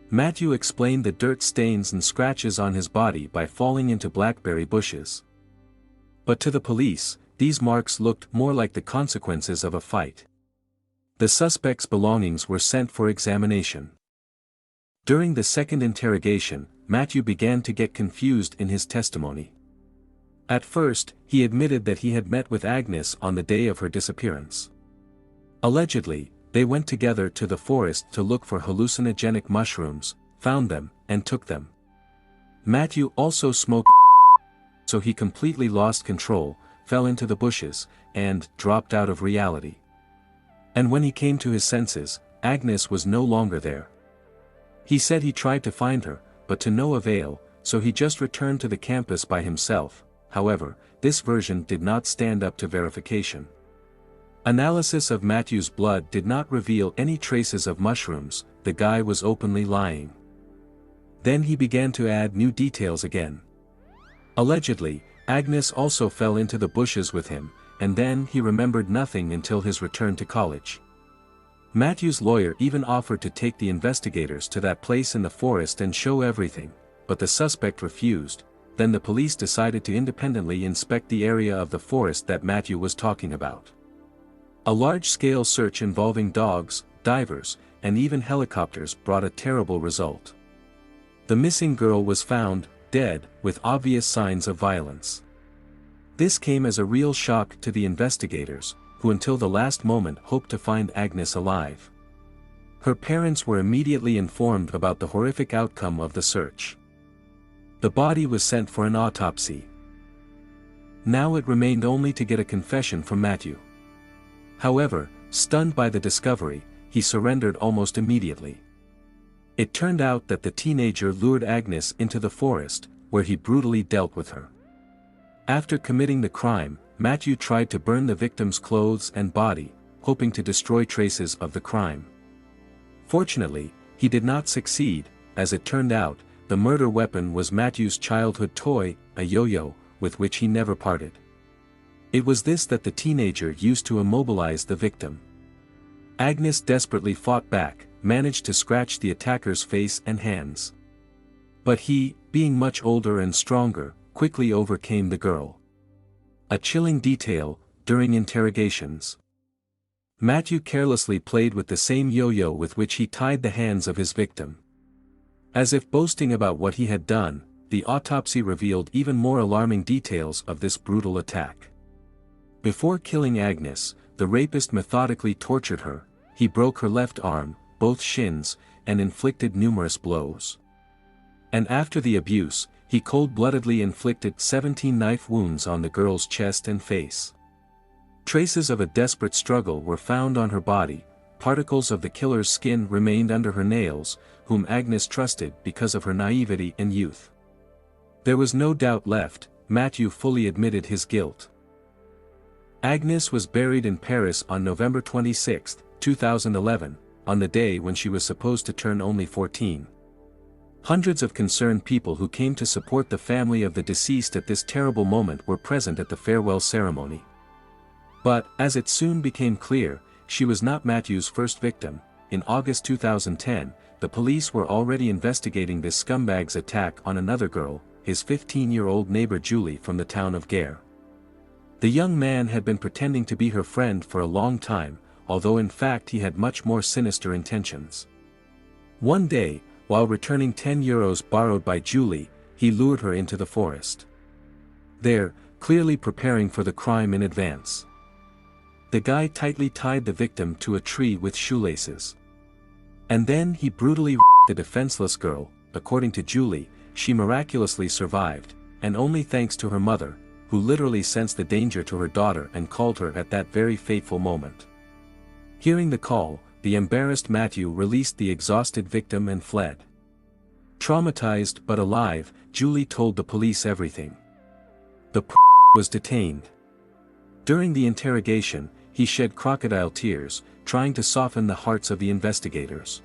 Matthew explained the dirt stains and scratches on his body by falling into blackberry bushes. But to the police, these marks looked more like the consequences of a fight. The suspect's belongings were sent for examination. During the second interrogation, Matthew began to get confused in his testimony. At first, he admitted that he had met with Agnes on the day of her disappearance. Allegedly, they went together to the forest to look for hallucinogenic mushrooms, found them, and took them. Matthew also smoked, so he completely lost control, fell into the bushes, and dropped out of reality. And when he came to his senses, Agnes was no longer there. He said he tried to find her, but to no avail, so he just returned to the campus by himself. However, this version did not stand up to verification. Analysis of Matthew's blood did not reveal any traces of mushrooms. The guy was openly lying. Then he began to add new details again. Allegedly, Agnes also fell into the bushes with him, and then he remembered nothing until his return to college. Matthew's lawyer even offered to take the investigators to that place in the forest and show everything, but the suspect refused. Then the police decided to independently inspect the area of the forest that Matthew was talking about. A large-scale search involving dogs, divers, and even helicopters brought a terrible result. The missing girl was found, dead, with obvious signs of violence. This came as a real shock to the investigators, who until the last moment hoped to find Agnes alive. Her parents were immediately informed about the horrific outcome of the search. The body was sent for an autopsy. Now it remained only to get a confession from Matthew. However, stunned by the discovery, he surrendered almost immediately. It turned out that the teenager lured Agnes into the forest, where he brutally dealt with her. After committing the crime, Matthew tried to burn the victim's clothes and body, hoping to destroy traces of the crime. Fortunately, he did not succeed. As it turned out, the murder weapon was Matthew's childhood toy, a yo-yo, with which he never parted. It was this that the teenager used to immobilize the victim. Agnes desperately fought back, managed to scratch the attacker's face and hands. But he, being much older and stronger, quickly overcame the girl. A chilling detail, during interrogations. Matthew carelessly played with the same yo-yo with which he tied the hands of his victim. As if boasting about what he had done, the autopsy revealed even more alarming details of this brutal attack. Before killing Agnes, the rapist methodically tortured her. He broke her left arm, both shins, and inflicted numerous blows. And after the abuse, he cold-bloodedly inflicted 17 knife wounds on the girl's chest and face. Traces of a desperate struggle were found on her body. Particles of the killer's skin remained under her nails, whom Agnes trusted because of her naivety and youth. There was no doubt left. Matthew fully admitted his guilt. Agnes was buried in Paris on November 26, 2011, on the day when she was supposed to turn only 14. Hundreds of concerned people who came to support the family of the deceased at this terrible moment were present at the farewell ceremony. But, as it soon became clear, she was not Matthew's first victim. In August 2010, the police were already investigating this scumbag's attack on another girl, his 15-year-old neighbor Julie from the town of Gare. The young man had been pretending to be her friend for a long time, although in fact he had much more sinister intentions. One day, while returning 10 euros borrowed by Julie, he lured her into the forest. There, clearly preparing for the crime in advance. The guy tightly tied the victim to a tree with shoelaces. And then he brutally raped the defenseless girl. According to Julie, she miraculously survived, and only thanks to her mother, who literally sensed the danger to her daughter and called her at that very fateful moment. Hearing the call, the embarrassed Matthew released the exhausted victim and fled. Traumatized but alive, Julie told the police everything. The was detained. During the interrogation, he shed crocodile tears, trying to soften the hearts of the investigators.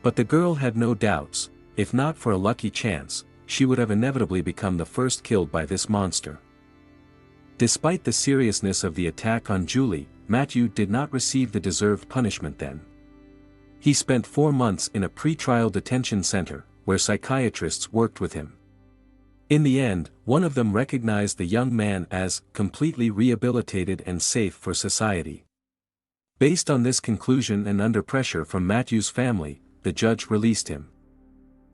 But the girl had no doubts. If not for a lucky chance, she would have inevitably become the first killed by this monster. Despite the seriousness of the attack on Julie, Matthew did not receive the deserved punishment then. He spent 4 months in a pre-trial detention center, where psychiatrists worked with him. In the end, one of them recognized the young man as completely rehabilitated and safe for society. Based on this conclusion and under pressure from Matthew's family, the judge released him.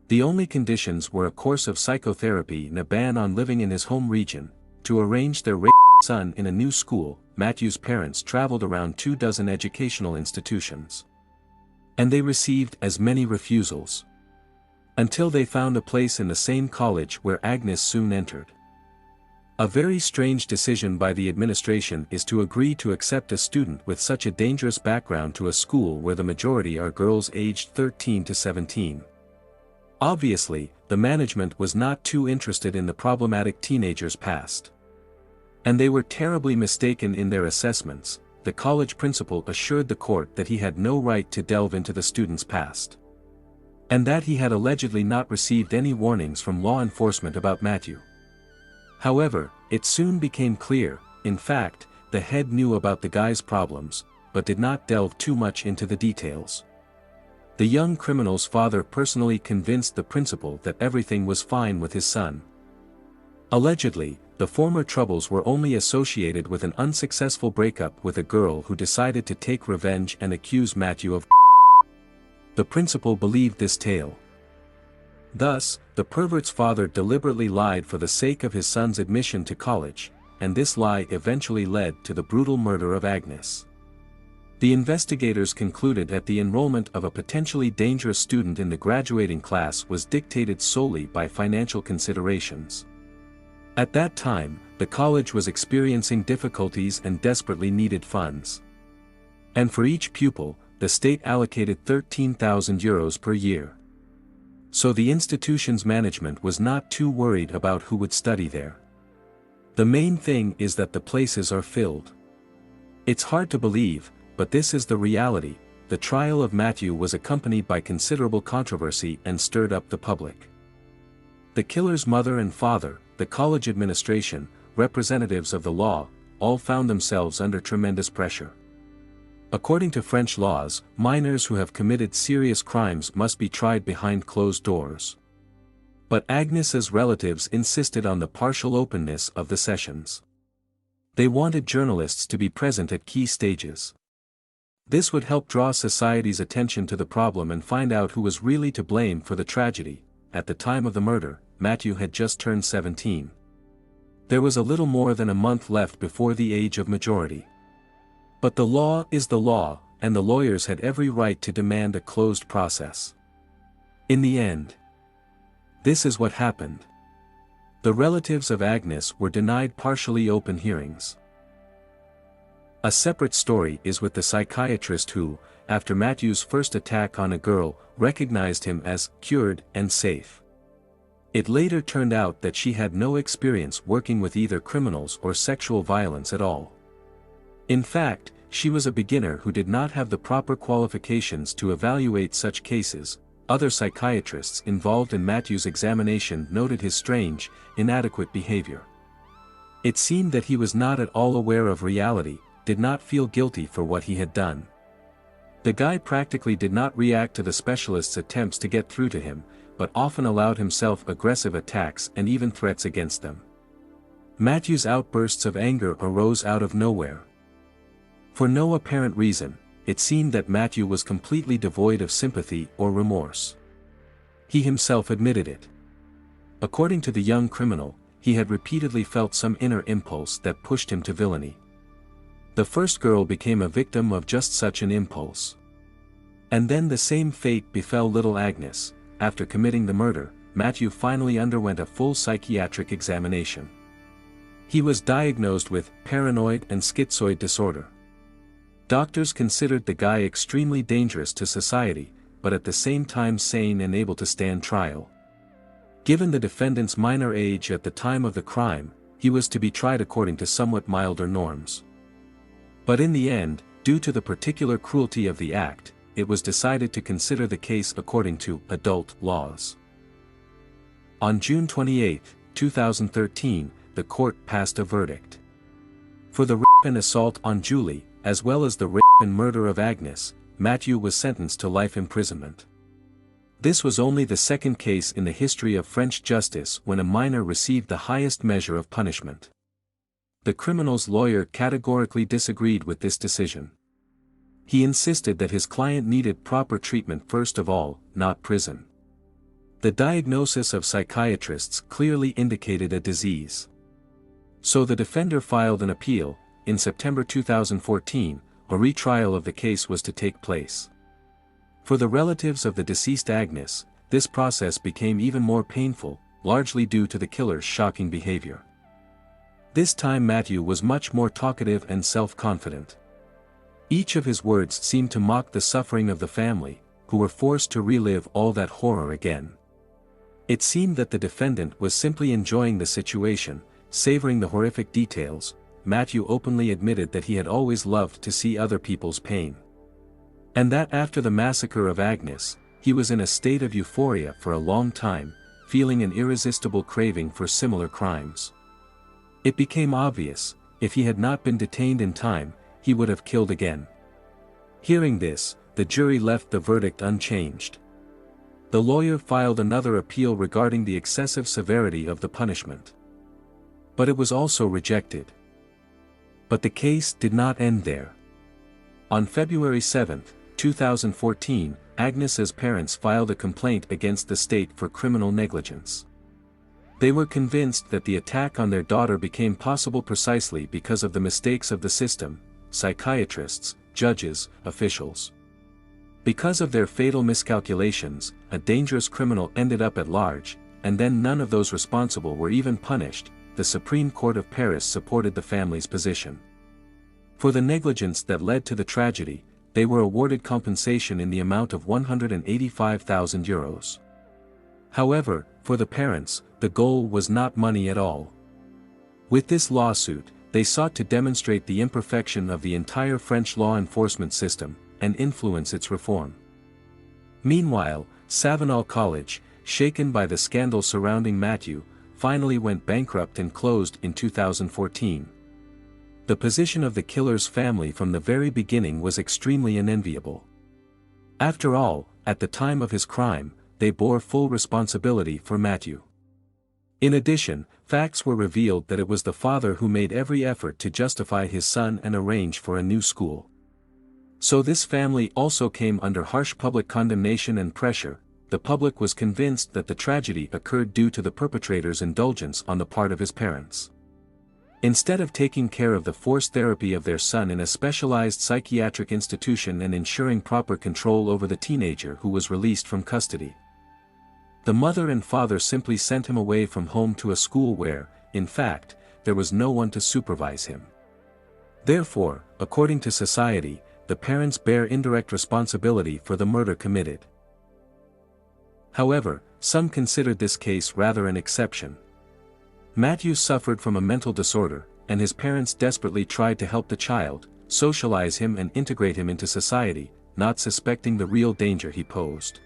The only conditions were a course of psychotherapy and a ban on living in his home region. To arrange their son in a new school, Matthew's parents traveled around 24 educational institutions. And they received as many refusals. Until they found a place in the same college where Agnes soon entered. A very strange decision by the administration is to agree to accept a student with such a dangerous background to a school where the majority are girls aged 13 to 17. Obviously, the management was not too interested in the problematic teenager's past. And they were terribly mistaken in their assessments. The college principal assured the court that he had no right to delve into the student's past. And that he had allegedly not received any warnings from law enforcement about Matthew. However, it soon became clear, in fact, the head knew about the guy's problems, but did not delve too much into the details. The young criminal's father personally convinced the principal that everything was fine with his son. Allegedly, the former troubles were only associated with an unsuccessful breakup with a girl who decided to take revenge and accuse Matthew of. The principal believed this tale. Thus, the pervert's father deliberately lied for the sake of his son's admission to college, and this lie eventually led to the brutal murder of Agnes. The investigators concluded that the enrollment of a potentially dangerous student in the graduating class was dictated solely by financial considerations. At that time, the college was experiencing difficulties and desperately needed funds. And for each pupil, the state allocated €13,000 per year. So the institution's management was not too worried about who would study there. The main thing is that the places are filled. It's hard to believe, but this is the reality. The trial of Matthew was accompanied by considerable controversy and stirred up the public. The killer's mother and father, the college administration, representatives of the law, all found themselves under tremendous pressure. According to French laws, minors who have committed serious crimes must be tried behind closed doors. But Agnes's relatives insisted on the partial openness of the sessions. They wanted journalists to be present at key stages. This would help draw society's attention to the problem and find out who was really to blame for the tragedy. At the time of the murder, Matthew had just turned 17. There was a little more than a month left before the age of majority. But the law is the law, and the lawyers had every right to demand a closed process. In the end, this is what happened. The relatives of Agnes were denied partially open hearings. A separate story is with the psychiatrist who, after Matthew's first attack on a girl, recognized him as cured and safe. It later turned out that she had no experience working with either criminals or sexual violence at all. In fact, she was a beginner who did not have the proper qualifications to evaluate such cases. Other psychiatrists involved in Matthew's examination noted his strange, inadequate behavior. It seemed that he was not at all aware of reality, did not feel guilty for what he had done. The guy practically did not react to the specialist's attempts to get through to him, but often allowed himself aggressive attacks and even threats against them. Matthew's outbursts of anger arose out of nowhere. For no apparent reason, it seemed that Matthew was completely devoid of sympathy or remorse. He himself admitted it. According to the young criminal, he had repeatedly felt some inner impulse that pushed him to villainy. The first girl became a victim of just such an impulse. And then the same fate befell little Agnes. After committing the murder, Matthew finally underwent a full psychiatric examination. He was diagnosed with paranoid and schizoid disorder. Doctors considered the guy extremely dangerous to society, but at the same time sane and able to stand trial. Given the defendant's minor age at the time of the crime, he was to be tried according to somewhat milder norms. But in the end, due to the particular cruelty of the act, it was decided to consider the case according to adult laws. On June 28, 2013, the court passed a verdict. For the rape and assault on Julie, as well as the rape and murder of Agnes, Matthew was sentenced to life imprisonment. This was only the second case in the history of French justice when a minor received the highest measure of punishment. The criminal's lawyer categorically disagreed with this decision. He insisted that his client needed proper treatment first of all, not prison. The diagnosis of psychiatrists clearly indicated a disease. So the defender filed an appeal. In September 2014, a retrial of the case was to take place. For the relatives of the deceased Agnes, this process became even more painful, largely due to the killer's shocking behavior. This time Matthew was much more talkative and self-confident. Each of his words seemed to mock the suffering of the family, who were forced to relive all that horror again. It seemed that the defendant was simply enjoying the situation, savoring the horrific details. Matthew openly admitted that he had always loved to see other people's pain. And that after the massacre of Agnes, he was in a state of euphoria for a long time, feeling an irresistible craving for similar crimes. It became obvious, if he had not been detained in time, he would have killed again. Hearing this, the jury left the verdict unchanged. The lawyer filed another appeal regarding the excessive severity of the punishment. But it was also rejected. But the case did not end there. On February 7, 2014, Agnes's parents filed a complaint against the state for criminal negligence. They were convinced that the attack on their daughter became possible precisely because of the mistakes of the system, psychiatrists, judges, officials. Because of their fatal miscalculations, a dangerous criminal ended up at large, and then none of those responsible were even punished. The Supreme Court of Paris supported the family's position. For the negligence that led to the tragedy, they were awarded compensation in the amount of €185,000. However, for the parents, the goal was not money at all. With this lawsuit, they sought to demonstrate the imperfection of the entire French law enforcement system, and influence its reform. Meanwhile, Savenol College, shaken by the scandal surrounding Matthew, finally went bankrupt and closed in 2014. The position of the killer's family from the very beginning was extremely unenviable. After all, at the time of his crime, they bore full responsibility for Matthew. In addition, facts were revealed that it was the father who made every effort to justify his son and arrange for a new school. So this family also came under harsh public condemnation and pressure. The public was convinced that the tragedy occurred due to the perpetrator's indulgence on the part of his parents. Instead of taking care of the forced therapy of their son in a specialized psychiatric institution and ensuring proper control over the teenager who was released from custody, the mother and father simply sent him away from home to a school where, in fact, there was no one to supervise him. Therefore, according to society, the parents bear indirect responsibility for the murder committed. However, some considered this case rather an exception. Matthew suffered from a mental disorder, and his parents desperately tried to help the child, socialize him and integrate him into society, not suspecting the real danger he posed.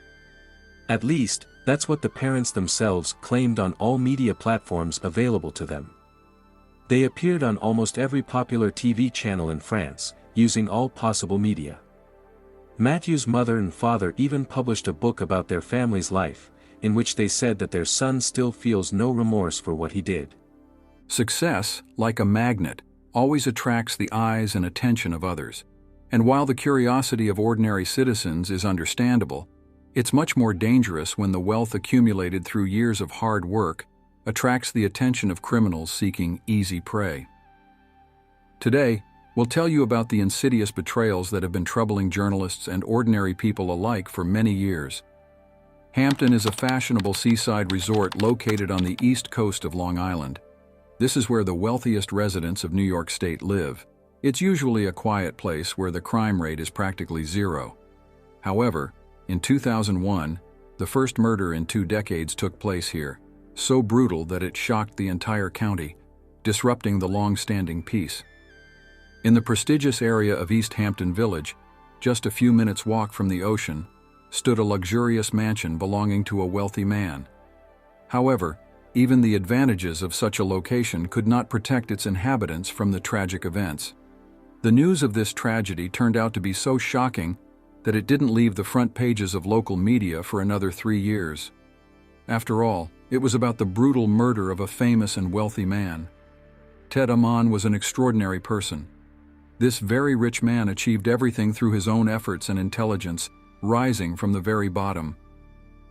At least, that's what the parents themselves claimed on all media platforms available to them. They appeared on almost every popular TV channel in France, using all possible media. Matthew's mother and father even published a book about their family's life, in which they said that their son still feels no remorse for what he did. Success, like a magnet, always attracts the eyes and attention of others. And while the curiosity of ordinary citizens is understandable, it's much more dangerous when the wealth accumulated through years of hard work attracts the attention of criminals seeking easy prey. Today, we'll tell you about the insidious betrayals that have been troubling journalists and ordinary people alike for many years. Hampton is a fashionable seaside resort located on the east coast of Long Island. This is where the wealthiest residents of New York State live. It's usually a quiet place where the crime rate is practically zero. However, in 2001, the first murder in 2 decades took place here, so brutal that it shocked the entire county, disrupting the long-standing peace. In the prestigious area of East Hampton Village, just a few minutes' walk from the ocean, stood a luxurious mansion belonging to a wealthy man. However, even the advantages of such a location could not protect its inhabitants from the tragic events. The news of this tragedy turned out to be so shocking that it didn't leave the front pages of local media for another 3 years. After all, it was about the brutal murder of a famous and wealthy man. Ted Ammon was an extraordinary person. This very rich man achieved everything through his own efforts and intelligence, rising from the very bottom.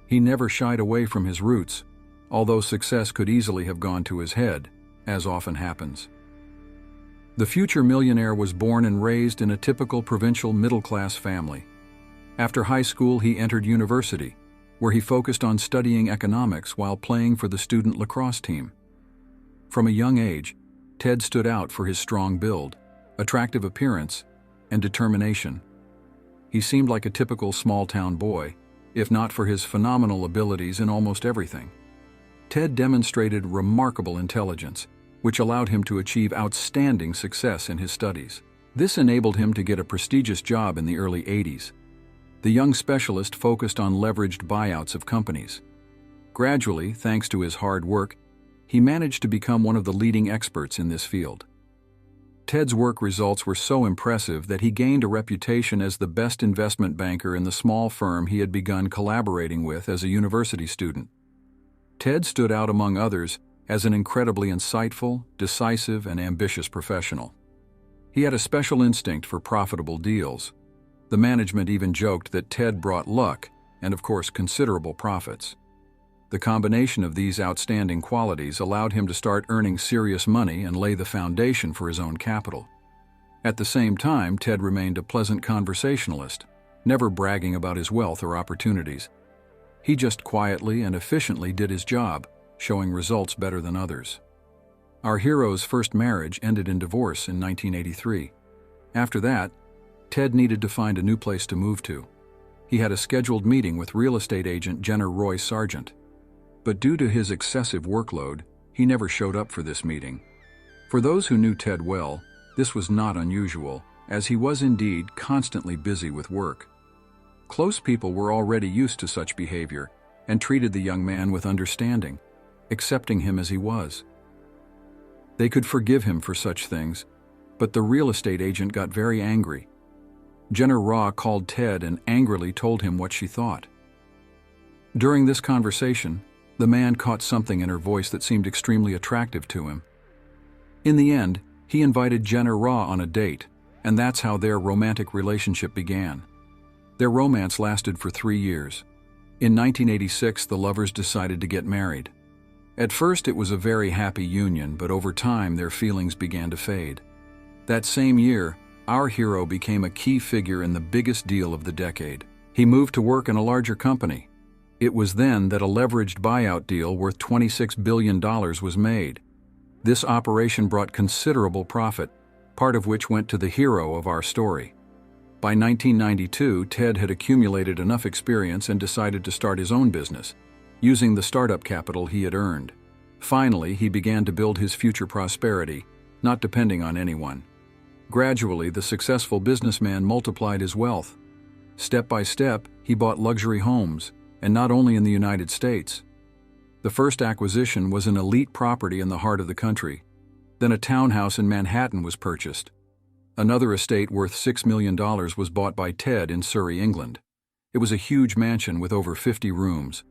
He never shied away from his roots, although success could easily have gone to his head, as often happens. The future millionaire was born and raised in a typical provincial middle-class family. After high school, he entered university, where he focused on studying economics while playing for the student lacrosse team. From a young age, Ted stood out for his strong build, attractive appearance, and determination. He seemed like a typical small-town boy, if not for his phenomenal abilities in almost everything. Ted demonstrated remarkable intelligence, which allowed him to achieve outstanding success in his studies. This enabled him to get a prestigious job in the early 80s. The young specialist focused on leveraged buyouts of companies. Gradually, thanks to his hard work, he managed to become one of the leading experts in this field. Ted's work results were so impressive that he gained a reputation as the best investment banker in the small firm he had begun collaborating with as a university student. Ted stood out among others as an incredibly insightful, decisive, and ambitious professional. He had a special instinct for profitable deals. The management even joked that Ted brought luck and, of course, considerable profits. The combination of these outstanding qualities allowed him to start earning serious money and lay the foundation for his own capital. At the same time, Ted remained a pleasant conversationalist, never bragging about his wealth or opportunities. He just quietly and efficiently did his job, showing results better than others. Our hero's first marriage ended in divorce in 1983. After that, Ted needed to find a new place to move to. He had a scheduled meeting with real estate agent Jenner Roy Sargent. But due to his excessive workload, he never showed up for this meeting. For those who knew Ted well, this was not unusual, as he was indeed constantly busy with work. Close people were already used to such behavior and treated the young man with understanding, accepting him as he was. They could forgive him for such things, but the real estate agent got very angry. Jenner Raw called Ted and angrily told him what she thought. During this conversation, the man caught something in her voice that seemed extremely attractive to him. In the end, he invited Jenner Raw on a date, and that's how their romantic relationship began. Their romance lasted for 3 years. In 1986, the lovers decided to get married. At first, it was a very happy union, but over time, their feelings began to fade. That same year, our hero became a key figure in the biggest deal of the decade. He moved to work in a larger company. It was then that a leveraged buyout deal worth $26 billion was made. This operation brought considerable profit, part of which went to the hero of our story. By 1992, Ted had accumulated enough experience and decided to start his own business, using the startup capital he had earned. Finally, he began to build his future prosperity, not depending on anyone. Gradually, the successful businessman multiplied his wealth. Step by step, he bought luxury homes, and not only in the United States. The first acquisition was an elite property in the heart of the country. Then a townhouse in Manhattan was purchased. Another estate worth $6 million was bought by Ted in Surrey, England. It was a huge mansion with over 50 rooms.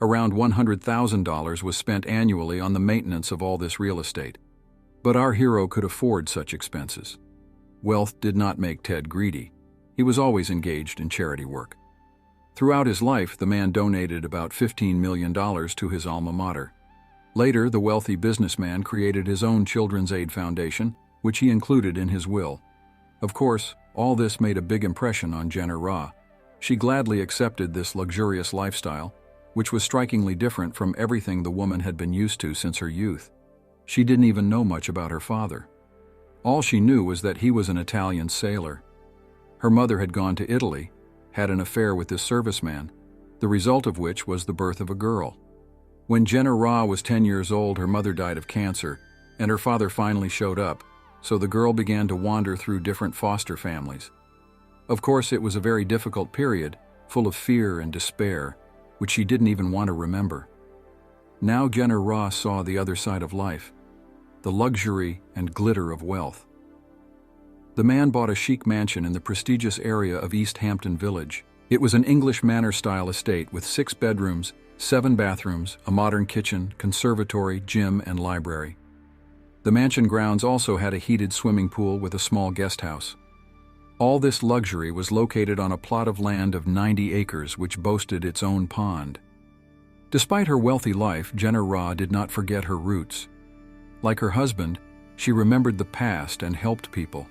Around $100,000 was spent annually on the maintenance of all this real estate. But our hero could afford such expenses. Wealth did not make Ted greedy. He was always engaged in charity work. Throughout his life, the man donated about $15 million to his alma mater. Later, the wealthy businessman created his own Children's Aid Foundation, which he included in his will. Of course, all this made a big impression on Jenner Raw. She gladly accepted this luxurious lifestyle, which was strikingly different from everything the woman had been used to since her youth. She didn't even know much about her father. All she knew was that he was an Italian sailor. Her mother had gone to Italy, had an affair with this serviceman, the result of which was the birth of a girl. When Jenner Raw was 10 years old, her mother died of cancer, and her father finally showed up, so the girl began to wander through different foster families. Of course, it was a very difficult period, full of fear and despair, which she didn't even want to remember. Now Jenner Raw saw the other side of life, the luxury and glitter of wealth. The man bought a chic mansion in the prestigious area of East Hampton Village. It was an English manor-style estate with 6 bedrooms, 7 bathrooms, a modern kitchen, conservatory, gym, and library. The mansion grounds also had a heated swimming pool with a small guest house. All this luxury was located on a plot of land of 90 acres which boasted its own pond. Despite her wealthy life, Jenner Raw did not forget her roots. Like her husband, she remembered the past and helped people.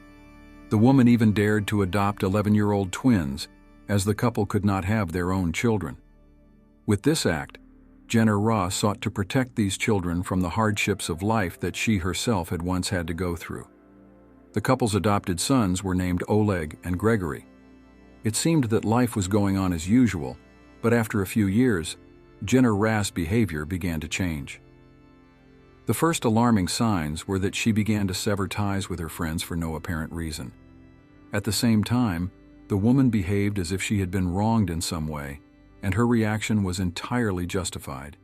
The woman even dared to adopt 11-year-old twins, as the couple could not have their own children. With this act, Jenner Raw sought to protect these children from the hardships of life that she herself had once had to go through. The couple's adopted sons were named Oleg and Gregory. It seemed that life was going on as usual, but after a few years, Jenner Raw's behavior began to change. The first alarming signs were that she began to sever ties with her friends for no apparent reason. At the same time, the woman behaved as if she had been wronged in some way, and her reaction was entirely justified.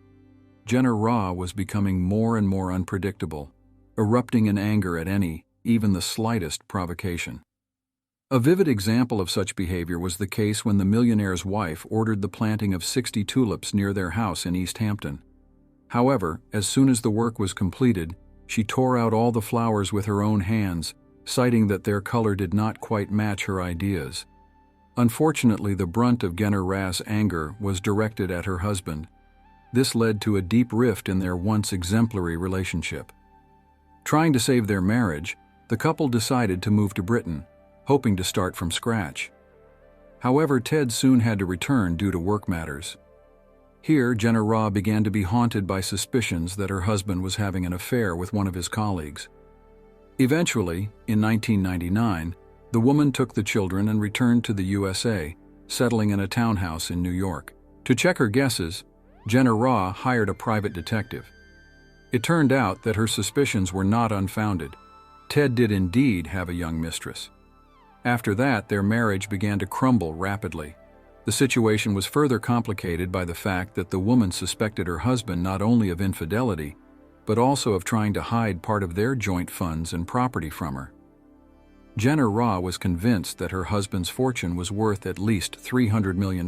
Jenner Raw was becoming more and more unpredictable, erupting in anger at any, even the slightest provocation. A vivid example of such behavior was the case when the millionaire's wife ordered the planting of 60 tulips near their house in East Hampton. However, as soon as the work was completed, she tore out all the flowers with her own hands, citing that their color did not quite match her ideas. Unfortunately, the brunt of Ra's anger was directed at her husband. This led to a deep rift in their once exemplary relationship. Trying to save their marriage, the couple decided to move to Britain, hoping to start from scratch. However, Ted soon had to return due to work matters. Here, Ra began to be haunted by suspicions that her husband was having an affair with one of his colleagues. Eventually, in 1999, the woman took the children and returned to the USA, settling in a townhouse in New York. To check her guesses, Ra hired a private detective. It turned out that her suspicions were not unfounded. Ted did indeed have a young mistress. After that, their marriage began to crumble rapidly. The situation was further complicated by the fact that the woman suspected her husband not only of infidelity, but also of trying to hide part of their joint funds and property from her. Ra was convinced that her husband's fortune was worth at least $300 million,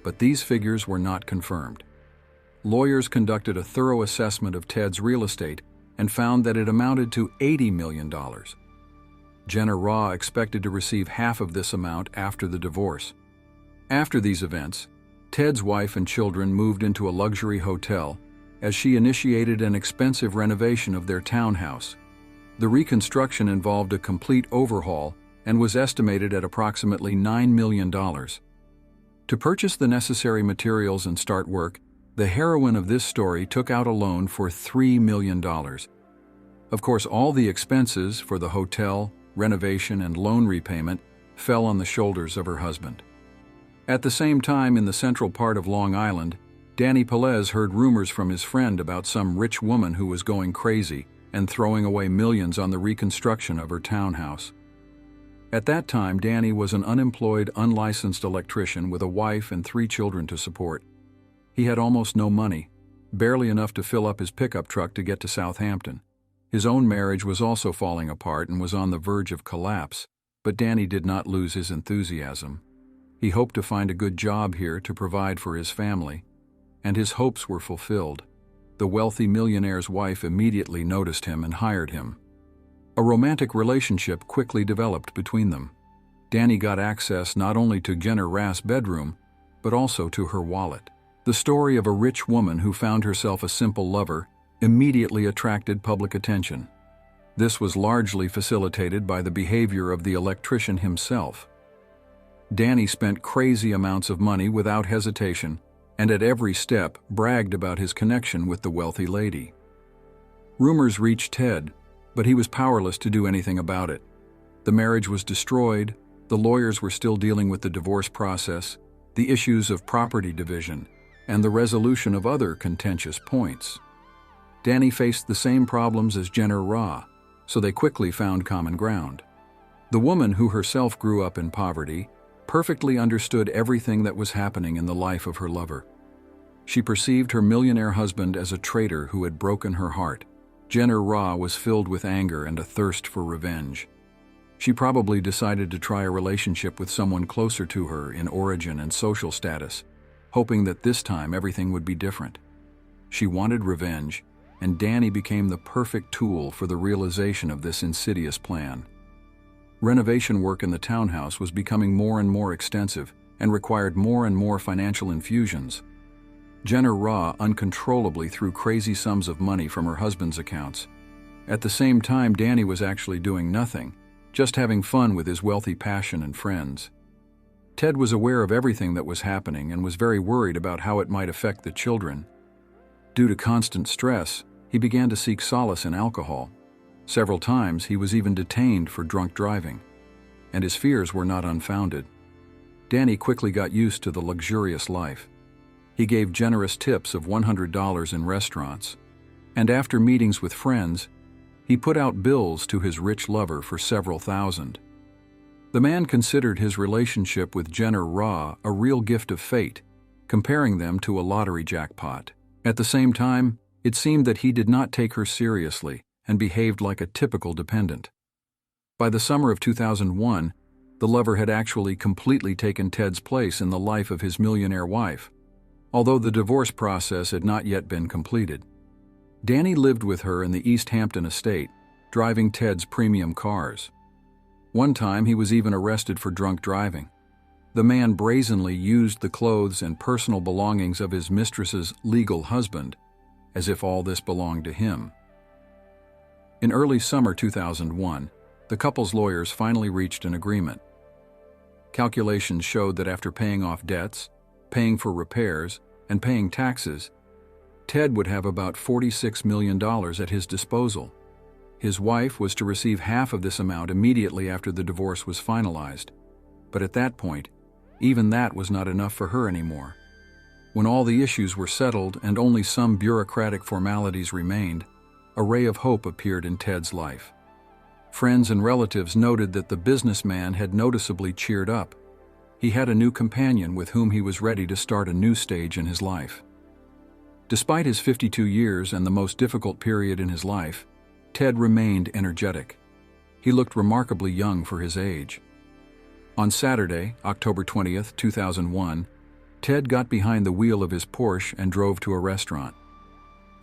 but these figures were not confirmed. Lawyers conducted a thorough assessment of Ted's real estate and found that it amounted to $80 million. Ra expected to receive half of this amount after the divorce. After these events, Ted's wife and children moved into a luxury hotel as she initiated an expensive renovation of their townhouse. The reconstruction involved a complete overhaul and was estimated at approximately $9 million. To purchase the necessary materials and start work, the heroine of this story took out a loan for $3 million. Of course, all the expenses for the hotel, renovation, and loan repayment fell on the shoulders of her husband. At the same time, in the central part of Long Island, Danny Pelez heard rumors from his friend about some rich woman who was going crazy and throwing away millions on the reconstruction of her townhouse. At that time, Danny was an unemployed, unlicensed electrician with a wife and 3 children to support. He had almost no money, barely enough to fill up his pickup truck to get to Southampton. His own marriage was also falling apart and was on the verge of collapse, but Danny did not lose his enthusiasm. He hoped to find a good job here to provide for his family, and his hopes were fulfilled. The wealthy millionaire's wife immediately noticed him and hired him. A romantic relationship quickly developed between them. Danny got access not only to Ra's bedroom, but also to her wallet. The story of a rich woman who found herself a simple lover immediately attracted public attention. This was largely facilitated by the behavior of the electrician himself. Danny spent crazy amounts of money without hesitation, and at every step bragged about his connection with the wealthy lady. Rumors reached Ted, but he was powerless to do anything about it. The marriage was destroyed, the lawyers were still dealing with the divorce process, the issues of property division, and the resolution of other contentious points. Danny faced the same problems as Ra, so they quickly found common ground. The woman, who herself grew up in poverty, perfectly understood everything that was happening in the life of her lover. She perceived her millionaire husband as a traitor who had broken her heart. Ra was filled with anger and a thirst for revenge. She probably decided to try a relationship with someone closer to her in origin and social status, hoping that this time everything would be different. She wanted revenge, and Danny became the perfect tool for the realization of this insidious plan. Renovation work in the townhouse was becoming more and more extensive and required more and more financial infusions. Ra uncontrollably threw crazy sums of money from her husband's accounts. At the same time, Danny was actually doing nothing, just having fun with his wealthy passion and friends. Ted was aware of everything that was happening and was very worried about how it might affect the children. Due to constant stress, he began to seek solace in alcohol. Several times he was even detained for drunk driving, and his fears were not unfounded. Danny quickly got used to the luxurious life. He gave generous tips of $100 in restaurants, and after meetings with friends, he put out bills to his rich lover for several thousand. The man considered his relationship with Ra a real gift of fate, comparing them to a lottery jackpot. At the same time, it seemed that he did not take her seriously and behaved like a typical dependent. By the summer of 2001, the lover had actually completely taken Ted's place in the life of his millionaire wife, although the divorce process had not yet been completed. Danny lived with her in the East Hampton estate, driving Ted's premium cars. One time he was even arrested for drunk driving. The man brazenly used the clothes and personal belongings of his mistress's legal husband, as if all this belonged to him. In early summer 2001, the couple's lawyers finally reached an agreement. Calculations showed that after paying off debts, paying for repairs, and paying taxes, Ted would have about $46 million at his disposal. His wife was to receive half of this amount immediately after the divorce was finalized. But at that point, even that was not enough for her anymore. When all the issues were settled and only some bureaucratic formalities remained, a ray of hope appeared in Ted's life. Friends and relatives noted that the businessman had noticeably cheered up. He had a new companion with whom he was ready to start a new stage in his life. Despite his 52 years and the most difficult period in his life, Ted remained energetic. He looked remarkably young for his age. On Saturday, October 20th, 2001, Ted got behind the wheel of his Porsche and drove to a restaurant.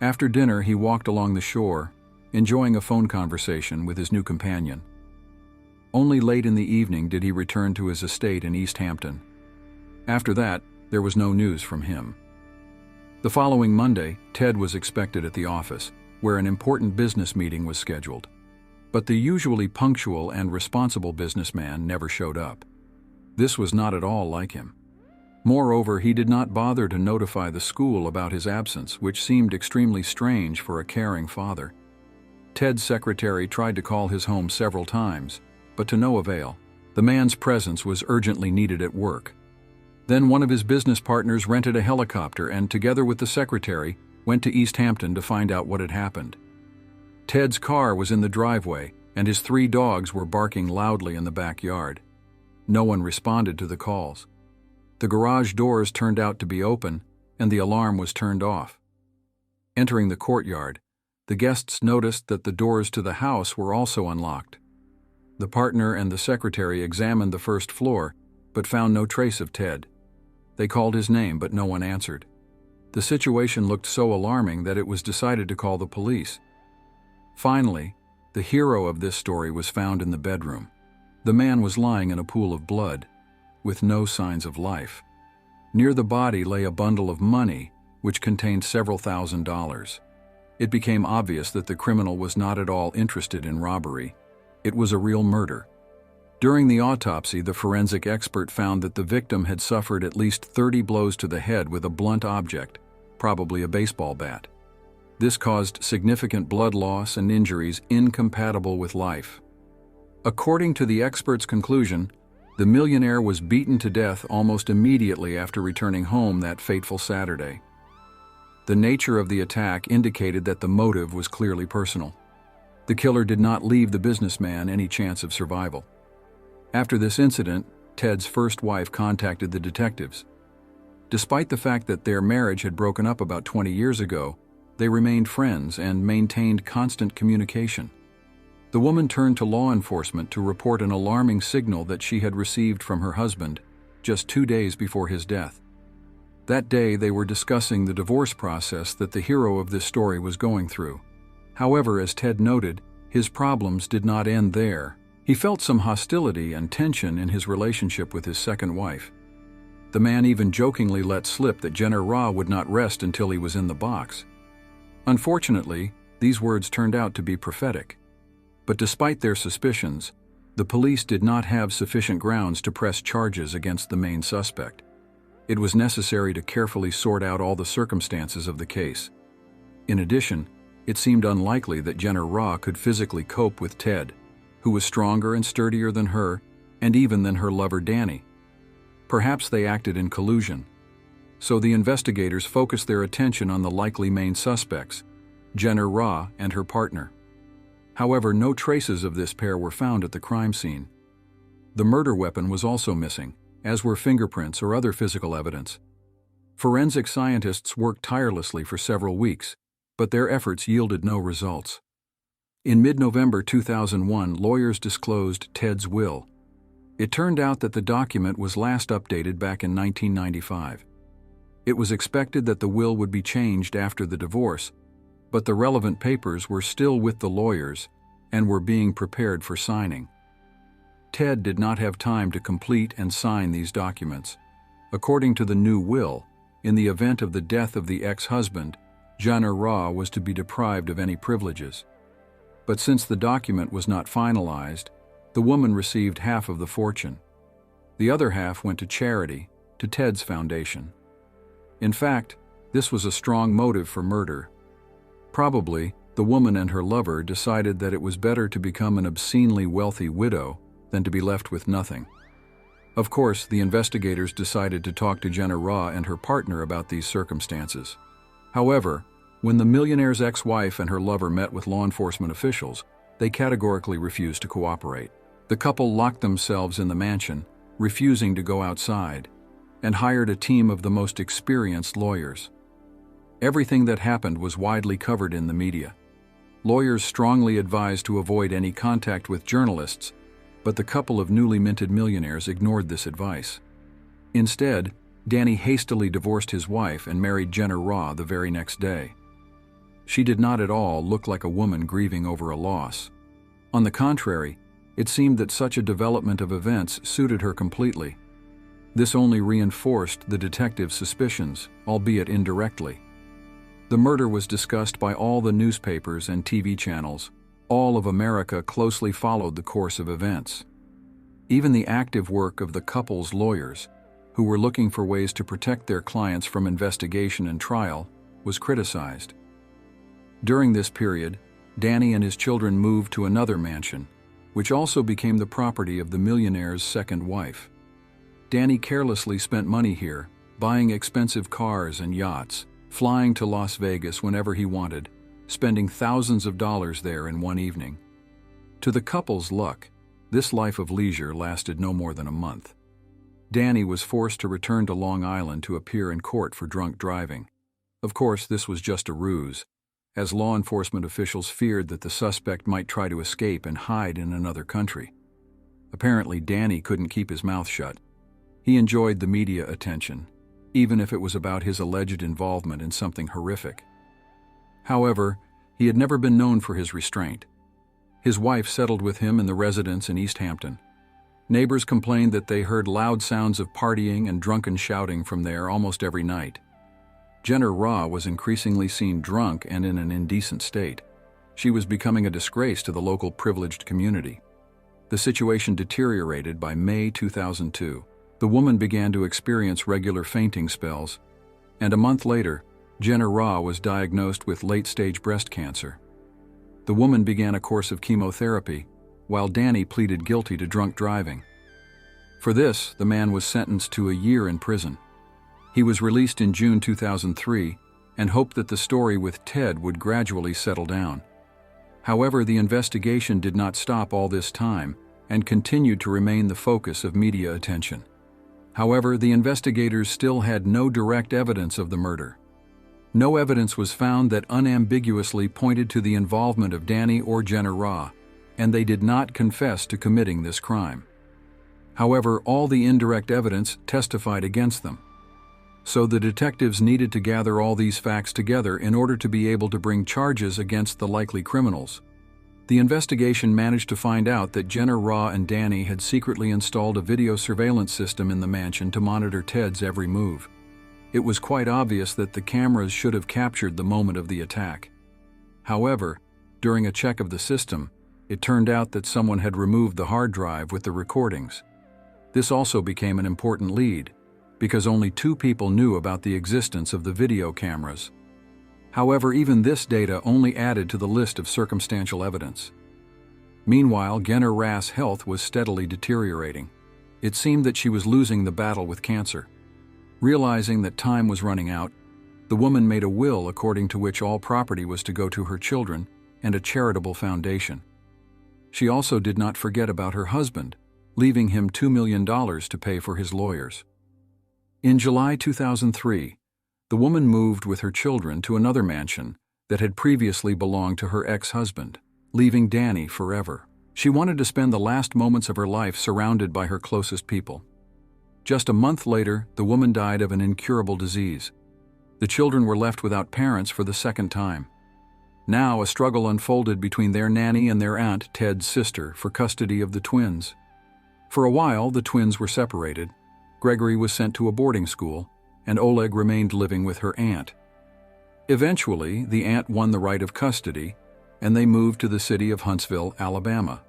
After dinner, he walked along the shore, enjoying a phone conversation with his new companion. Only late in the evening did he return to his estate in East Hampton. After that, there was no news from him. The following Monday, Ted was expected at the office, where an important business meeting was scheduled. But the usually punctual and responsible businessman never showed up. This was not at all like him. Moreover, he did not bother to notify the school about his absence, which seemed extremely strange for a caring father. Ted's secretary tried to call his home several times, but to no avail. The man's presence was urgently needed at work. Then one of his business partners rented a helicopter and, together with the secretary, went to East Hampton to find out what had happened. Ted's car was in the driveway, and his 3 dogs were barking loudly in the backyard. No one responded to the calls. The garage doors turned out to be open, and the alarm was turned off. Entering the courtyard, the guests noticed that the doors to the house were also unlocked. The partner and the secretary examined the first floor, but found no trace of Ted. They called his name, but no one answered. The situation looked so alarming that it was decided to call the police. Finally, the hero of this story was found in the bedroom. The man was lying in a pool of blood, with no signs of life. Near the body lay a bundle of money, which contained several $1,000s. It became obvious that the criminal was not at all interested in robbery. It was a real murder. During the autopsy, the forensic expert found that the victim had suffered at least 30 blows to the head with a blunt object, probably a baseball bat. This caused significant blood loss and injuries incompatible with life. According to the expert's conclusion, the millionaire was beaten to death almost immediately after returning home that fateful Saturday. The nature of the attack indicated that the motive was clearly personal. The killer did not leave the businessman any chance of survival. After this incident, Ted's first wife contacted the detectives. Despite the fact that their marriage had broken up about 20 years ago, they remained friends and maintained constant communication. The woman turned to law enforcement to report an alarming signal that she had received from her husband just 2 days before his death. That day, they were discussing the divorce process that the hero of this story was going through. However, as Ted noted, his problems did not end there. He felt some hostility and tension in his relationship with his second wife. The man even jokingly let slip that Jenner Ra would not rest until he was in the box. Unfortunately, these words turned out to be prophetic. But despite their suspicions, the police did not have sufficient grounds to press charges against the main suspect. It was necessary to carefully sort out all the circumstances of the case. In addition, it seemed unlikely that Jenner Ra could physically cope with Ted, who was stronger and sturdier than her, and even than her lover Danny. Perhaps they acted in collusion. So the investigators focused their attention on the likely main suspects, Jenner Ra and her partner. However, no traces of this pair were found at the crime scene. The murder weapon was also missing, as were fingerprints or other physical evidence. Forensic scientists worked tirelessly for several weeks, but their efforts yielded no results. In mid-November 2001, lawyers disclosed Ted's will. It turned out that the document was last updated back in 1995. It was expected that the will would be changed after the divorce, but the relevant papers were still with the lawyers and were being prepared for signing. Ted did not have time to complete and sign these documents. According to the new will, in the event of the death of the ex-husband, Jenner Ra was to be deprived of any privileges. But since the document was not finalized, the woman received half of the fortune. The other half went to charity, to Ted's foundation. In fact, this was a strong motive for murder. Probably, the woman and her lover decided that it was better to become an obscenely wealthy widow than to be left with nothing. Of course, the investigators decided to talk to Jenner Ra and her partner about these circumstances. However, when the millionaire's ex-wife and her lover met with law enforcement officials, they categorically refused to cooperate. The couple locked themselves in the mansion, refusing to go outside, and hired a team of the most experienced lawyers. Everything that happened was widely covered in the media. Lawyers strongly advised to avoid any contact with journalists, but the couple of newly minted millionaires ignored this advice. Instead, Danny hastily divorced his wife and married Jenner Ra the very next day. She did not at all look like a woman grieving over a loss. On the contrary, it seemed that such a development of events suited her completely. This only reinforced the detective's suspicions, albeit indirectly. The murder was discussed by all the newspapers and TV channels. All of America closely followed the course of events. Even the active work of the couple's lawyers, who were looking for ways to protect their clients from investigation and trial, was criticized. During this period, Danny and his children moved to another mansion, which also became the property of the millionaire's second wife. Danny carelessly spent money here, buying expensive cars and yachts, flying to Las Vegas whenever he wanted, spending thousands of dollars there in one evening. To the couple's luck, this life of leisure lasted no more than a month. Danny was forced to return to Long Island to appear in court for drunk driving. Of course, this was just a ruse, as law enforcement officials feared that the suspect might try to escape and hide in another country. Apparently, Danny couldn't keep his mouth shut. He enjoyed the media attention, even if it was about his alleged involvement in something horrific. However, he had never been known for his restraint. His wife settled with him in the residence in East Hampton. Neighbors complained that they heard loud sounds of partying and drunken shouting from there almost every night. Jenner Ra was increasingly seen drunk and in an indecent state. She was becoming a disgrace to the local privileged community. The situation deteriorated by May 2002. The woman began to experience regular fainting spells, and a month later, Jenner Ra was diagnosed with late-stage breast cancer. The woman began a course of chemotherapy, while Danny pleaded guilty to drunk driving. For this, the man was sentenced to a year in prison. He was released in June 2003 and hoped that the story with Ted would gradually settle down. However, the investigation did not stop all this time and continued to remain the focus of media attention. However, the investigators still had no direct evidence of the murder. No evidence was found that unambiguously pointed to the involvement of Danny or Jenner Ra, and they did not confess to committing this crime. However, all the indirect evidence testified against them. So the detectives needed to gather all these facts together in order to be able to bring charges against the likely criminals. The investigation managed to find out that Jenner Ra and Danny had secretly installed a video surveillance system in the mansion to monitor Ted's every move. It was quite obvious that the cameras should have captured the moment of the attack. However, during a check of the system, it turned out that someone had removed the hard drive with the recordings. This also became an important lead, because only 2 people knew about the existence of the video cameras. However, even this data only added to the list of circumstantial evidence. Meanwhile, Jenner Ra's health was steadily deteriorating. It seemed that she was losing the battle with cancer. Realizing that time was running out, the woman made a will according to which all property was to go to her children and a charitable foundation. She also did not forget about her husband, leaving him $2 million to pay for his lawyers. In July 2003, the woman moved with her children to another mansion that had previously belonged to her ex-husband. leaving Danny forever. She wanted to spend the last moments of her life surrounded by her closest people. Just a month later, the woman died of an incurable disease. The children were left without parents for the second time. Now a struggle unfolded between their nanny and their aunt, Ted's sister, for custody of the twins. For a while, the twins were separated. Gregory was sent to a boarding school, and Oleg remained living with her aunt. Eventually, the aunt won the right of custody, and they moved to the city of Huntsville, Alabama.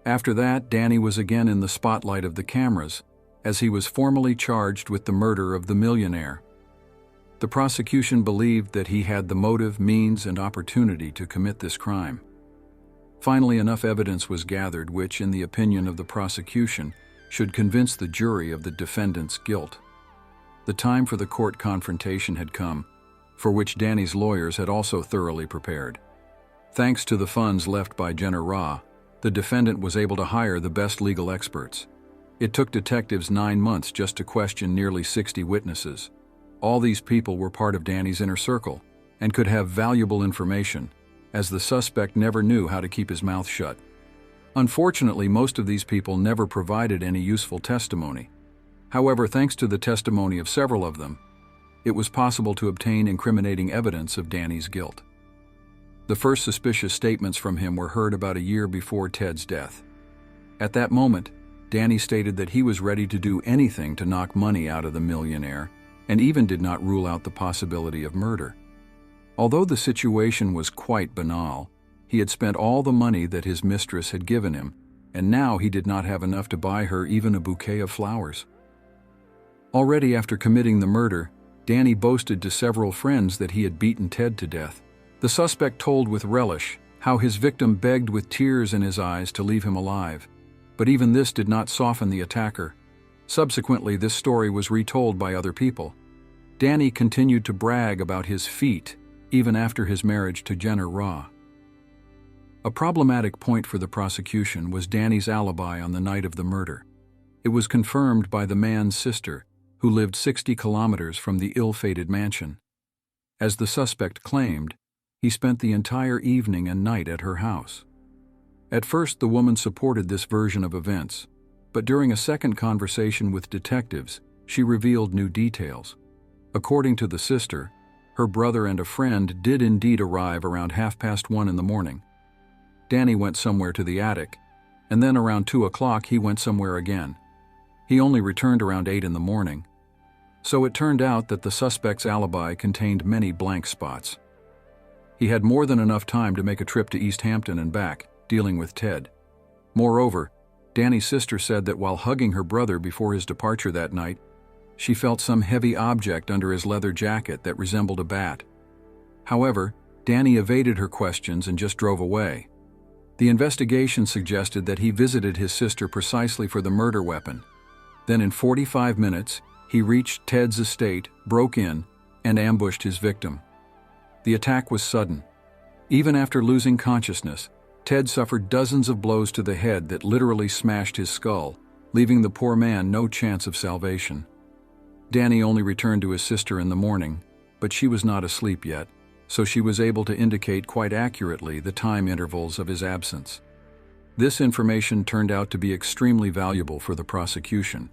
After that, Danny was again in the spotlight of the cameras, as he was formally charged with the murder of the millionaire. The prosecution believed that he had the motive, means, and opportunity to commit this crime. Finally, enough evidence was gathered which, in the opinion of the prosecution, should convince the jury of the defendant's guilt. The time for the court confrontation had come, for which Danny's lawyers had also thoroughly prepared. Thanks to the funds left by Jenner Ra, the defendant was able to hire the best legal experts. It took detectives 9 months just to question nearly 60 witnesses. All these people were part of Danny's inner circle and could have valuable information, as the suspect never knew how to keep his mouth shut. Unfortunately, most of these people never provided any useful testimony. However, thanks to the testimony of several of them, it was possible to obtain incriminating evidence of Danny's guilt. The first suspicious statements from him were heard about a year before Ted's death. At that moment, Danny stated that he was ready to do anything to knock money out of the millionaire, and even did not rule out the possibility of murder. Although the situation was quite banal, he had spent all the money that his mistress had given him, and now he did not have enough to buy her even a bouquet of flowers. Already after committing the murder, Danny boasted to several friends that he had beaten Ted to death. The suspect told with relish how his victim begged with tears in his eyes to leave him alive, but even this did not soften the attacker. Subsequently, this story was retold by other people. Danny continued to brag about his feat even after his marriage to Jenner Ra. A problematic point for the prosecution was Danny's alibi on the night of the murder. It was confirmed by the man's sister, who lived 60 kilometers from the ill-fated mansion. As the suspect claimed, he spent the entire evening and night at her house. At first, the woman supported this version of events, but during a second conversation with detectives, she revealed new details. According to the sister, her brother and a friend did indeed arrive around 1:30 in the morning. Danny went somewhere to the attic, and then around 2 o'clock he went somewhere again. He only returned around 8 in the morning. So it turned out that the suspect's alibi contained many blank spots. He had more than enough time to make a trip to East Hampton and back, dealing with Ted. Moreover, Danny's sister said that while hugging her brother before his departure that night, she felt some heavy object under his leather jacket that resembled a bat. However, Danny evaded her questions and just drove away. The investigation suggested that he visited his sister precisely for the murder weapon. Then in 45 minutes, he reached Ted's estate, broke in, and ambushed his victim. The attack was sudden. Even after losing consciousness, Ted suffered dozens of blows to the head that literally smashed his skull, leaving the poor man no chance of salvation. Danny only returned to his sister in the morning, but she was not asleep yet, so she was able to indicate quite accurately the time intervals of his absence. This information turned out to be extremely valuable for the prosecution,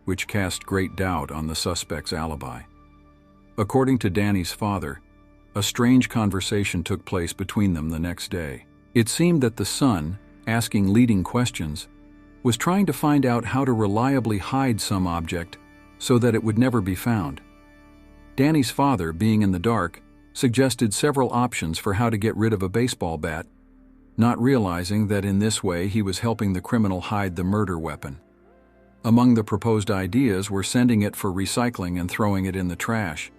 which cast great doubt on the suspect's alibi. According to Danny's father, a strange conversation took place between them the next day. It seemed that the son, asking leading questions, was trying to find out how to reliably hide some object so that it would never be found. Danny's father, being in the dark, suggested several options for how to get rid of a baseball bat, not realizing that in this way he was helping the criminal hide the murder weapon. Among the proposed ideas were sending it for recycling and throwing it in the trash.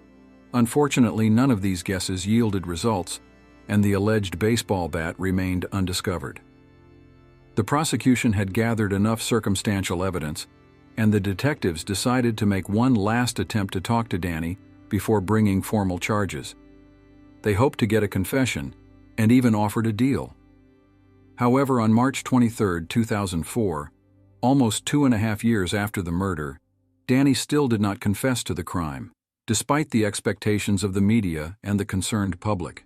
Unfortunately, none of these guesses yielded results, and the alleged baseball bat remained undiscovered. The prosecution had gathered enough circumstantial evidence, and the detectives decided to make one last attempt to talk to Danny before bringing formal charges. They hoped to get a confession, and even offered a deal. However, on March 23, 2004, almost 2.5 years after the murder, Danny still did not confess to the crime, despite the expectations of the media and the concerned public.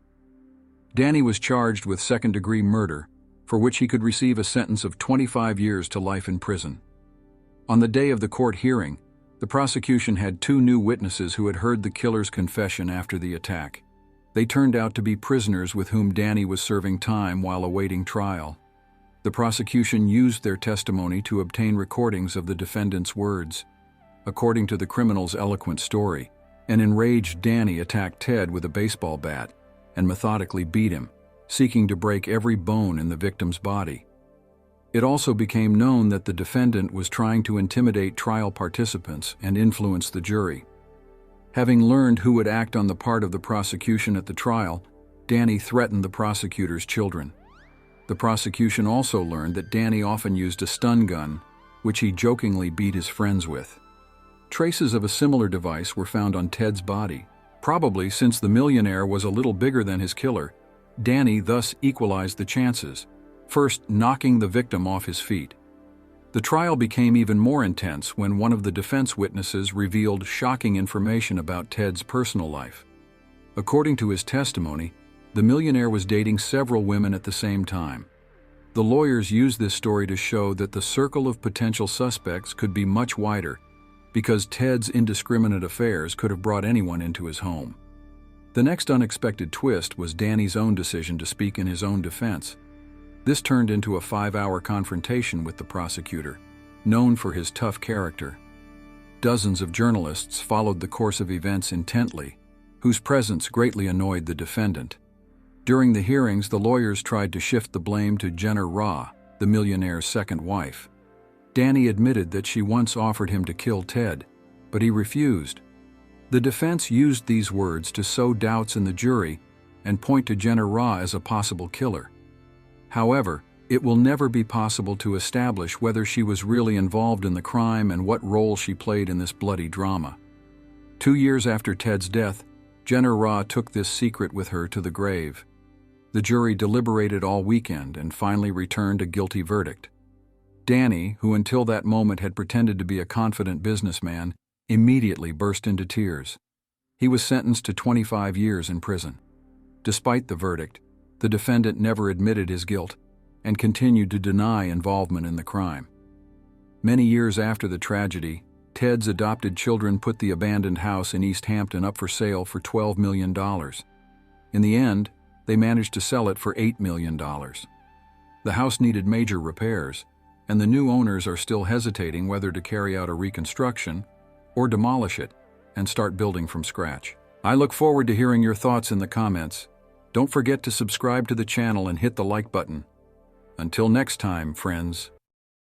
Danny was charged with second-degree murder, for which he could receive a sentence of 25 years to life in prison. On the day of the court hearing, the prosecution had two new witnesses who had heard the killer's confession after the attack. They turned out to be prisoners with whom Danny was serving time while awaiting trial. The prosecution used their testimony to obtain recordings of the defendant's words. According to the criminal's eloquent story, an enraged Danny attacked Ted with a baseball bat and methodically beat him, seeking to break every bone in the victim's body. It also became known that the defendant was trying to intimidate trial participants and influence the jury. Having learned who would act on the part of the prosecution at the trial, Danny threatened the prosecutor's children. The prosecution also learned that Danny often used a stun gun, which he jokingly beat his friends with. Traces of a similar device were found on Ted's body. Probably since the millionaire was a little bigger than his killer, Danny thus equalized the chances, first knocking the victim off his feet. The trial became even more intense when one of the defense witnesses revealed shocking information about Ted's personal life. According to his testimony, the millionaire was dating several women at the same time. The lawyers used this story to show that the circle of potential suspects could be much wider, because Ted's indiscriminate affairs could have brought anyone into his home. The next unexpected twist was Danny's own decision to speak in his own defense. This turned into a 5-hour confrontation with the prosecutor, known for his tough character. Dozens of journalists followed the course of events intently, whose presence greatly annoyed the defendant. During the hearings, the lawyers tried to shift the blame to Jenner Ra, the millionaire's second wife. Danny admitted that she once offered him to kill Ted, but he refused. The defense used these words to sow doubts in the jury and point to Jenner Ra as a possible killer. However, it will never be possible to establish whether she was really involved in the crime and what role she played in this bloody drama. 2 years after Ted's death, Jenner Ra took this secret with her to the grave. The jury deliberated all weekend and finally returned a guilty verdict. Danny, who until that moment had pretended to be a confident businessman, immediately burst into tears. He was sentenced to 25 years in prison. Despite the verdict, the defendant never admitted his guilt and continued to deny involvement in the crime. Many years after the tragedy, Ted's adopted children put the abandoned house in East Hampton up for sale for $12 million. In the end, they managed to sell it for $8 million. The house needed major repairs, and the new owners are still hesitating whether to carry out a reconstruction or demolish it and start building from scratch. I look forward to hearing your thoughts in the comments. Don't forget to subscribe to the channel and hit the like button. Until next time, friends.